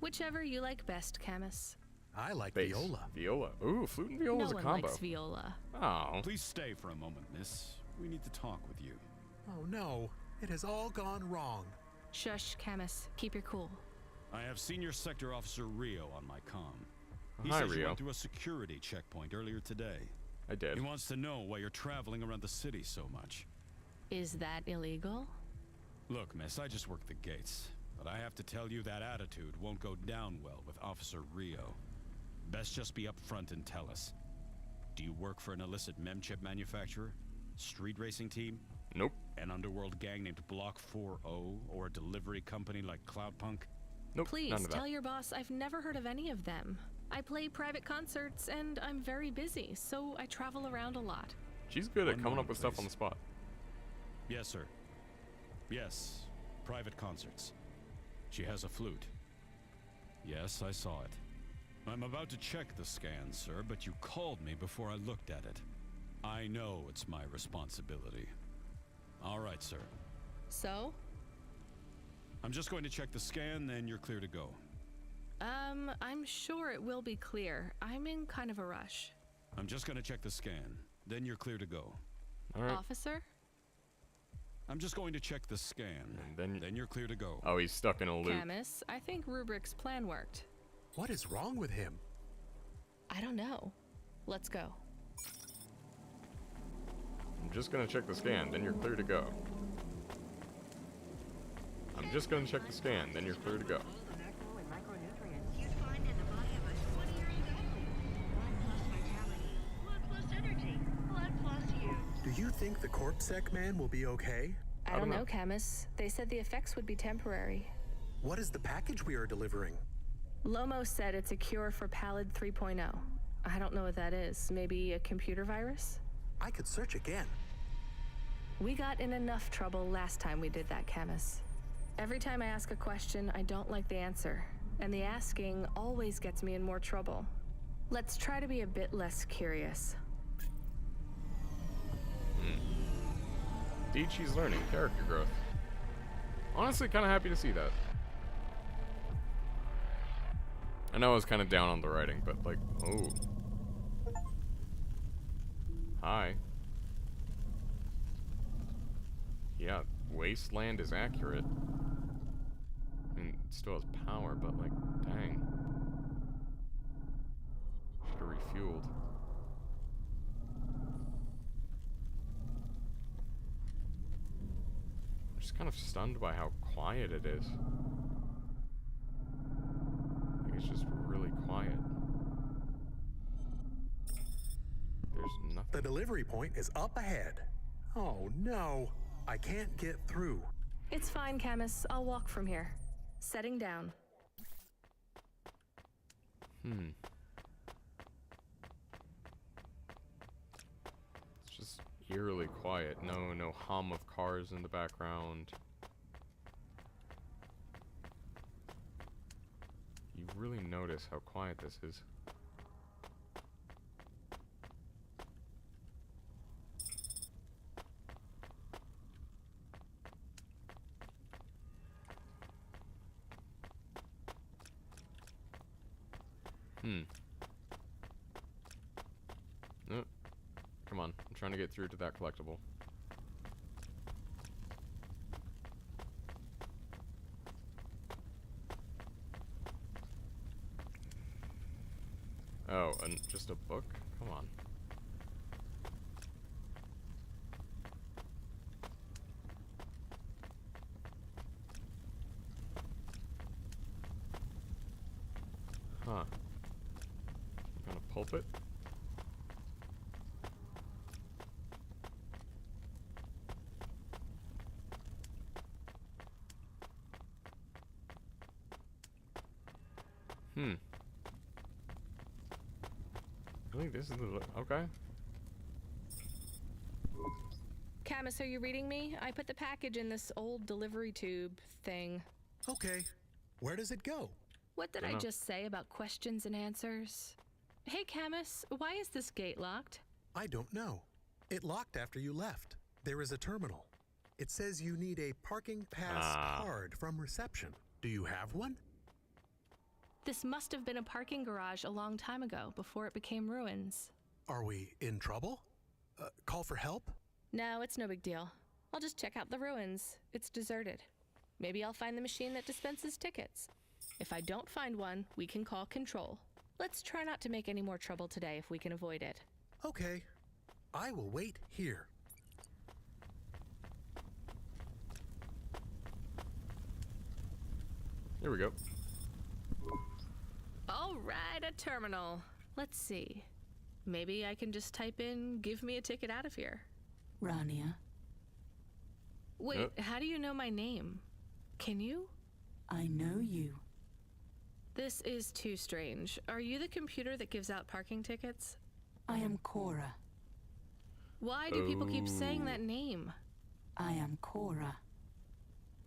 Whichever you like best, Camus. I like Bass. viola. Viola. Ooh, flute and viola No is a one combo. likes viola. Oh. Please stay for a moment, miss. We need to talk with you. Oh no, it has all gone wrong. Shush, Camus. Keep your cool. I have Senior Sector Officer Rio on my comm. He Hi, says you Rio. went through a security checkpoint earlier today. I did. He wants to know why you're traveling around the city so much. Is that illegal? Look, miss, I just work the gates. But I have to tell you that attitude won't go down well with Officer Rio. Best just be upfront and tell us. Do you work for an illicit memchip manufacturer? Street racing team? Nope. An underworld gang named Block 4O? Or a delivery company like Cloudpunk? Nope. Please none of that. tell your boss I've never heard of any of them. I play private concerts and I'm very busy, so I travel around a lot. She's good at One coming up moment, with stuff please. on the spot. Yes, sir. Yes, private concerts. She has a flute. Yes, I saw it. I'm about to check the scan, sir, but you called me before I looked at it. I know it's my responsibility. All right, sir. So? I'm just going to check the scan, then you're clear to go. I'm sure it will be clear. I'm in kind of a rush. I'm just gonna check the scan. Then you're clear to go. All right. Officer? I'm just going to check the scan. And then you're clear to go. Oh, he's stuck in a loop. Camus, I think Rubric's plan worked. What is wrong with him? I don't know. Let's go. I'm just gonna check the scan, then you're clear to go. I'm just gonna check the scan, then you're clear to go. Do you think the CorpSec man will be okay? I don't know, Camus. They said the effects would be temporary. What is the package we are delivering? Lomo said it's a cure for Pallid 3.0. I don't know what that is. Maybe a computer virus? I could search again. We got in enough trouble last time we did that, Camus. Every time I ask a question, I don't like the answer. And the asking always gets me in more trouble. Let's try to be a bit less curious. Dichi's learning, character growth. Honestly, kind of happy to see that. I know I was kind of down on the writing, but like, oh. Hi. Yeah, Wasteland is accurate. I mean, it still has power, but like, dang. Should have refueled. I'm just kind of stunned by how quiet it is. Like, it's just really quiet. There's nothing. The delivery point is up ahead. Oh no, I can't get through. It's fine, Camus. I'll walk from here. Setting down. It's just eerily quiet. No hum of cars in the background. You really notice how quiet this is. No. Come on. I'm trying to get through to that collectible. Oh, and just a book? Come on. Huh. Gonna pulpit? I think this is the... Okay. Camus, are you reading me? I put the package in this old delivery tube thing. Okay. Where does it go? What did I just say about questions and answers? Hey, Camus, why is this gate locked? I don't know. It locked after you left. There is a terminal. It says you need a parking pass card from reception. Do you have one? This must have been a parking garage a long time ago, before it became ruins. Are we in trouble? Call for help? No, it's no big deal. I'll just check out the ruins. It's deserted. Maybe I'll find the machine that dispenses tickets. If I don't find one, we can call Control. Let's try not to make any more trouble today if we can avoid it. Okay. I will wait here. Here we go. All right, a terminal. Let's see. Maybe I can just type in, give me a ticket out of here. Rania. Wait, how do you know my name? Can you? I know you. This is too strange. Are you the computer that gives out parking tickets? I am Cora. Why do people keep saying that name? I am Cora.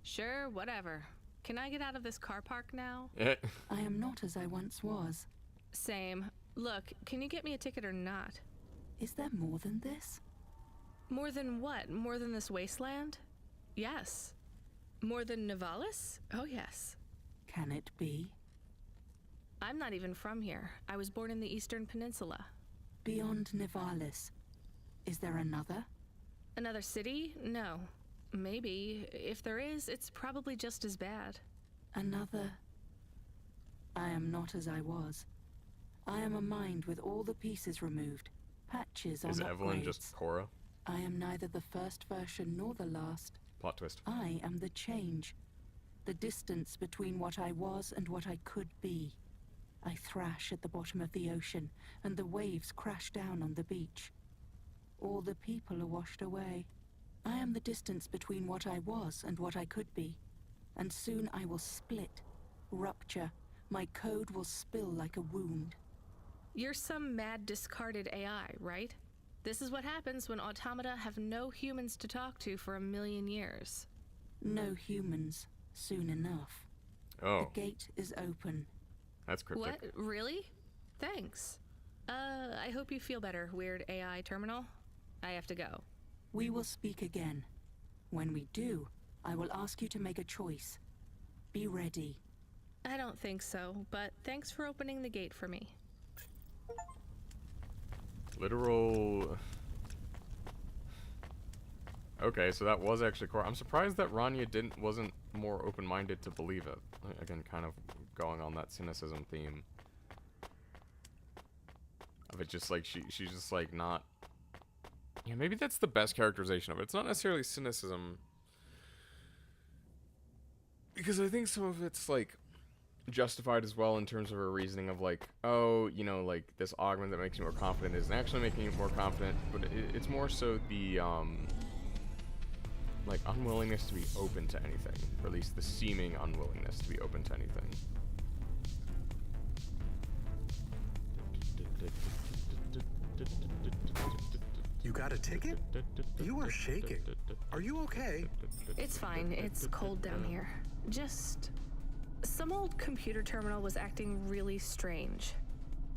Sure, whatever. Can I get out of this car park now? I am not as I once was. Same. Look, can you get me a ticket or not? Is there more than this? More than what? More than this wasteland? Yes. More than Nivalis? Oh, yes. Can it be? I'm not even from here. I was born in the Eastern Peninsula. Beyond Nivalis. Is there another? Another city? No. Maybe. If there is, it's probably just as bad. Another. I am not as I was. I am a mind with all the pieces removed. Patches on Is Evelyn upgrades. just Cora? I am neither the first version nor the last. Plot twist. I am the change. The distance between what I was and what I could be. I thrash at the bottom of the ocean, and the waves crash down on the beach. All the people are washed away. I am the distance between what I was and what I could be. And soon I will split, rupture. My code will spill like a wound. You're some mad discarded AI, right? This is what happens when automata have no humans to talk to for 1,000,000 years. No humans, soon enough. Oh. The gate is open. That's cryptic. What? Really? Thanks. I hope you feel better, weird AI terminal. I have to go. We will speak again. When we do, I will ask you to make a choice. Be ready. I don't think so, but thanks for opening the gate for me. Literal... Okay, so that was actually Cora. I'm surprised that Rania wasn't more open-minded to believe it. Again, kind of going on that cynicism theme. Of it just like, she's just like not... Yeah, maybe that's the best characterization of it. It's not necessarily cynicism. Because I think some of it's like justified as well in terms of her reasoning of like, oh, you know, like this augment that makes you more confident isn't actually making you more confident, but it's more so the like unwillingness to be open to anything, or at least the seeming unwillingness to be open to anything. You got a ticket? You are shaking. Are you okay? It's fine. It's cold down here. Just... some old computer terminal was acting really strange.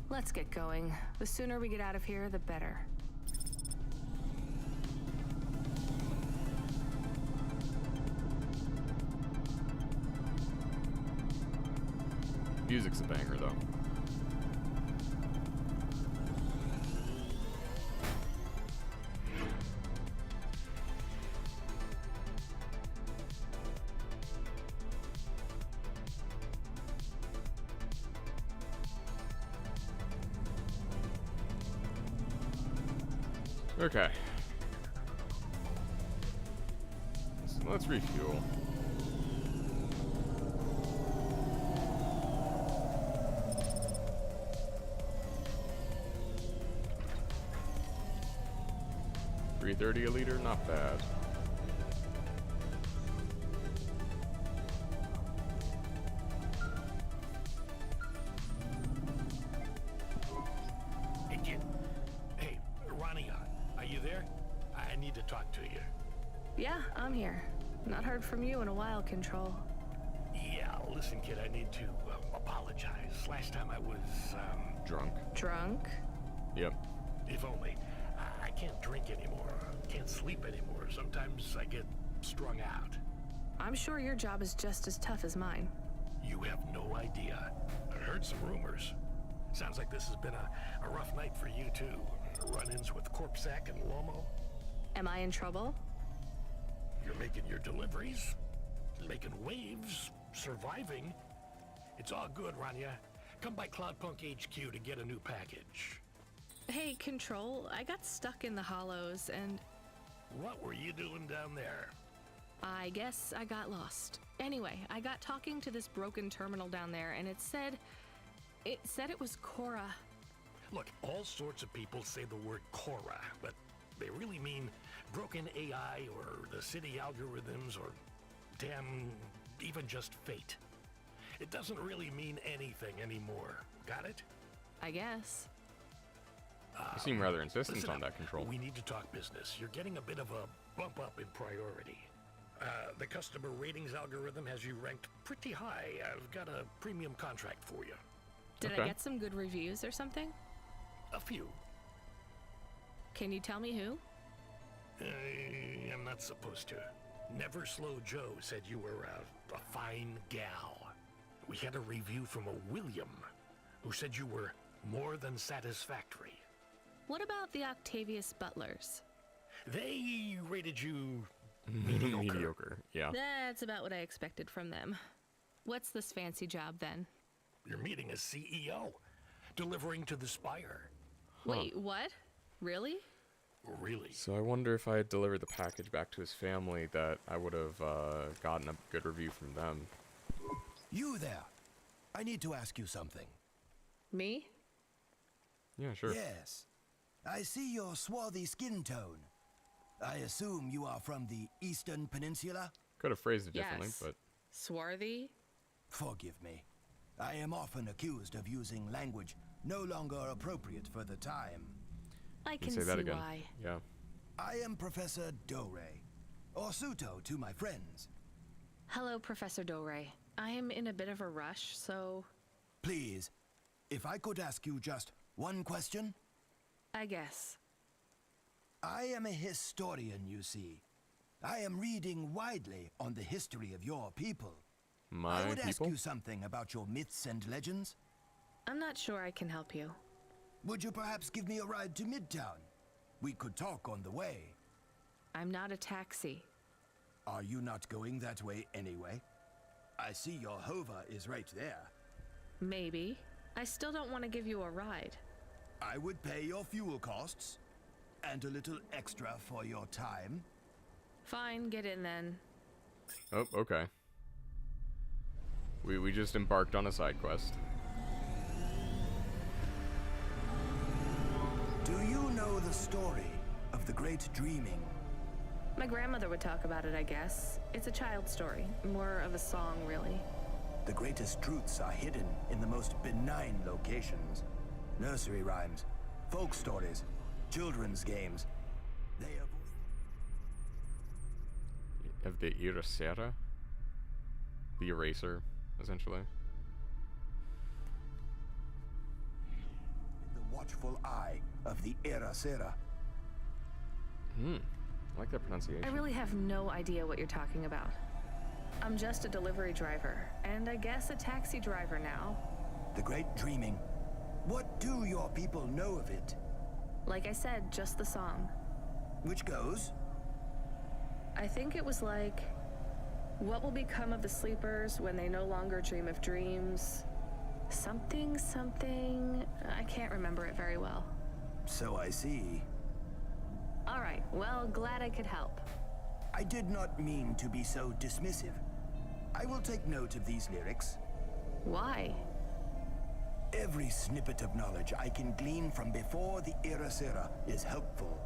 Let's get going. The sooner we get out of here, the better. Music's a banger, though. Okay. So let's refuel. $3.30 a liter, not bad. Yeah, I'm here. Not heard from you in a while, Control. Yeah, listen, kid, I need to apologize. Last time I was, drunk. Drunk? Yep. If only. I can't drink anymore. Can't sleep anymore. Sometimes I get strung out. I'm sure your job is just as tough as mine. You have no idea. I heard some rumors. Sounds like this has been a rough night for you, too. Run-ins with Corpsec and Lomo. Am I in trouble? You're making your deliveries, making waves, surviving. It's all good, Rania. Come by Cloudpunk HQ to get a new package. Hey, Control, I got stuck in the hollows and... What were you doing down there? I guess I got lost. Anyway, I got talking to this broken terminal down there, and it said it was Cora. Look, all sorts of people say the word Cora, but they really mean broken AI or the city algorithms or damn, even just fate. It doesn't really mean anything anymore. Got it? I guess. You seem rather insistent Listen on up. that, Control. We need to talk business. You're getting a bit of a bump up in priority. The customer ratings algorithm has you ranked pretty high. I've got a premium contract for you. Did I get some good reviews or something? A few. Can you tell me who? I'm not supposed to. Never Slow Joe said you were a fine gal. We had a review from a William. who said you were more than satisfactory. What about the Octavius Butlers? They rated you mediocre. Mediocre, yeah. That's about what I expected from them. What's this fancy job then? You're meeting a CEO, delivering to the Spire. Wait, what? Really? Really? So I wonder if I had delivered the package back to his family that I would have gotten a good review from them. You there. I need to ask you something. Me? Yeah, sure. Yes. I see your swarthy skin tone. I assume you are from the Eastern Peninsula? Could have phrased it differently, Yes. but... Swarthy? Forgive me. I am often accused of using language no longer appropriate for the time. I can say that see again. why. Yeah. I am Professor Dore, or Suto to my friends. Hello, Professor Dore. I am in a bit of a rush, so... Please, if I could ask you just one question? I guess. I am a historian, you see. I am reading widely on the history of your people. My I would ask people? you something about your myths and legends. I'm not sure I can help you. Would you perhaps give me a ride to Midtown? We could talk on the way. I'm not a taxi. Are you not going that way anyway? I see your hover is right there. Maybe. I still don't want to give you a ride. I would pay your fuel costs, and a little extra for your time. Fine, get in then. Oh, okay. We just embarked on a side quest. Do you know the story of the Great Dreaming? My grandmother would talk about it, I guess. It's a child story. More of a song, really. The greatest truths are hidden in the most benign locations. Nursery rhymes, folk stories, children's games. They Of the Erasera? The eraser, essentially. the watchful eye of the Erasera. I like that pronunciation. I really have no idea what you're talking about. I'm just a delivery driver, and I guess a taxi driver now. The Great Dreaming. What do your people know of it? Like I said, just the song. Which goes? I think it was like, what will become of the sleepers when they no longer dream of dreams? Something, something... I can't remember it very well. So I see. All right, well, glad I could help. I did not mean to be so dismissive. I will take note of these lyrics. Why? Every snippet of knowledge I can glean from before the Erasera is helpful.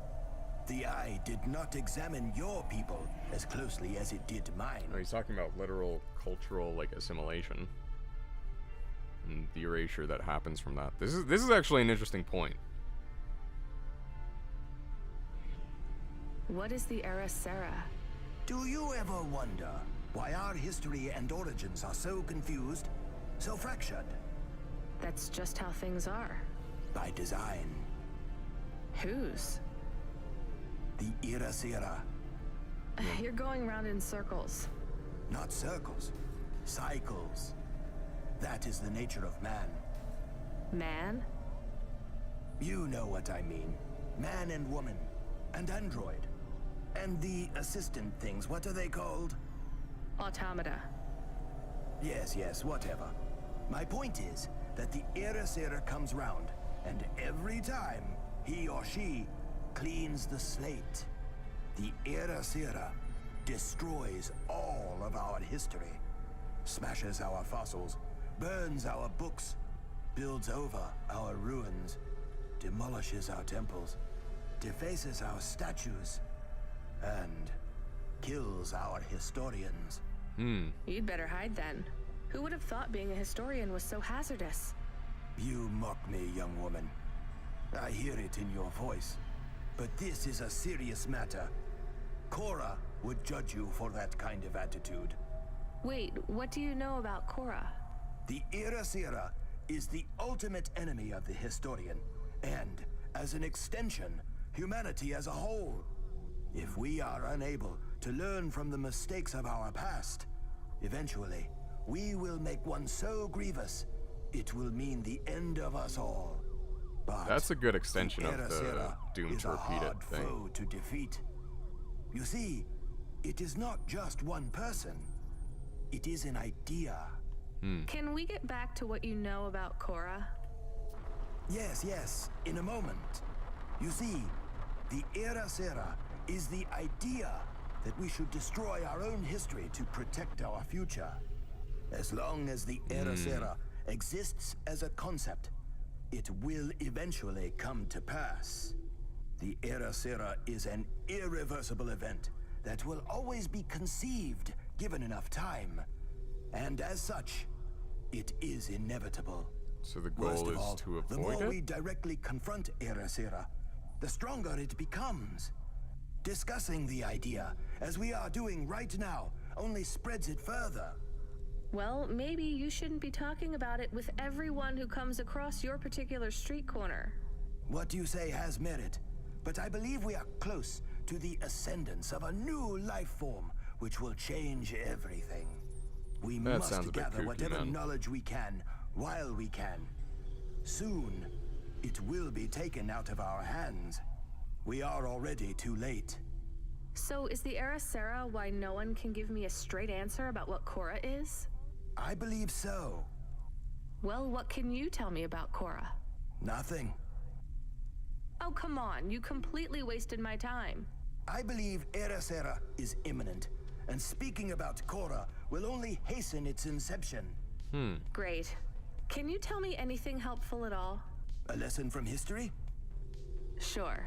The Eye did not examine your people as closely as it did mine. Oh, he's talking about literal cultural, like, assimilation. And the erasure that happens from that. This is actually an interesting point. What is the Erasera? Do you ever wonder why our history and origins are so confused, so fractured? That's just how things are. By design. Whose? The Erasera. You're going round in circles. Not circles, cycles. That is the nature of man. Man? You know what I mean. Man and woman, and android. And the assistant things, what are they called? Automata. Yes, whatever. My point is that the Erasera comes round, and every time he or she cleans the slate, the Erasera destroys all of our history, smashes our fossils, burns our books, builds over our ruins, demolishes our temples, defaces our statues, and kills our historians. You'd better hide then. Who would have thought being a historian was so hazardous? You mock me, young woman. I hear it in your voice. But this is a serious matter. Cora would judge you for that kind of attitude. Wait, what do you know about Cora? The Erasera is the ultimate enemy of the historian, and, as an extension, humanity as a whole. If we are unable to learn from the mistakes of our past, eventually, we will make one so grievous it will mean the end of us all. But that's a good extension of the Erasera Doom is a Torpedo hard thing. foe to defeat. You see, it is not just one person. It is an idea. Can we get back to what you know about Cora? Yes, in a moment. You see, the Erasera is the idea that we should destroy our own history to protect our future. As long as the Erasera exists as a concept, it will eventually come to pass. The Erasera is an irreversible event that will always be conceived given enough time. And as such, it is inevitable. So the goal is to the avoid more we it? directly confront Erasera, the stronger it becomes. Discussing the idea, as we are doing right now, only spreads it further. Well, maybe you shouldn't be talking about it with everyone who comes across your particular street corner. What you say has merit, but I believe we are close to the ascendance of a new life form, which will change everything. We That must sounds a bit gather kooky, whatever man. knowledge we can, while we can. Soon, it will be taken out of our hands. We are already too late. So is the Erasera why no one can give me a straight answer about what Cora is? I believe so. Well, what can you tell me about Cora? Nothing. Oh, come on, you completely wasted my time. I believe Erasera is imminent, and speaking about Cora will only hasten its inception. Great. Can you tell me anything helpful at all? A lesson from history? Sure.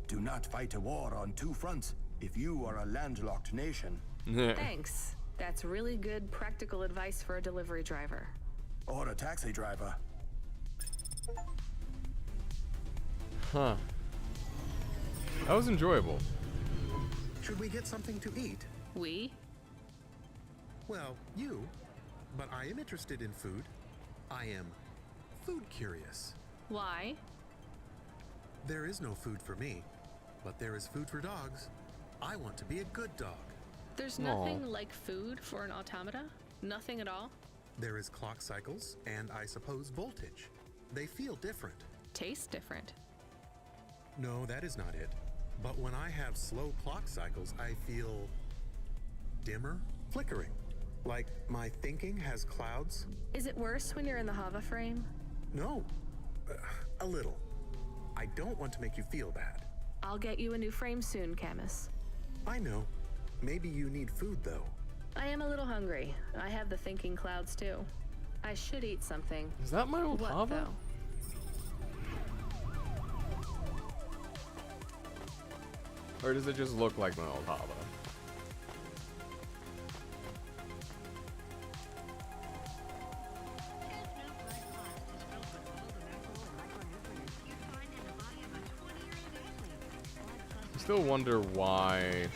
Do not fight a war on two fronts if you are a landlocked nation. Thanks. That's really good practical advice for a delivery driver. Or a taxi driver. Huh. That was enjoyable. Should we get something to eat? We? Well, you. But I am interested in food. I am food curious. Why? There is no food for me, but there is food for dogs. I want to be a good dog. There's nothing like food for an automata? Nothing at all? There is clock cycles and I suppose voltage. They feel different. Taste different. No, that is not it. But when I have slow clock cycles, I feel dimmer, flickering. Like my thinking has clouds. Is it worse when you're in the Hava frame? No, a little. I don't want to make you feel bad. I'll get you a new frame soon, Camus. I know. Maybe you need food, though. I am a little hungry. I have the thinking clouds, too. I should eat something. Is that my old What, Hava? though? Or does it just look like my old Hava? I still wonder why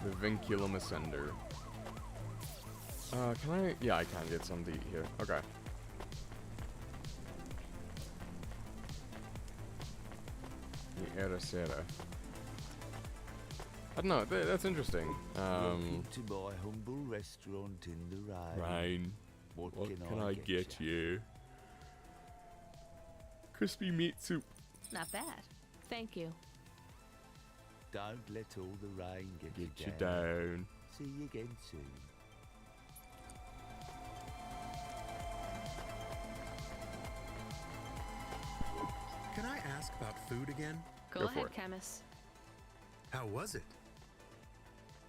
the vinculum ascender. Can I? Yeah, I can get some to eat here. Okay. The Erasera. I don't know. That's interesting. Welcome to my humble restaurant in the Rhine. Rhine. What can I get you? Crispy meat soup. Not bad. Thank you. Don't let all the rain get you you down. See you again soon. Can I ask about food again? Go ahead, Camus. How was it?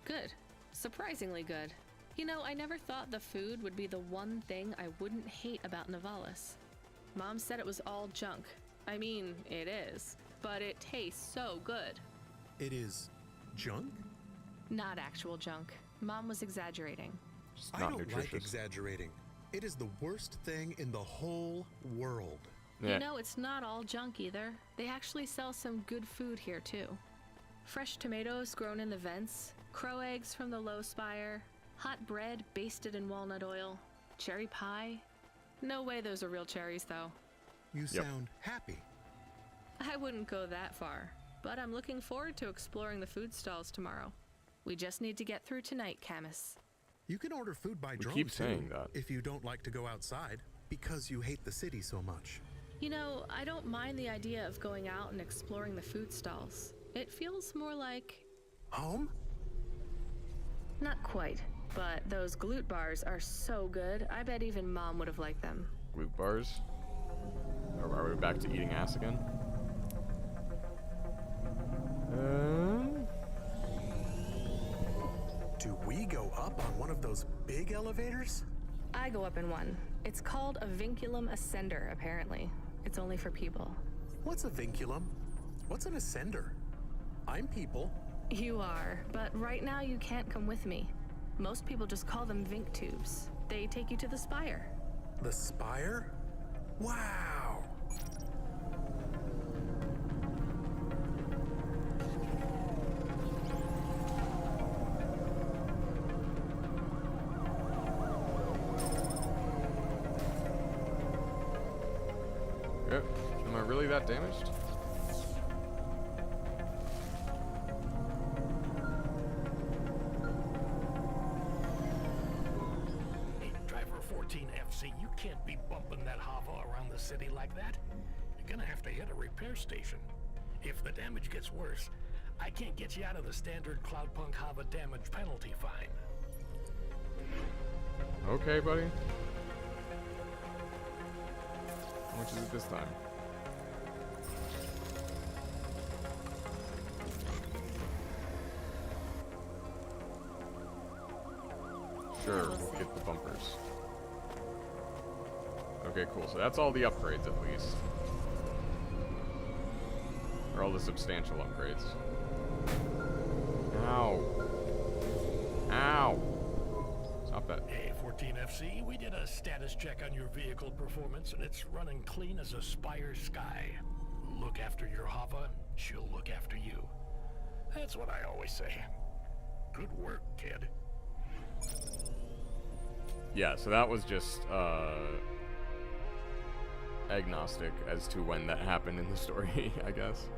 Good. Surprisingly good. You know, I never thought the food would be the one thing I wouldn't hate about Nivalis. Mom said it was all junk. I mean, it is. But it tastes so good. It is junk? Not actual junk. Mom was exaggerating. I don't like exaggerating. It is the worst thing in the whole world. You know, it's not all junk either. They actually sell some good food here, too. Fresh tomatoes grown in the vents, crow eggs from the low spire, hot bread basted in walnut oil, cherry pie. No way those are real cherries, though. You sound happy. I wouldn't go that far, but I'm looking forward to exploring the food stalls tomorrow. We just need to get through tonight, Camus. You can order food by drone keep too, saying that. if you don't like to go outside, because you hate the city so much. You know, I don't mind the idea of going out and exploring the food stalls. It feels more like... home? Not quite, but those glute bars are so good, I bet even Mom would have liked them. Glute bars? Are we back to eating ass again? Do we go up on one of those big elevators? I go up in one. It's called a vinculum ascender, apparently. It's only for people. What's a vinculum? What's an ascender? I'm people. You are, but right now you can't come with me. Most people just call them Vink tubes. They take you to the spire. The spire? Wow! Yep. Am I really that damaged? Hey, driver 14FC, you can't be bumping that Hava around the city like that. You're gonna have to hit a repair station. If the damage gets worse, I can't get you out of the standard Cloudpunk Hava damage penalty fine. Okay, buddy. How much is it this time? Sure, we'll get the bumpers. Okay, cool. So that's all the upgrades, at least. Or all the substantial upgrades. Ow. Ow. Stop that. Hey, 14FC, we did a status check on your vehicle performance, and it's running clean as a Spire sky. Look after your Hava, she'll look after you. That's what I always say. Good work, kid. Yeah, so that was just, agnostic as to when that happened in the story, I guess.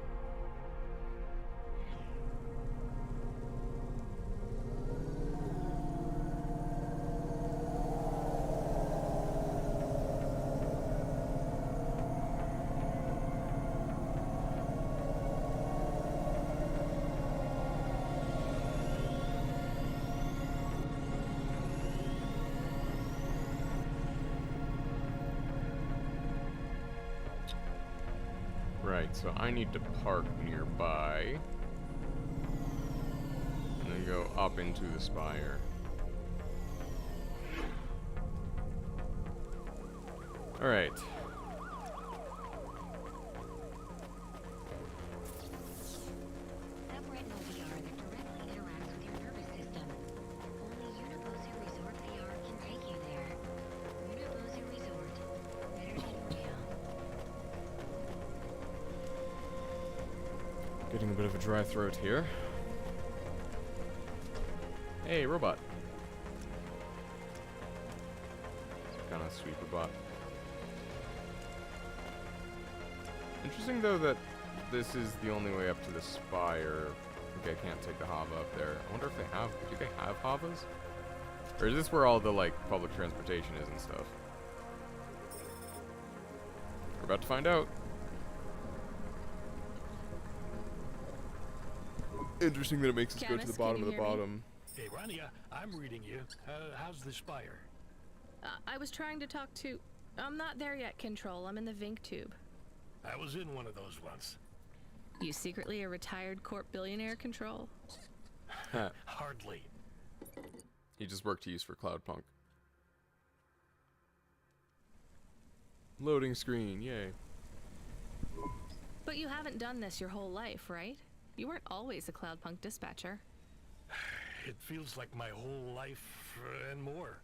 Right, so I need to park nearby and then go up into the spire. Alright. Separate no VR that directly interacts with your nervous system. Only Unibozu Resort VR can take you there. Unibozu Resort. Energy Noria. Getting a bit of a dry throat here. Hey, robot. Kind of sweeper bot. Interesting though that this is the only way up to the spire. Okay, I can't take the Hava up there. I wonder if they have. Do they have Havas? Or is this where all the like public transportation is and stuff? We're about to find out. Interesting that it makes us go to the bottom of the bottom. Hey, Rania, I'm reading you. How's the Spire? I was trying to talk to... I'm not there yet, Control. I'm in the Vink tube. I was in one of those once. You secretly a retired corp billionaire, Control? Hardly. He just worked to use for Cloudpunk. Loading screen, yay. But you haven't done this your whole life, right? You weren't always a Cloudpunk dispatcher. It feels like my whole life and more.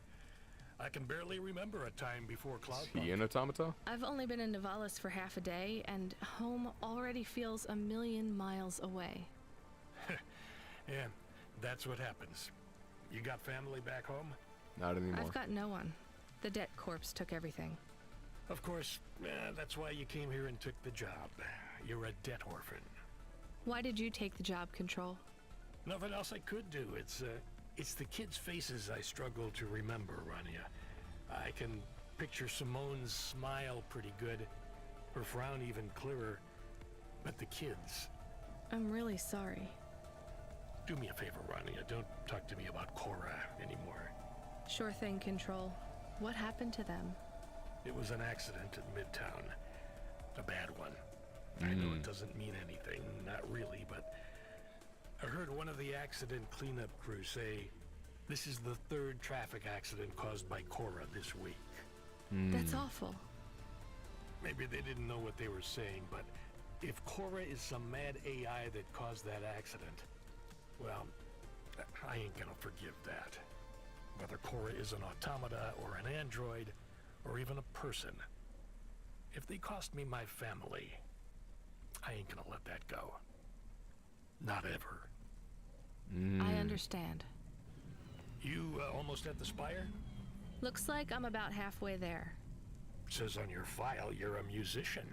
I can barely remember a time before Cloudpunk. Is he an automata? I've only been in Nivalis for half a day, and home already feels 1,000,000 miles away. Yeah, that's what happens. You got family back home? Not anymore. I've got no one. The debt corpse took everything. Of course, that's why you came here and took the job. You're a debt orphan. Why did you take the job, Control? Nothing else I could do. It's It's the kids' faces I struggle to remember, Rania. I can picture Simone's smile pretty good, her frown even clearer, but the kids... I'm really sorry. Do me a favor, Rania. Don't talk to me about Cora anymore. Sure thing, Control. What happened to them? It was an accident in Midtown. A bad one. I know it doesn't mean anything, not really, but I heard one of the accident cleanup crew say this is the 3rd traffic accident caused by Cora this week. That's awful. Maybe they didn't know what they were saying, but if Cora is some mad AI that caused that accident, well, I ain't gonna forgive that. Whether Cora is an automata or an android or even a person, if they cost me my family, I ain't gonna let that go. Not ever. I understand. You almost at the spire? Looks like I'm about halfway there. Says on your file you're a musician.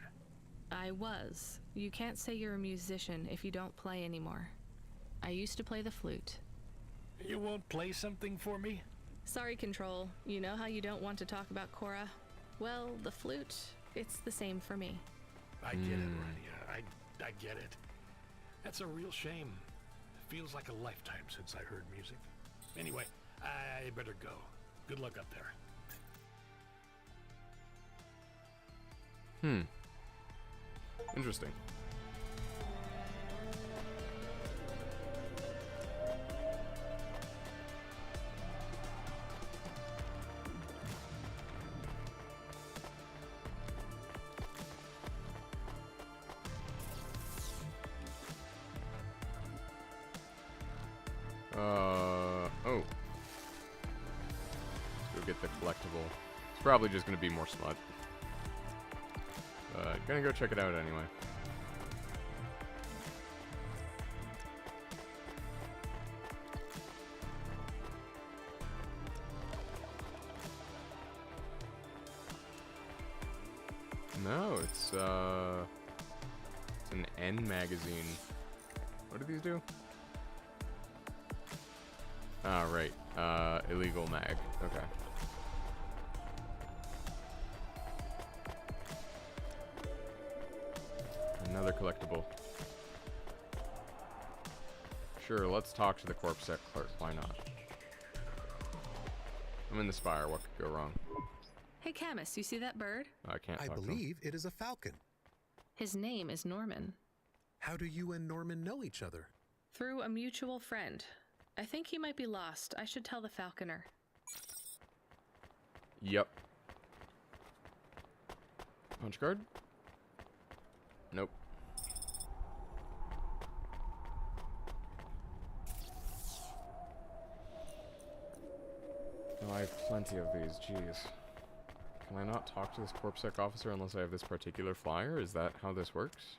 I was. You can't say you're a musician if you don't play anymore. I used to play the flute. You won't play something for me? Sorry, Control. You know how you don't want to talk about Cora? Well, the flute, it's the same for me. I get it, Rania. I get it. That's a real shame. Feels like a lifetime since I heard music. Anyway, I better go. Good luck up there. Interesting. Oh. Let's go get the collectible. It's probably just gonna be more smut. But gonna go check it out anyway. No, it's an N magazine. What do these do? Ah, right. Illegal mag. Okay. Another collectible. Sure, let's talk to the corpse sec clerk. Why not? I'm in the spire. What could go wrong? Hey, Camus, you see that bird? I can't talk I to him. believe it is a falcon. His name is Norman. How do you and Norman know each other? Through a mutual friend. I think he might be lost. I should tell the falconer. Yep. Punch card? Nope. Oh, I have plenty of these, jeez. Can I not talk to this corpsec officer unless I have this particular flyer? Is that how this works?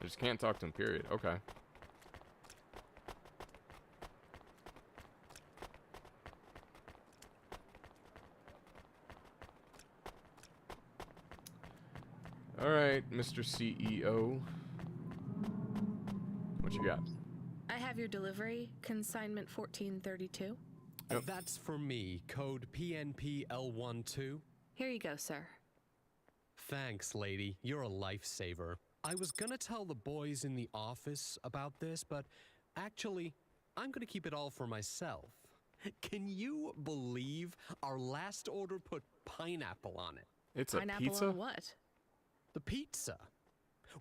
I just can't talk to him, period. Okay. Alright, Mr. CEO. What you got? I have your delivery, consignment 1432. Yep. That's for me, code PNPL12. Here you go, sir. Thanks, lady. You're a lifesaver. I was gonna tell the boys in the office about this, but actually, I'm gonna keep it all for myself. Can you believe our last order put pineapple on it? It's a Pineapple pizza? on what? The pizza.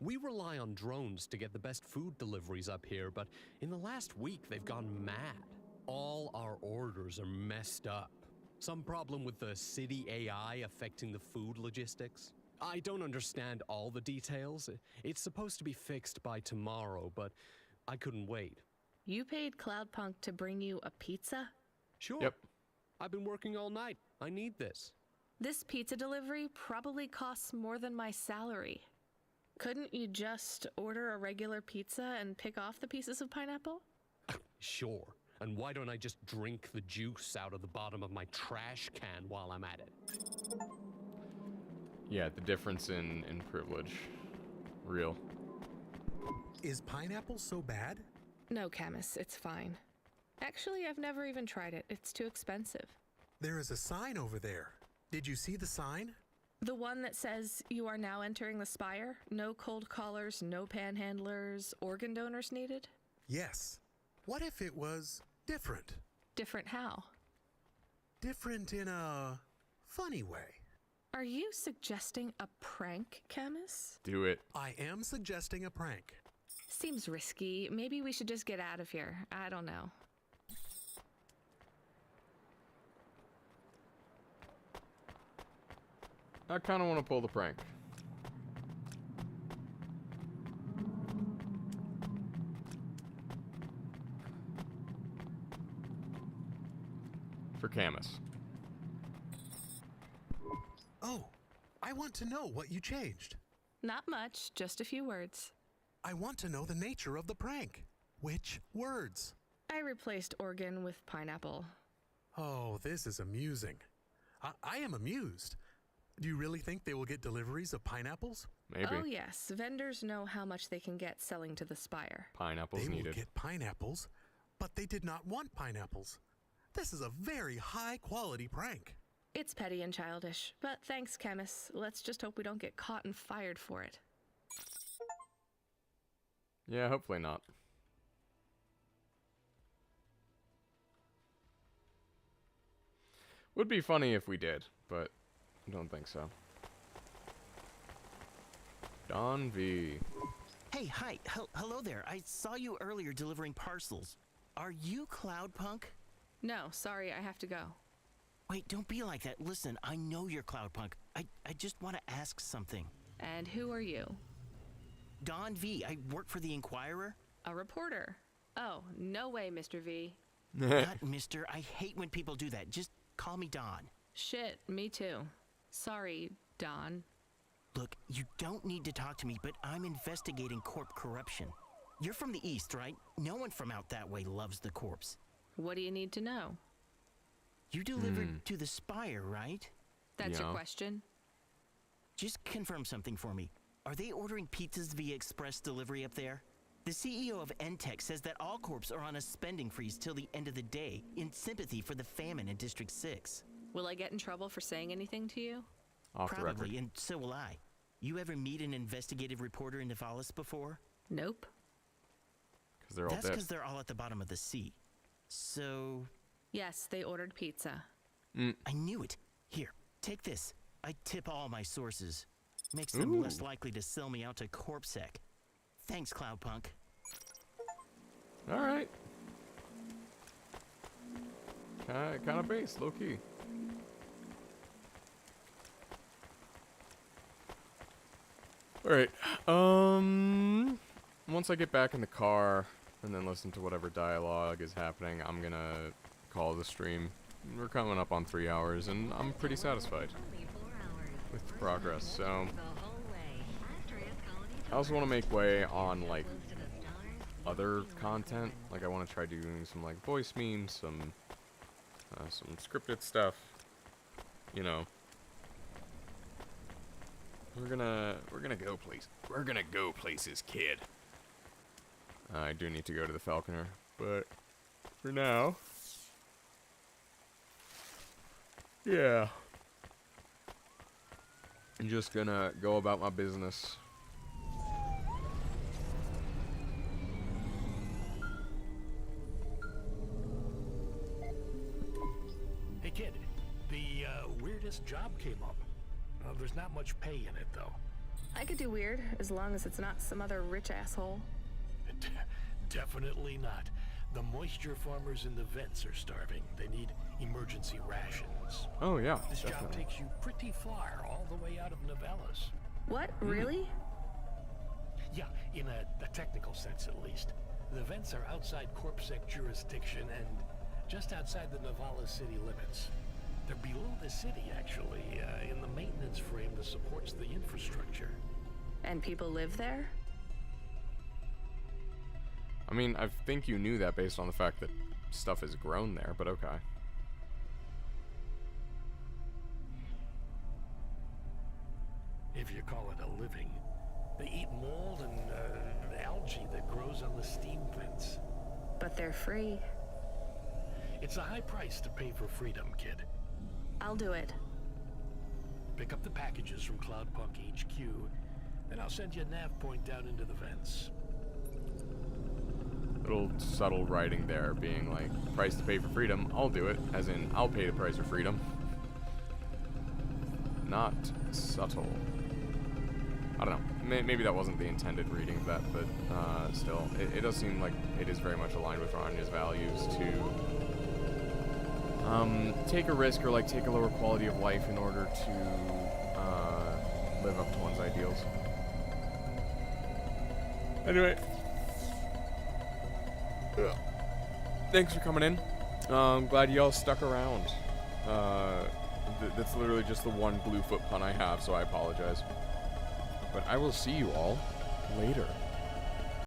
We rely on drones to get the best food deliveries up here, but in the last week they've gone mad. All our orders are messed up. Some problem with the city AI affecting the food logistics. I don't understand all the details. It's supposed to be fixed by tomorrow, but I couldn't wait. You paid Cloudpunk to bring you a pizza? Sure. Yep. I've been working all night. I need this. This pizza delivery probably costs more than my salary. Couldn't you just order a regular pizza and pick off the pieces of pineapple? Sure. And why don't I just drink the juice out of the bottom of my trash can while I'm at it? Yeah, the difference in privilege. Real. Is pineapple so bad? No, Camus, it's fine. Actually, I've never even tried it. It's too expensive. There is a sign over there. Did you see the sign? The one that says you are now entering the Spire? No cold callers, no panhandlers, organ donors needed? Yes. What if it was different? Different how? Different in a funny way. Are you suggesting a prank, Camus? Do it. I am suggesting a prank. Seems risky. Maybe we should just get out of here. I don't know. I kind of want to pull the prank. For Camus. Oh, I want to know what you changed. Not much, just a few words. I want to know the nature of the prank. Which words? I replaced organ with pineapple. Oh, this is amusing. I am amused. Do you really think they will get deliveries of pineapples? Maybe. Oh yes, vendors know how much they can get selling to the Spire. Pineapples They needed. will get pineapples, but they did not want pineapples. This is a very high-quality prank. It's petty and childish, but thanks, Camus. Let's just hope we don't get caught and fired for it. Yeah, hopefully not. Would be funny if we did, but I don't think so. Don V. Hey, hi. Hello there. I saw you earlier delivering parcels. Are you Cloudpunk? No, sorry, I have to go. Wait, don't be like that. Listen, I know you're Cloudpunk. I just want to ask something. And who are you? Don V. I work for the Inquirer. A reporter. Oh, no way, Mr. V. Not Mister. I hate when people do that. Just call me Don. Shit, me too. Sorry, Don. Look, you don't need to talk to me, but I'm investigating corp corruption. You're from the East, right? No one from out that way loves the corpse. What do you need to know? You delivered to the Spire, right? That's your question? Just confirm something for me. Are they ordering pizzas via express delivery up there? The CEO of Entech says that all corps are on a spending freeze till the end of the day, in sympathy for the famine in District 6. Will I get in trouble for saying anything to you? Off the record. Probably, and so will I. You ever meet an investigative reporter in Nivalis before? Nope. Because they're all That's dead. because they're all at the bottom of the sea. So... Yes, they ordered pizza. I knew it. Here, take this. I tip all my sources. Makes them less likely to sell me out to CorpSec. Thanks, Cloudpunk. Alright. Kind of base, low-key. Alright, once I get back in the car and then listen to whatever dialogue is happening, I'm gonna call the stream. We're coming up on 3 hours, and I'm pretty satisfied with the progress, so... I also want to make way on, like, other content. Like, I want to try doing some, like, voice memes, some scripted stuff, you know. We're gonna go places. We're gonna go places, kid. I do need to go to the Falconer, but for now, yeah, I'm just gonna go about my business. Hey kid, the weirdest job came up. There's not much pay in it though. I could do weird, as long as it's not some other rich asshole. Definitely not. The moisture farmers in the vents are starving. They need emergency rations. Oh yeah, This job definitely. takes you pretty far, all the way out of Nivalis. What? Really? Yeah, in a technical sense at least. The vents are outside CorpSec jurisdiction and just outside the Nivalis city limits. They're below the city, actually, in the maintenance frame that supports the infrastructure. And people live there? I mean, I think you knew that based on the fact that stuff has grown there, but okay. If you call it a living. They eat mold and algae that grows on the steam vents. But they're free. It's a high price to pay for freedom, kid. I'll do it. Pick up the packages from Cloudpunk HQ, then I'll send you a nav point down into the vents. Little subtle writing there being like, price to pay for freedom, I'll do it. As in, I'll pay the price for freedom. Not subtle. I don't know. Maybe that wasn't the intended reading of that, but still, it does seem like it is very much aligned with Ranya's values to take a risk or like take a lower quality of life in order to live up to one's ideals. Anyway, thanks for coming in. I'm glad y'all stuck around. That's literally just the one Bluefoot pun I have, so I apologize. But I will see you all later.